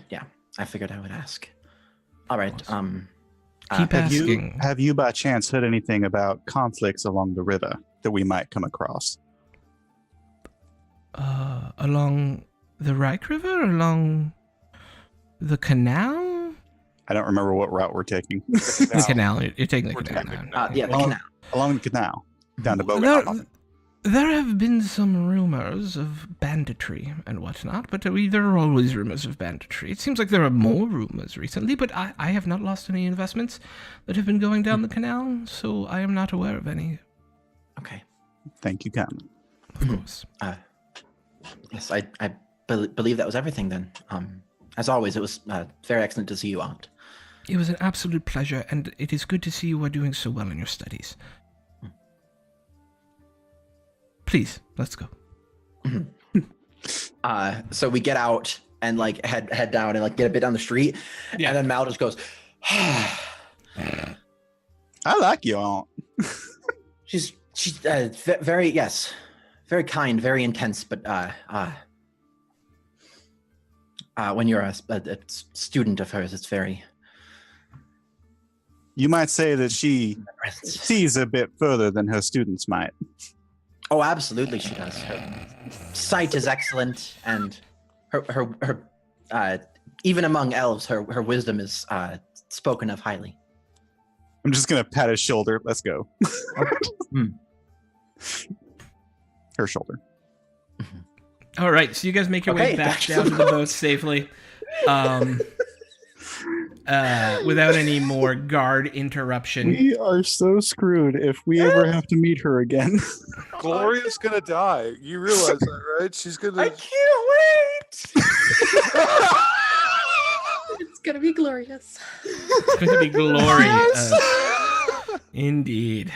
Speaker 5: figured I would ask. All right.
Speaker 1: Keep asking.
Speaker 3: Have you by chance heard anything about conflicts along the river that we might come across?
Speaker 1: Along the Reich River? Along the canal?
Speaker 3: I don't remember what route we're taking.
Speaker 1: The canal. You're taking the canal now.
Speaker 5: The canal.
Speaker 3: Along the canal. Down to Bogota.
Speaker 1: There have been some rumors of banditry and whatnot, but there are always rumors of banditry. It seems like there are more rumors recently, but I have not lost any investments that have been going down the canal, so I am not aware of any.
Speaker 5: Okay.
Speaker 3: Thank you, Captain.
Speaker 1: Of course.
Speaker 5: Yes, I believe that was everything then. As always, it was very excellent to see you, Aunt.
Speaker 1: It was an absolute pleasure, and it is good to see you are doing so well in your studies. Please, let's go.
Speaker 5: So we get out and like head down and like get a bit down the street, and then Mal just goes.
Speaker 3: I like you, Aunt.
Speaker 5: She's very very kind, very intense, but when you're a student of hers, it's very.
Speaker 3: You might say that she sees a bit further than her students might.
Speaker 5: Oh, absolutely, she does. Her sight is excellent, and her even among elves, her wisdom is spoken of highly.
Speaker 3: I'm just gonna pat his shoulder. Let's go. Her shoulder.
Speaker 1: All right, so you guys make your way back down to the boat safely, without any more guard interruption.
Speaker 3: We are so screwed if we ever have to meet her again.
Speaker 2: Gloria's gonna die. You realize that, right? She's gonna.
Speaker 5: I can't wait.
Speaker 4: It's gonna be glorious.
Speaker 1: It's going to be glorious. Indeed.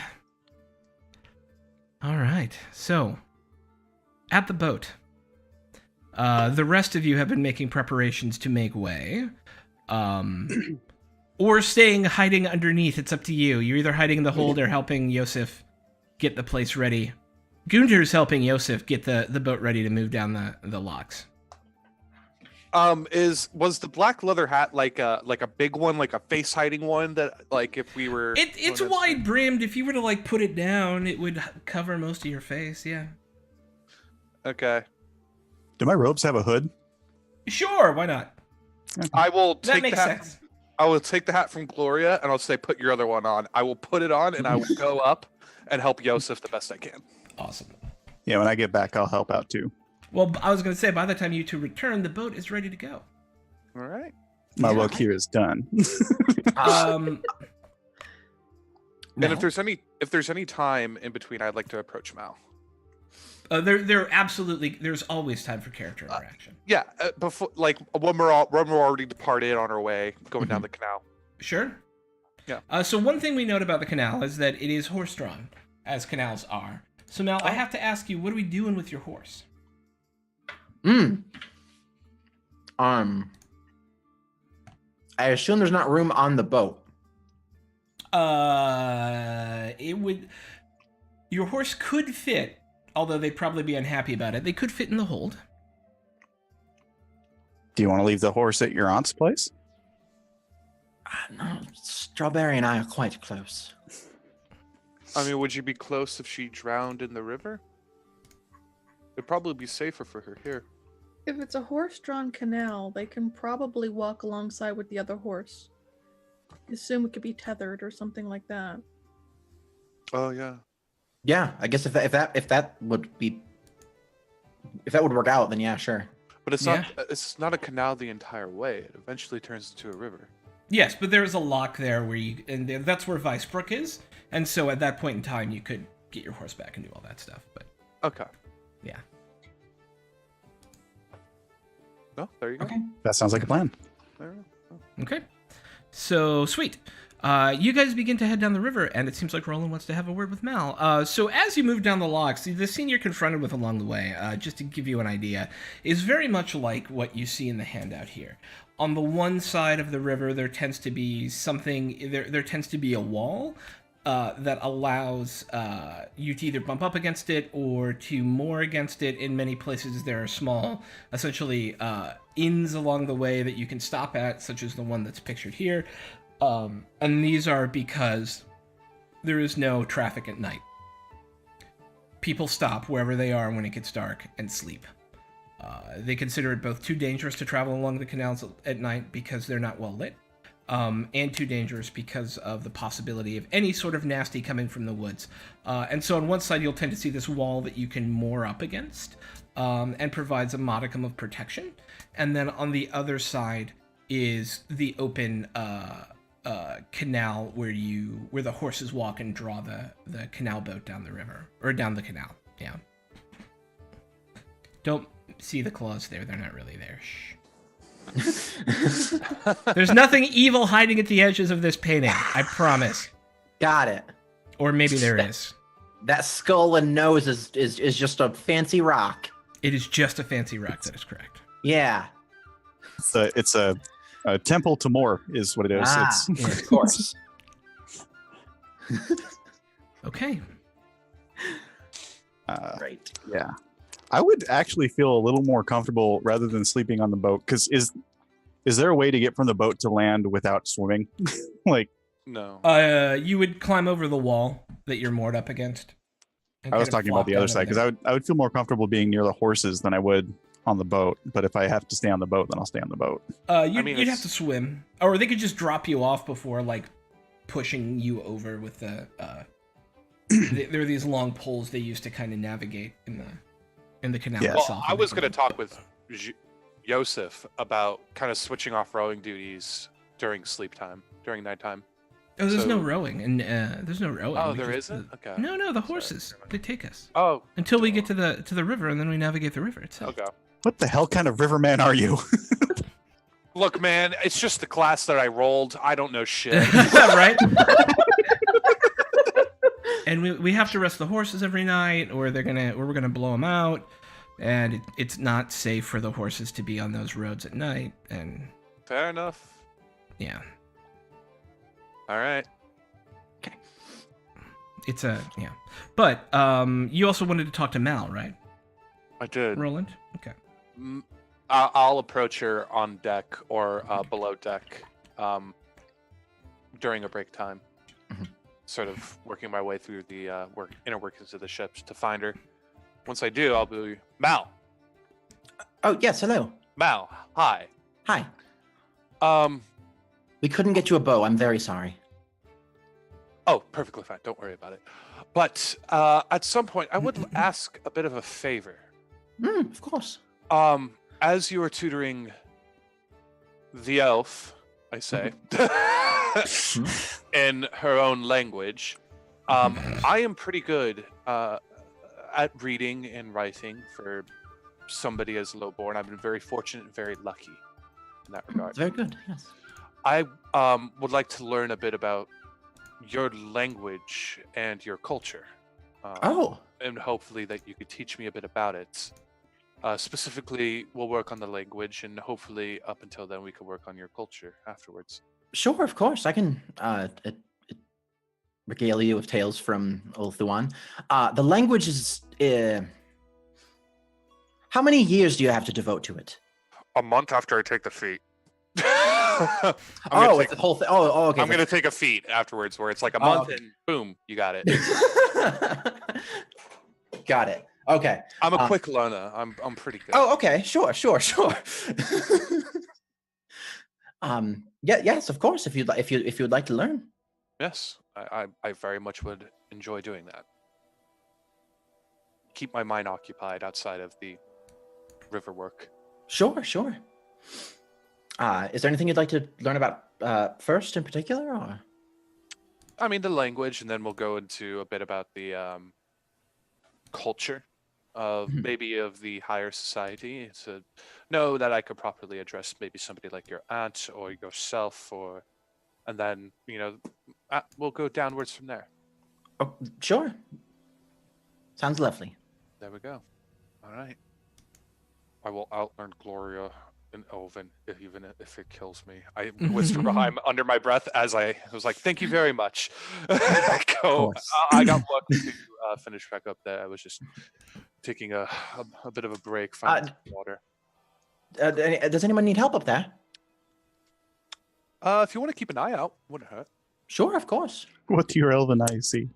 Speaker 1: All right, so at the boat, the rest of you have been making preparations to make way. Or staying hiding underneath. It's up to you. You're either hiding in the hold or helping Yosef get the place ready. Gunter's helping Yosef get the boat ready to move down the locks.
Speaker 2: Was the black leather hat like a big one, like a face hiding one that like if we were?
Speaker 1: It's wide brimmed. If you were to like put it down, it would cover most of your face. Yeah.
Speaker 2: Okay.
Speaker 3: Do my robes have a hood?
Speaker 1: Sure. Why not?
Speaker 2: I will
Speaker 1: That
Speaker 2: take
Speaker 1: makes
Speaker 2: the hat.
Speaker 1: sense.
Speaker 2: I will take the hat from Gloria and I'll say, put your other one on. I will put it on and I will go up and help Yosef the best I can.
Speaker 1: Awesome.
Speaker 3: Yeah, when I get back, I'll help out too.
Speaker 1: Well, I was going to say, by the time you two return, the boat is ready to go.
Speaker 2: All right.
Speaker 3: My work here is done.
Speaker 2: And
Speaker 1: Mal?
Speaker 2: if there's any time in between, I'd like to approach Mal.
Speaker 1: There's always time for character interaction.
Speaker 2: Yeah, before like when we're already departed on our way going down the canal.
Speaker 1: Sure.
Speaker 2: Yeah.
Speaker 1: So one thing we note about the canal is that it is horse-drawn, as canals are. So Mal, I have to ask you, what are we doing with your horse?
Speaker 5: I assume there's not room on the boat.
Speaker 1: Your horse could fit, although they'd probably be unhappy about it. They could fit in the hold.
Speaker 3: Do you want to leave the horse at your aunt's place?
Speaker 5: No, Strawberry and I are quite close.
Speaker 2: I mean, would you be close if she drowned in the river? It'd probably be safer for her here.
Speaker 4: If it's a horse-drawn canal, they can probably walk alongside with the other horse. I assume it could be tethered or something like that.
Speaker 2: Oh yeah.
Speaker 5: Yeah, I guess if that would work out, then yeah, sure.
Speaker 2: But it's not a canal the entire way. It eventually turns into a river.
Speaker 1: Yes, but there is a lock there that's where Vicebrook is, and so at that point in time, you could get your horse back and do all that stuff. But
Speaker 2: Okay.
Speaker 1: yeah.
Speaker 2: Oh, there you go.
Speaker 5: Okay.
Speaker 3: That sounds like a plan.
Speaker 2: There you go.
Speaker 1: Okay. So, sweet. You guys begin to head down the river, and it seems like Roland wants to have a word with Mal. So as you move down the locks, the scene you're confronted with along the way, just to give you an idea, is very much like what you see in the handout here. On the one side of the river, there tends to be there tends to be a wall that allows you to either bump up against it or to moor against it. In many places, there are small, essentially, inns along the way that you can stop at, such as the one that's pictured here. And these are because there is no traffic at night. People stop wherever they are when it gets dark and sleep. They consider it both too dangerous to travel along the canals at night because they're not well lit, and too dangerous because of the possibility of any sort of nasty coming from the woods. And so on one side, you'll tend to see this wall that you can moor up against, and provides a modicum of protection. And then on the other side is the open canal where the horses walk and draw the canal boat down the river, or down the canal. Yeah. Don't see the claws there. They're not really there. Shh. There's nothing evil hiding at the edges of this painting, I promise.
Speaker 5: Got it.
Speaker 1: Or maybe there is.
Speaker 5: That skull and nose is just a fancy rock.
Speaker 1: It is just a fancy rock, that is correct.
Speaker 5: Yeah.
Speaker 3: It's a temple to Moor is what it is.
Speaker 5: Yeah, of course.
Speaker 1: Okay.
Speaker 5: Great.
Speaker 3: Yeah. I would actually feel a little more comfortable rather than sleeping on the boat, because is there a way to get from the boat to land without swimming? Like,
Speaker 2: No.
Speaker 1: You would climb over the wall that you're moored up against.
Speaker 3: I was talking about the other side, because I would feel more comfortable being near the horses than I would on the boat. But if I have to stay on the boat, then I'll stay on the boat.
Speaker 1: You'd have to swim, or they could just drop you off before like pushing you over with the. There are these long poles they use to kind of navigate in the canal
Speaker 3: Yeah.
Speaker 2: Well,
Speaker 1: itself.
Speaker 2: I was going to talk with Yosef about kind of switching off rowing duties during sleep time, during nighttime.
Speaker 1: Oh, there's
Speaker 2: so-
Speaker 1: no rowing, and there's no rowing.
Speaker 2: Oh,
Speaker 1: We
Speaker 2: there
Speaker 1: just-
Speaker 2: isn't? Okay.
Speaker 1: No, the horses they take us
Speaker 2: Oh,
Speaker 1: until we get to the river, and then we navigate the river itself.
Speaker 2: okay.
Speaker 3: What the hell kind of riverman are you?
Speaker 2: Look, man, it's just the class that I rolled. I don't know shit.
Speaker 1: Right? And we have to rest the horses every night, or we're gonna blow them out, and it's not safe for the horses to be on those roads at night. And
Speaker 2: Fair enough.
Speaker 1: yeah,
Speaker 2: All right.
Speaker 1: it's yeah. But you also wanted to talk to Mal, right,
Speaker 2: I did.
Speaker 1: Roland? Okay.
Speaker 2: I'll approach her on deck or below deck during a break time.
Speaker 5: Mhm.
Speaker 2: Sort of working my way through the inner workings of the ships to find her. Once I do, I'll be Mal.
Speaker 5: Oh, yes, hello.
Speaker 2: Mal, hi.
Speaker 5: Hi.
Speaker 2: Um.
Speaker 5: We couldn't get you a bow. I'm very sorry.
Speaker 2: Oh, perfectly fine. Don't worry about it. But at some point, I would ask a bit of a favor.
Speaker 5: Of course.
Speaker 2: As you are tutoring the elf, I say, in her own language, I am pretty good at reading and writing for somebody as lowborn. I've been very fortunate and very lucky in that regard.
Speaker 5: Very good. Yes.
Speaker 2: I would like to learn a bit about your language and your culture.
Speaker 5: Oh.
Speaker 2: And hopefully that you could teach me a bit about it. Specifically, we'll work on the language, and hopefully up until then we can work on your culture afterwards.
Speaker 5: Sure, of course. I can regale you with tales from Old Thuan. The language is... how many years do you have to devote to it?
Speaker 2: A month after I take the feat.
Speaker 5: It's the whole thing. Oh, okay.
Speaker 2: I'm going to take a feat afterwards where it's like a
Speaker 5: Oh,
Speaker 2: month
Speaker 5: okay.
Speaker 2: and boom, you got it.
Speaker 5: Got it. Okay.
Speaker 2: I'm a quick learner. I'm pretty good.
Speaker 5: Oh, okay. Sure. Yes, of course. If you'd like to learn.
Speaker 2: Yes, I very much would enjoy doing that. Keep my mind occupied outside of the river work.
Speaker 5: Sure. Is there anything you'd like to learn about first in particular, or?
Speaker 2: I mean, the language, and then we'll go into a bit about the culture of maybe of the higher society to know that I could properly address maybe somebody like your aunt or yourself, and then we'll go downwards from there.
Speaker 5: Oh, sure. Sounds lovely.
Speaker 2: There we go. All right. I will outlearn Gloria and Elvin, even if it kills me. I whisper behind under my breath as I was like, "Thank you very much." I got luck to finish back up there. I was just taking a bit of a break, finding some water.
Speaker 5: Does anyone need help up there?
Speaker 2: If you want to keep an eye out, wouldn't hurt.
Speaker 5: Sure, of course.
Speaker 3: What do your elven eyes see?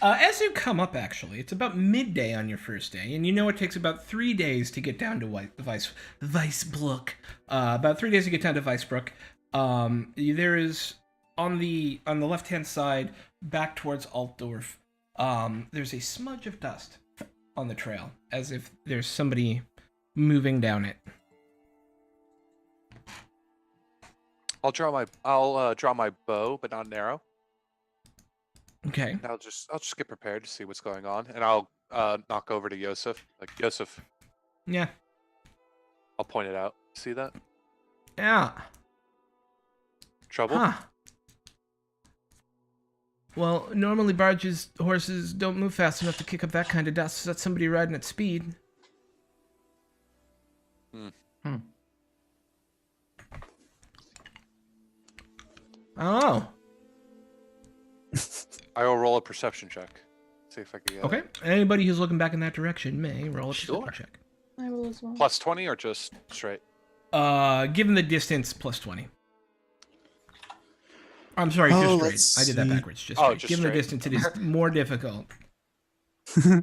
Speaker 1: As you come up, actually, it's about midday on your first day, and you know it takes about 3 days to get down to Weissbrook. About 3 days to get down to Weissbrook. There is on the left-hand side, back towards Altdorf. There's a smudge of dust on the trail, as if there's somebody moving down it.
Speaker 2: I'll draw my bow, but not an arrow.
Speaker 1: Okay.
Speaker 2: I'll just get prepared to see what's going on, and I'll knock over to Yosef. Like, Yosef,
Speaker 1: Yeah.
Speaker 2: I'll point it out. See that?
Speaker 1: Yeah.
Speaker 2: Trouble?
Speaker 1: Huh. Well, normally horses don't move fast enough to kick up that kind of dust. So that's somebody riding at speed. I don't know.
Speaker 2: I will roll a perception check. See if I can get
Speaker 1: Okay.
Speaker 2: it.
Speaker 1: Anybody who's looking back in that direction may roll a perception check.
Speaker 4: I will as well.
Speaker 2: Plus 20 or just straight?
Speaker 1: Given the distance, plus 20. I'm sorry, just
Speaker 3: let's
Speaker 1: straight. I did that
Speaker 3: see.
Speaker 1: backwards. Just
Speaker 2: Oh,
Speaker 1: straight.
Speaker 2: just
Speaker 1: Given the
Speaker 2: straight.
Speaker 1: distance, it is more difficult.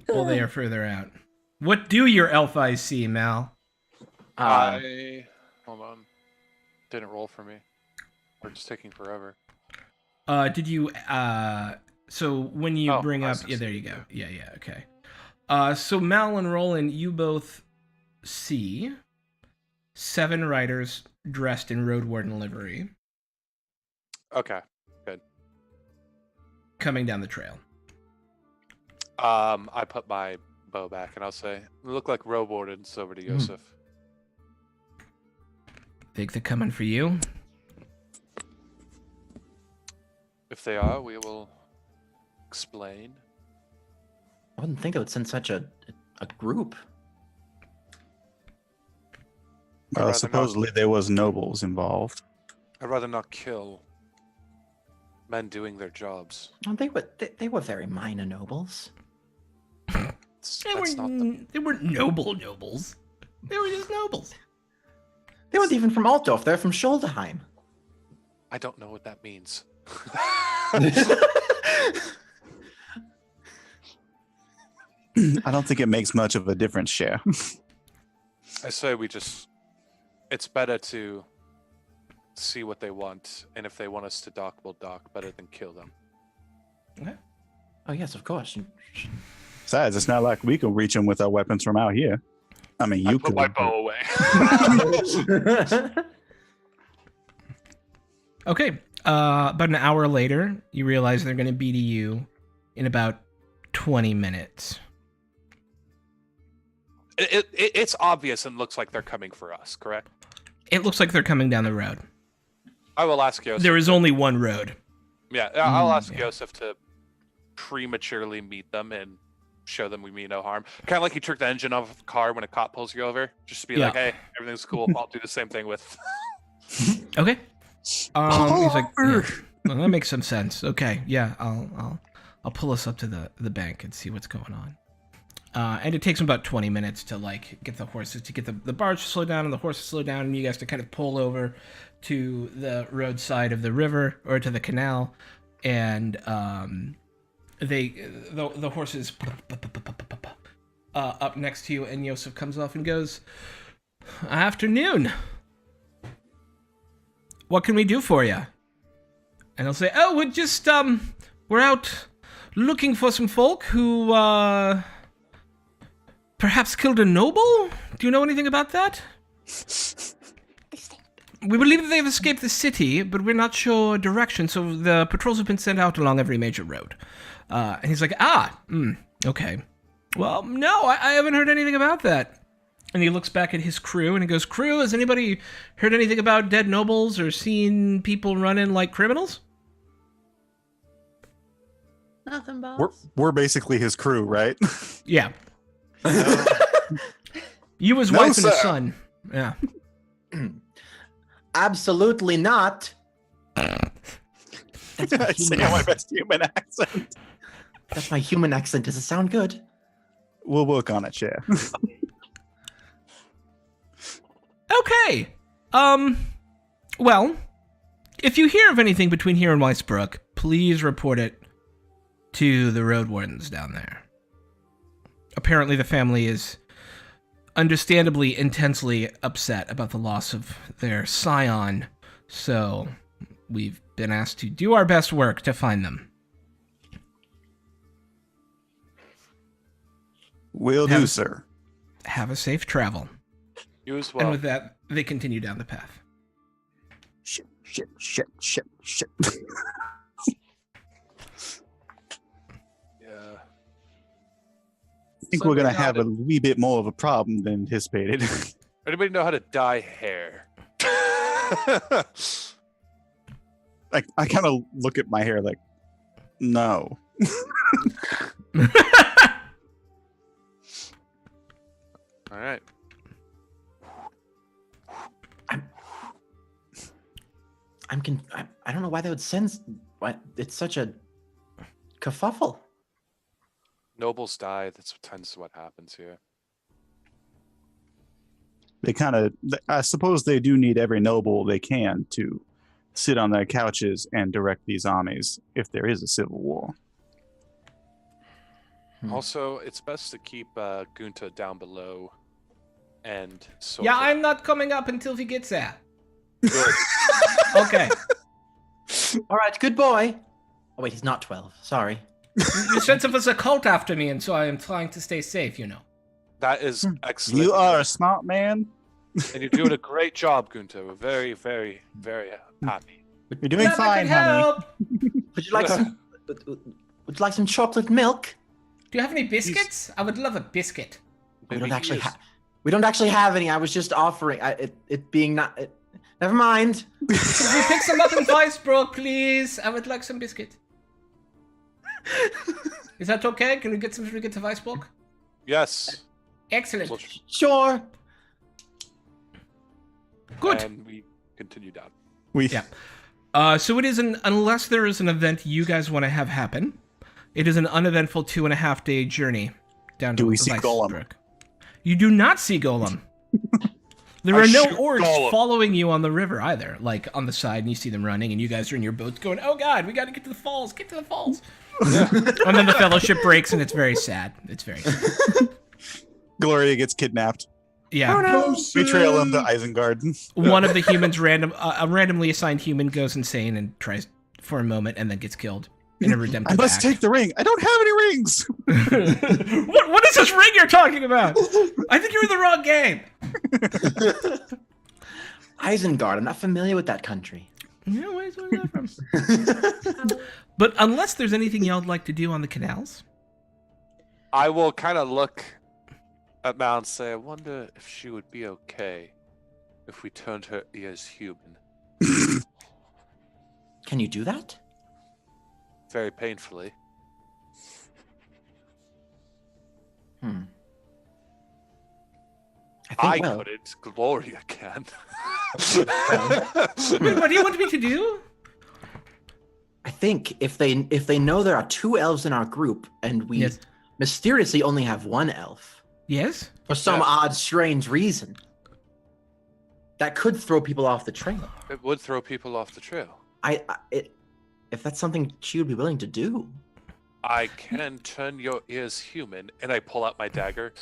Speaker 1: Well, they are further out. What do your elf eyes see, Mal?
Speaker 2: Hold on. Didn't roll for me. We're just taking forever.
Speaker 1: Did you, so when you
Speaker 2: Oh,
Speaker 1: bring
Speaker 2: I
Speaker 1: up,
Speaker 2: see.
Speaker 1: yeah, there you go. Yeah, okay. So Mal and Roland, you both see 7 riders dressed in road warden livery
Speaker 2: Okay.
Speaker 1: coming down the trail.
Speaker 2: I put my bow back and I'll say, look like row wardens over to Yosef.
Speaker 1: Think they're coming for you?
Speaker 2: If they are, we will explain.
Speaker 5: I wouldn't think they would send such a group.
Speaker 2: I'd rather
Speaker 3: Supposedly there was nobles involved.
Speaker 2: I'd rather not kill men doing their jobs.
Speaker 5: Oh, they were very minor nobles.
Speaker 1: They weren't nobles. They were just nobles.
Speaker 5: They weren't even from Altdorf. They're from Schulderheim.
Speaker 2: I don't know what that means.
Speaker 3: I don't think it makes much of a difference, Cher.
Speaker 2: I say it's better to see what they want, and if they want us to dock, we'll dock, better than kill them.
Speaker 1: Okay.
Speaker 5: Oh yes, of course.
Speaker 3: Besides, it's not like we can reach them with our weapons from out here. I mean,
Speaker 2: I
Speaker 3: you
Speaker 2: put
Speaker 3: could.
Speaker 2: my bow away.
Speaker 1: Okay. About an hour later, you realize they're going to be to you in about 20 minutes.
Speaker 2: It's obvious and looks like they're coming for us, correct?
Speaker 1: It looks like they're coming down the road.
Speaker 2: I will ask Yosef.
Speaker 1: There is only one road.
Speaker 2: Yeah, I'll ask
Speaker 1: yeah.
Speaker 2: Yosef to prematurely meet them and show them we mean no harm. Kind of like you trick the engine off a car when a cop pulls you over. Just to be like, hey, everything's cool. I'll do the same thing with...
Speaker 1: Okay. He's like, yeah. Well, that makes some sense. Okay, yeah, I'll pull us up to the bank and see what's going on. And it takes them about 20 minutes to get the horses, to get the barge to slow down and the horses to slow down, and you guys to kind of pull over to the roadside of the river or to the canal, and the horses up next to you, and Yosef comes off and goes, "Afternoon. What can we do for you?" And they'll say, "Oh, we're out looking for some folk who perhaps killed a noble? Do you know anything about that? We believe that they have escaped the city, but we're not sure direction, so the patrols have been sent out along every major road." And he's like, okay. Well, no, I haven't heard anything about that. And he looks back at his crew and he goes, "Crew, has anybody heard anything about dead nobles or seen people running like criminals?"
Speaker 4: Nothing, boss.
Speaker 3: We're basically his crew, right?
Speaker 1: Yeah. You, his
Speaker 3: No,
Speaker 1: wife, and his
Speaker 3: sir.
Speaker 1: son. Yeah.
Speaker 5: Absolutely not. That's my
Speaker 3: I say
Speaker 5: human
Speaker 3: my
Speaker 5: accent.
Speaker 3: best human accent.
Speaker 5: That's my human accent. Does it sound good?
Speaker 3: We'll work on it, Cher.
Speaker 1: Okay. Well, if you hear of anything between here and Weissbrook, please report it to the road wardens down there. Apparently the family is understandably intensely upset about the loss of their scion, so we've been asked to do our best work to find them.
Speaker 3: Will do, sir.
Speaker 1: Have a safe travel.
Speaker 2: You as well.
Speaker 1: And with that, they continue down the path.
Speaker 3: Shit.
Speaker 2: Yeah.
Speaker 3: I think we're gonna have a wee bit more of a problem than anticipated.
Speaker 2: Anybody know how to dye hair?
Speaker 3: Like, I kind of look at my hair like, no.
Speaker 2: All right.
Speaker 5: I don't know why they would send. What? It's such a kerfuffle.
Speaker 2: Nobles die. That's tends to what happens here.
Speaker 3: They kind of, I suppose they do need every noble they can to sit on their couches and direct these armies if there is a civil war.
Speaker 2: Also, it's best to keep Gunta down below. And so.
Speaker 1: Yeah, I'm not coming up until he gets there.
Speaker 2: Good.
Speaker 1: Okay.
Speaker 5: All right, good boy. Oh wait, he's not 12. Sorry.
Speaker 1: You sense of us a cult after me, and so I am trying to stay safe, you know.
Speaker 2: That is excellent.
Speaker 3: You are a smart man.
Speaker 2: And you're doing a great job, Gunta. We're very, very, very happy.
Speaker 3: You're doing
Speaker 1: Glad I
Speaker 3: fine,
Speaker 1: could
Speaker 3: honey.
Speaker 1: help.
Speaker 5: Would you like some? Would you like some chocolate milk?
Speaker 1: Do you have any biscuits? I would love a biscuit.
Speaker 5: We
Speaker 2: Maybe
Speaker 5: don't actually
Speaker 2: he is-
Speaker 5: have. We don't actually have any. I was just offering. It being not. Never mind.
Speaker 1: Could we pick some up in Weisbrook, please? I would like some biscuit. Is that okay? Can we get some to Weisbrook?
Speaker 2: Yes.
Speaker 1: Excellent.
Speaker 5: Sure.
Speaker 1: Good.
Speaker 2: And we continue down.
Speaker 1: Yeah. So it is unless there is an event you guys want to have happen, it is an uneventful 2.5 day journey down to
Speaker 3: Do we see
Speaker 1: Weisbrook.
Speaker 3: Golem?
Speaker 1: You do not see Golem. There
Speaker 2: I
Speaker 1: are no
Speaker 2: shoot
Speaker 1: orcs
Speaker 2: Golem.
Speaker 1: following you on the river either. Like on the side, and you see them running, and you guys are in your boats going, "Oh God, we got to get to the falls! Get to the falls!" And then the fellowship breaks, and it's very sad. It's very sad.
Speaker 3: Gloria gets kidnapped.
Speaker 1: Yeah.
Speaker 3: We trail him to Isengard.
Speaker 1: One of the humans, a randomly assigned human, goes insane and tries for a moment, and then gets killed in a redemptive
Speaker 3: I must
Speaker 1: act.
Speaker 3: take the ring. I don't have any rings.
Speaker 1: What is this ring you're talking about? I think you're in the wrong game.
Speaker 5: Isengard. I'm not familiar with that country.
Speaker 1: Yeah, where's that from? But unless there's anything y'all would like to do on the canals,
Speaker 2: I will kind of look at Mal and say, I wonder if she would be okay if we turned her ears human.
Speaker 5: Can you do that?
Speaker 2: Very painfully. I
Speaker 5: well,
Speaker 2: couldn't. Gloria can.
Speaker 1: wait, what do you want me to do?
Speaker 5: I think if they know there are 2 elves in our group and we
Speaker 1: Yes.
Speaker 5: mysteriously only have 1 elf
Speaker 1: Yes.
Speaker 5: for some
Speaker 2: Yeah.
Speaker 5: odd, strange reason, that could throw people off the trail.
Speaker 2: It would throw people off the trail.
Speaker 5: If that's something she would be willing to do.
Speaker 2: I can turn your ears human, and I pull out my dagger.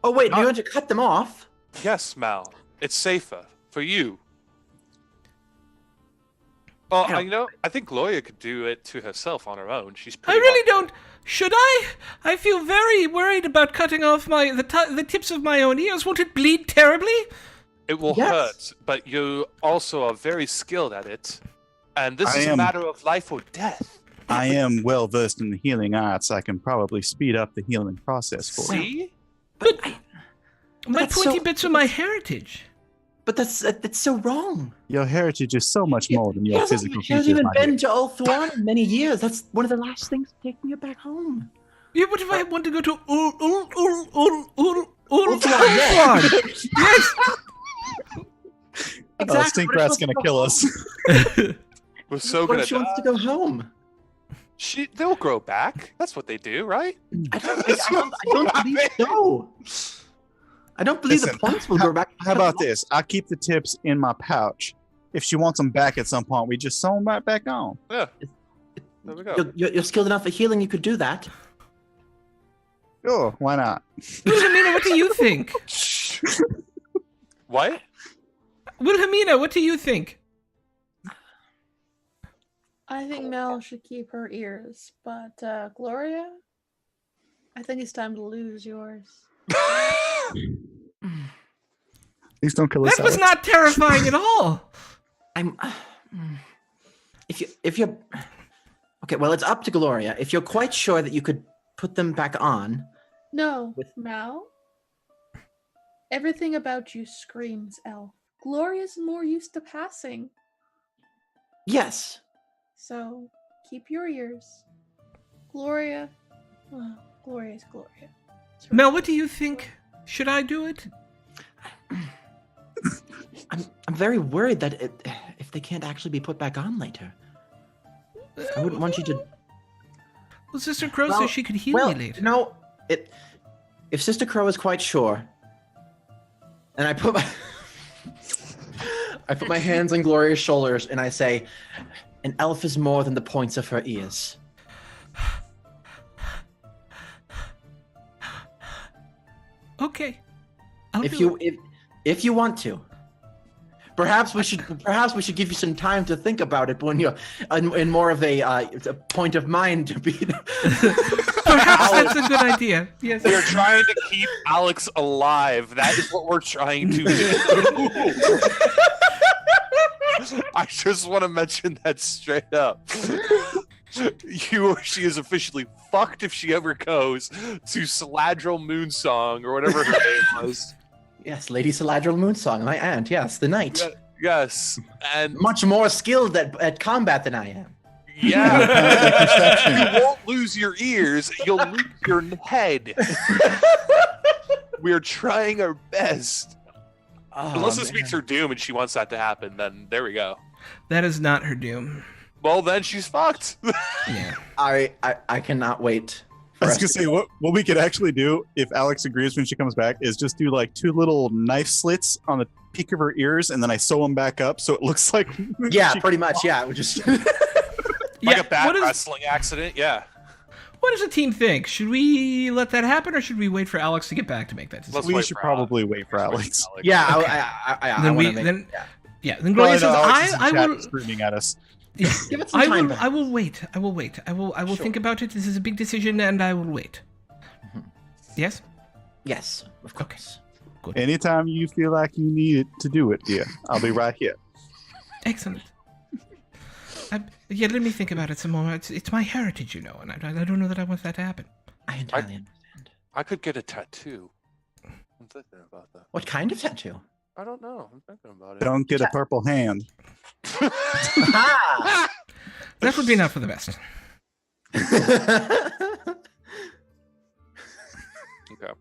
Speaker 5: Oh wait, do you want to cut them off?
Speaker 2: Yes, Mal. It's safer for you. Well, I think Gloria could do it to herself on her own. She's
Speaker 1: I
Speaker 2: pretty.
Speaker 1: really don't. Should I? I feel very worried about cutting off the tips of my own ears. Won't it bleed terribly?
Speaker 2: It will
Speaker 5: Yes.
Speaker 2: hurt, but you also are very skilled at it, and this
Speaker 3: I
Speaker 2: is a
Speaker 3: am.
Speaker 2: matter of life or death.
Speaker 3: I am well versed in the healing arts. I can probably speed up the healing process for you.
Speaker 2: See?
Speaker 1: My
Speaker 5: That's
Speaker 1: pointy
Speaker 5: so-
Speaker 1: bits are my heritage.
Speaker 5: But that's so wrong.
Speaker 3: Your heritage is so much more than
Speaker 5: He
Speaker 3: your
Speaker 5: hasn't,
Speaker 3: physical
Speaker 5: he hasn't
Speaker 3: features.
Speaker 5: even
Speaker 3: my
Speaker 5: been
Speaker 3: dear.
Speaker 5: to Ulthuan in many years. That's one of the last things to take me back home.
Speaker 1: Yeah, what if I want to go to
Speaker 5: Ulthuan, yeah.
Speaker 1: Yes.
Speaker 3: Oh, Stinkrat's gonna kill us.
Speaker 2: We're so
Speaker 5: What
Speaker 2: gonna
Speaker 5: if she wants to go home?
Speaker 2: They'll grow back. That's what they do, right?
Speaker 5: I don't believe so. I don't believe
Speaker 3: Listen,
Speaker 5: the plants will grow back.
Speaker 3: How about this? I'll keep the tips in my pouch. If she wants them back at some point, we just sew them right back on.
Speaker 2: Yeah. There we go.
Speaker 5: You're skilled enough at healing. You could do that.
Speaker 3: Sure, why not?
Speaker 1: Wilhelmina, what do you think?
Speaker 2: What?
Speaker 1: Wilhelmina, what do you think?
Speaker 4: I think Mel should keep her ears, but Gloria, I think it's time to lose yours.
Speaker 3: Please don't kill us.
Speaker 1: That was
Speaker 3: Alex.
Speaker 1: not terrifying at all.
Speaker 5: I'm. If you're okay, well, it's up to Gloria. If you're quite sure that you could put them back on.
Speaker 4: No, Mal. Everything about you screams elf. Gloria's more used to passing,
Speaker 5: Yes.
Speaker 4: so keep your ears. Gloria, well, Gloria's Gloria. It's her-
Speaker 1: Mel, what do you think? Should I do it?
Speaker 5: I'm very worried that if they can't actually be put back on later, I wouldn't want you to.
Speaker 1: Well, Sister Crow
Speaker 5: Well-
Speaker 1: says she could heal
Speaker 5: Well,
Speaker 1: me later.
Speaker 5: no. If Sister Crow is quite sure, and I put my hands on Gloria's shoulders and I say, "An elf is more than the points of her ears."
Speaker 1: Okay. I'll
Speaker 5: If
Speaker 1: do
Speaker 5: you
Speaker 1: it.
Speaker 5: if you want to, perhaps we should give you some time to think about it when you're in more of a point of mind to be.
Speaker 1: Perhaps that's a good idea. Yes.
Speaker 2: We're trying to keep Alex alive. That is what we're trying to do. I just want to mention that straight up. She is officially fucked if she ever goes to Saladril Moonsong or whatever her name was.
Speaker 5: Yes, Lady Saladril Moonsong, my aunt. Yes, the knight.
Speaker 2: Yes, and
Speaker 5: Much more skilled at combat than I am.
Speaker 2: yeah, you won't lose your ears. You'll lose your head. We're trying our best.
Speaker 5: Oh,
Speaker 2: Unless this
Speaker 5: man.
Speaker 2: meets her doom and she wants that to happen, then there we go.
Speaker 1: That is not her doom.
Speaker 2: Well, then she's fucked.
Speaker 1: Yeah.
Speaker 5: I cannot wait.
Speaker 3: I
Speaker 5: For
Speaker 3: was
Speaker 5: us
Speaker 3: gonna say what we could actually do if Alex agrees when she comes back is just do like 2 little knife slits on the peak of her ears, and then I sew them back up so it looks like
Speaker 5: Yeah,
Speaker 3: she-
Speaker 5: pretty much. Yeah, we just.
Speaker 2: Like
Speaker 1: Yeah,
Speaker 2: a bad
Speaker 1: what is-
Speaker 2: wrestling accident, yeah.
Speaker 1: What does the team think? Should we let that happen, or should we wait for Alex to get back to make that decision?
Speaker 2: Let's
Speaker 3: we
Speaker 2: wait
Speaker 3: should
Speaker 2: for
Speaker 3: probably wait for Alex.
Speaker 5: Yeah,
Speaker 1: Okay.
Speaker 5: I
Speaker 1: Then
Speaker 5: wanna make,
Speaker 1: then
Speaker 5: yeah.
Speaker 1: yeah. Then Gloria says,
Speaker 3: Alex is in
Speaker 1: I
Speaker 3: chat
Speaker 1: will.
Speaker 3: screaming at us.
Speaker 1: Yeah,
Speaker 5: Give it some time back.
Speaker 1: I will wait. I will wait. I will
Speaker 5: Sure.
Speaker 1: think about it. This is a big decision, and I will wait.
Speaker 5: Mhm.
Speaker 1: Yes.
Speaker 5: Yes, of course.
Speaker 3: Anytime you feel like you need to do it, dear, I'll be right here.
Speaker 1: Excellent. Yeah, let me think about it some more. It's my heritage, you know, and I don't know that I want that to happen.
Speaker 5: I entirely understand.
Speaker 2: I could get a tattoo. I'm thinking about that.
Speaker 5: What kind of tattoo?
Speaker 2: I don't know. I'm thinking about it.
Speaker 3: Don't get a purple hand.
Speaker 5: Ah!
Speaker 1: That would be not for the best.
Speaker 2: Okay.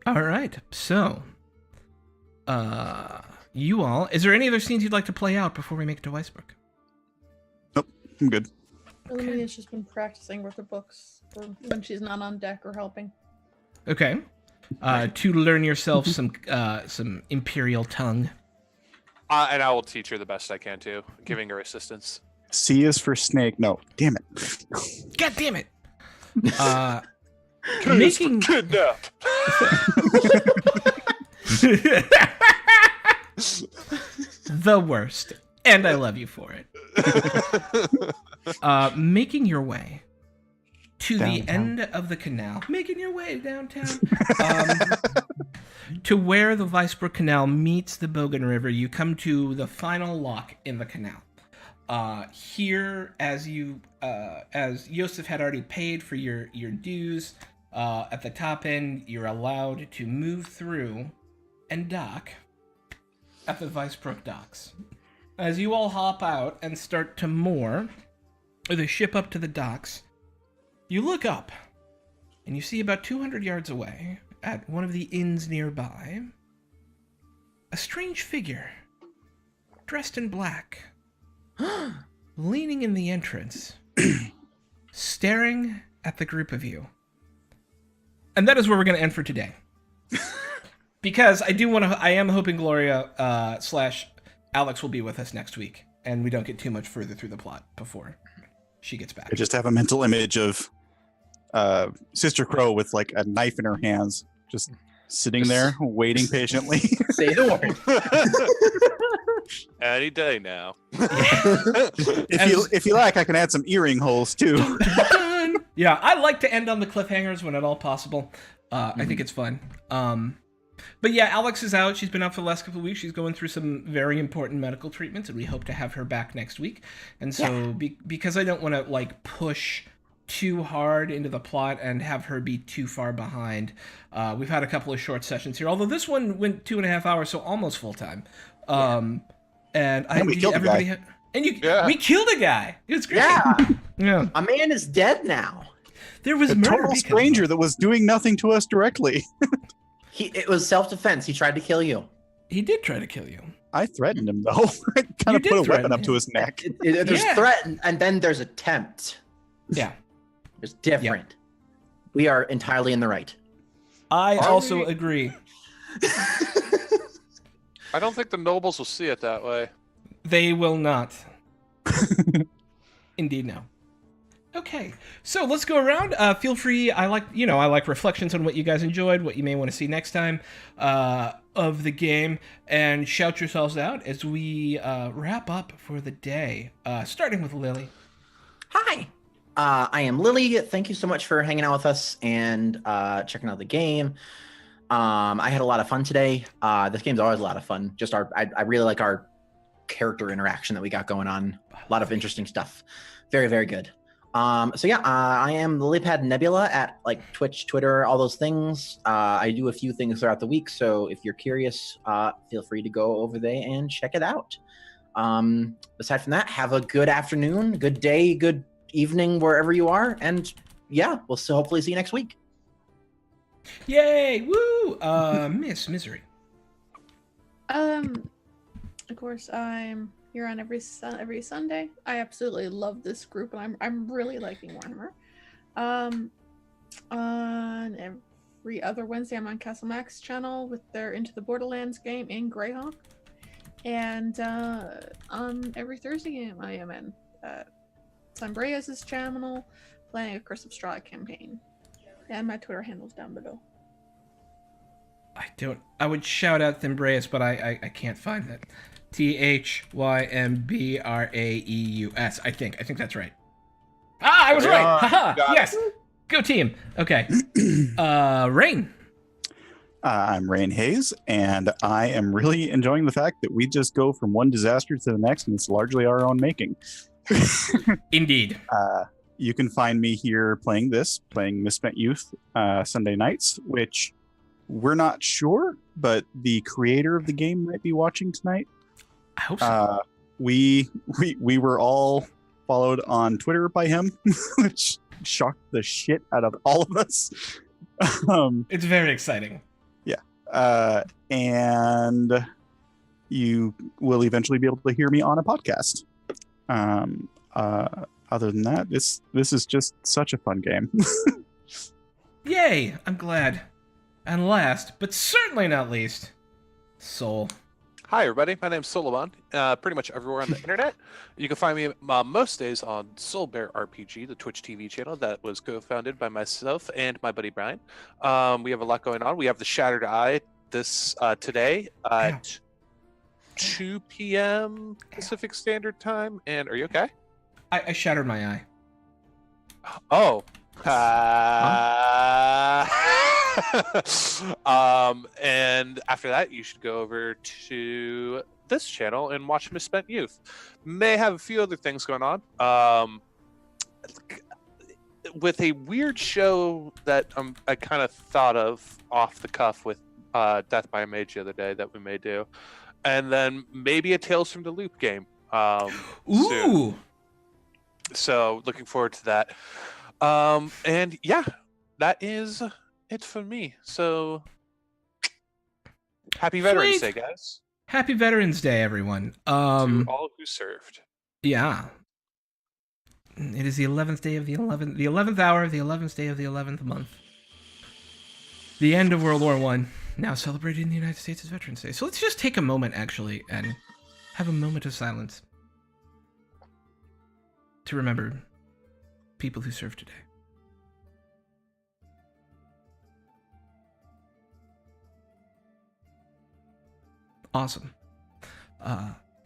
Speaker 1: All right. So, you all, is there any other scenes you'd like to play out before we make it to Weisbrook?
Speaker 3: I'm good.
Speaker 4: Illumina's just been practicing with her books for when she's not on deck or helping.
Speaker 1: Okay. To learn yourself some Imperial tongue.
Speaker 2: And I will teach her the best I can too, giving her assistance.
Speaker 3: C is for snake. No, damn it.
Speaker 1: God damn it.
Speaker 2: K is
Speaker 1: Making-
Speaker 2: for kidnap.
Speaker 1: The worst. And I love you for it. Making your way to the
Speaker 3: Downtown.
Speaker 1: end of the canal. Making your way downtown. To where the Weisbrook Canal meets the Bogan River, you come to the final lock in the canal. Here, as Yosef had already paid for your dues, at the top end, you're allowed to move through and dock at the Weisbrook docks. As you all hop out and start to moor the ship up to the docks, you look up and you see about 200 yards away, at one of the inns nearby, a strange figure, dressed in black, leaning in the entrance, staring at the group of you. And that is where we're going to end for today. Because I am hoping Gloria / Alex will be with us next week. and we don't get too much further through the plot before she gets back.
Speaker 3: I just have a mental image of Sister Crow with like a knife in her hands, just sitting there waiting patiently.
Speaker 5: Say the word.
Speaker 2: Any day now.
Speaker 3: If you like, I can add some earring holes too.
Speaker 1: Yeah, I like to end on the cliffhangers when at all possible. I think it's fun. But yeah, Alex is out. She's been out for the last couple of weeks. She's going through some very important medical treatments, and we hope to have her back next week. And so, because I don't want to like push too hard into the plot and have her be too far behind, we've had a couple of short sessions here. Although this one went 2.5 hours, so almost full time. And
Speaker 3: we killed
Speaker 1: everybody
Speaker 3: a
Speaker 1: guy. We killed a guy. It was great. Yeah.
Speaker 5: A man is dead now.
Speaker 1: There was
Speaker 3: A
Speaker 1: murder
Speaker 3: total
Speaker 1: because
Speaker 3: stranger that was doing nothing to us directly.
Speaker 5: It was self-defense. He tried to kill you.
Speaker 1: he did try to kill you.
Speaker 3: I threatened him though. I kind of
Speaker 1: did
Speaker 3: put a weapon
Speaker 1: threaten
Speaker 3: up to
Speaker 1: him.
Speaker 3: his neck.
Speaker 5: There's
Speaker 1: Yeah.
Speaker 5: threat, and then there's attempt.
Speaker 1: Yeah.
Speaker 5: It's different. We are entirely in the right.
Speaker 1: I
Speaker 2: Are
Speaker 1: also
Speaker 2: we?
Speaker 1: agree.
Speaker 2: I don't think the nobles will see it that way.
Speaker 1: They will not. Indeed, no. Okay, so let's go around. Feel free. I like reflections on what you guys enjoyed, what you may want to see next time of the game, and shout yourselves out as we wrap up for the day. Starting with Lily.
Speaker 5: Hi. I am Lily. Thank you so much for hanging out with us and checking out the game. I had a lot of fun today. This game's always a lot of fun. Just I really like our character interaction that we got going on. A lot of interesting stuff. Very, very good. I am Lilypad Nebula at like Twitch, Twitter, all those things. I do a few things throughout the week, so if you're curious, feel free to go over there and check it out. Aside from that, have a good afternoon, good day, good evening, wherever you are, and yeah, we'll hopefully see you next week.
Speaker 1: Yay! Woo! Miss Misery.
Speaker 4: Of course, I'm here on every Sunday. I absolutely love this group, and I'm really liking Warhammer. On every other Wednesday, I'm on Castle Max channel with their Into the Borderlands game in Greyhawk, and on every Thursday game, I am in Sunbreas' channel playing a Curse of Straw campaign, and my Twitter handle's down below.
Speaker 1: I would shout out Thimbraeus, but I can't find that. THYMBRAEUS. I think that's right. I was right. Haha. Yes. Go team. Okay. Rain.
Speaker 3: I'm Rain Hayes, and I am really enjoying the fact that we just go from one disaster to the next, and it's largely our own making.
Speaker 1: Indeed.
Speaker 3: You can find me here playing Misspent Youth Sunday nights, which we're not sure, but the creator of the game might be watching tonight.
Speaker 1: I hope so.
Speaker 3: We were all followed on Twitter by him, which shocked the shit out of all of us.
Speaker 1: It's very exciting.
Speaker 3: And you will eventually be able to hear me on a podcast. Other than that, this is just such a fun game.
Speaker 1: Yay! I'm glad. And last, but certainly not least, Soul.
Speaker 2: Hi, everybody. My name's Solomon. Pretty much everywhere on the internet. You can find me most days on Soul Bear RPG, the Twitch TV channel that was co-founded by myself and my buddy Brian. We have a lot going on. We have the Shattered Eye this today at 2 p.m. Pacific Standard Time. And are you okay?
Speaker 1: I shattered my eye.
Speaker 2: Oh. And after that, you should go over to this channel and watch Misspent Youth. May have a few other things going on. With a weird show that I kind of thought of off the cuff with Death by a Mage the other day that we may do. And then maybe a Tales from the Loop game.
Speaker 1: Ooh!
Speaker 2: Soon. So looking forward to that. And yeah, that is it for me. So happy Veterans Day, guys.
Speaker 1: Happy Veterans Day, everyone.
Speaker 2: To all who served.
Speaker 1: Yeah. It is the 11th day of the 11th hour of the 11th day of the 11th month. The end of World War I, now celebrated in the United States as Veterans Day. So let's just take a moment, actually, and have a moment of silence to remember people who served today. Awesome.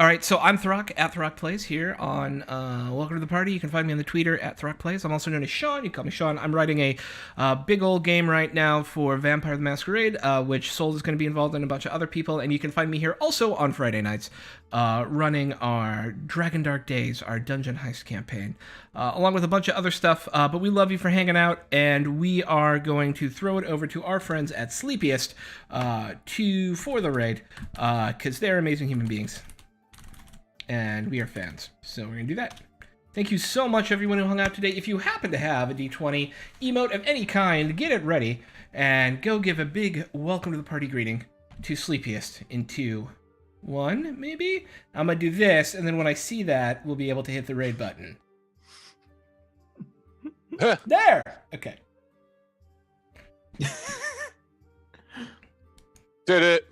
Speaker 1: All right, so I'm Throck at Throck Plays here on Welcome to the Party. You can find me on the Twitter at Throck Plays. I'm also known as Sean. You can call me Sean. I'm writing a big old game right now for Vampire the Masquerade, which Soul is going to be involved in, a bunch of other people. And you can find me here also on Friday nights running our Dragon Dark Days, our dungeon heist campaign, along with a bunch of other stuff. But we love you for hanging out, and we are going to throw it over to our friends at Sleepiest for the raid, because they're amazing human beings. And we are fans, so we're gonna do that. Thank you so much, everyone who hung out today. If you happen to have a D20 emote of any kind, get it ready and go give a big welcome to the party greeting to Sleepiest in 2, 1, maybe? I'm gonna do this, and then when I see that, we'll be able to hit the raid button. There! Okay.
Speaker 2: Did it.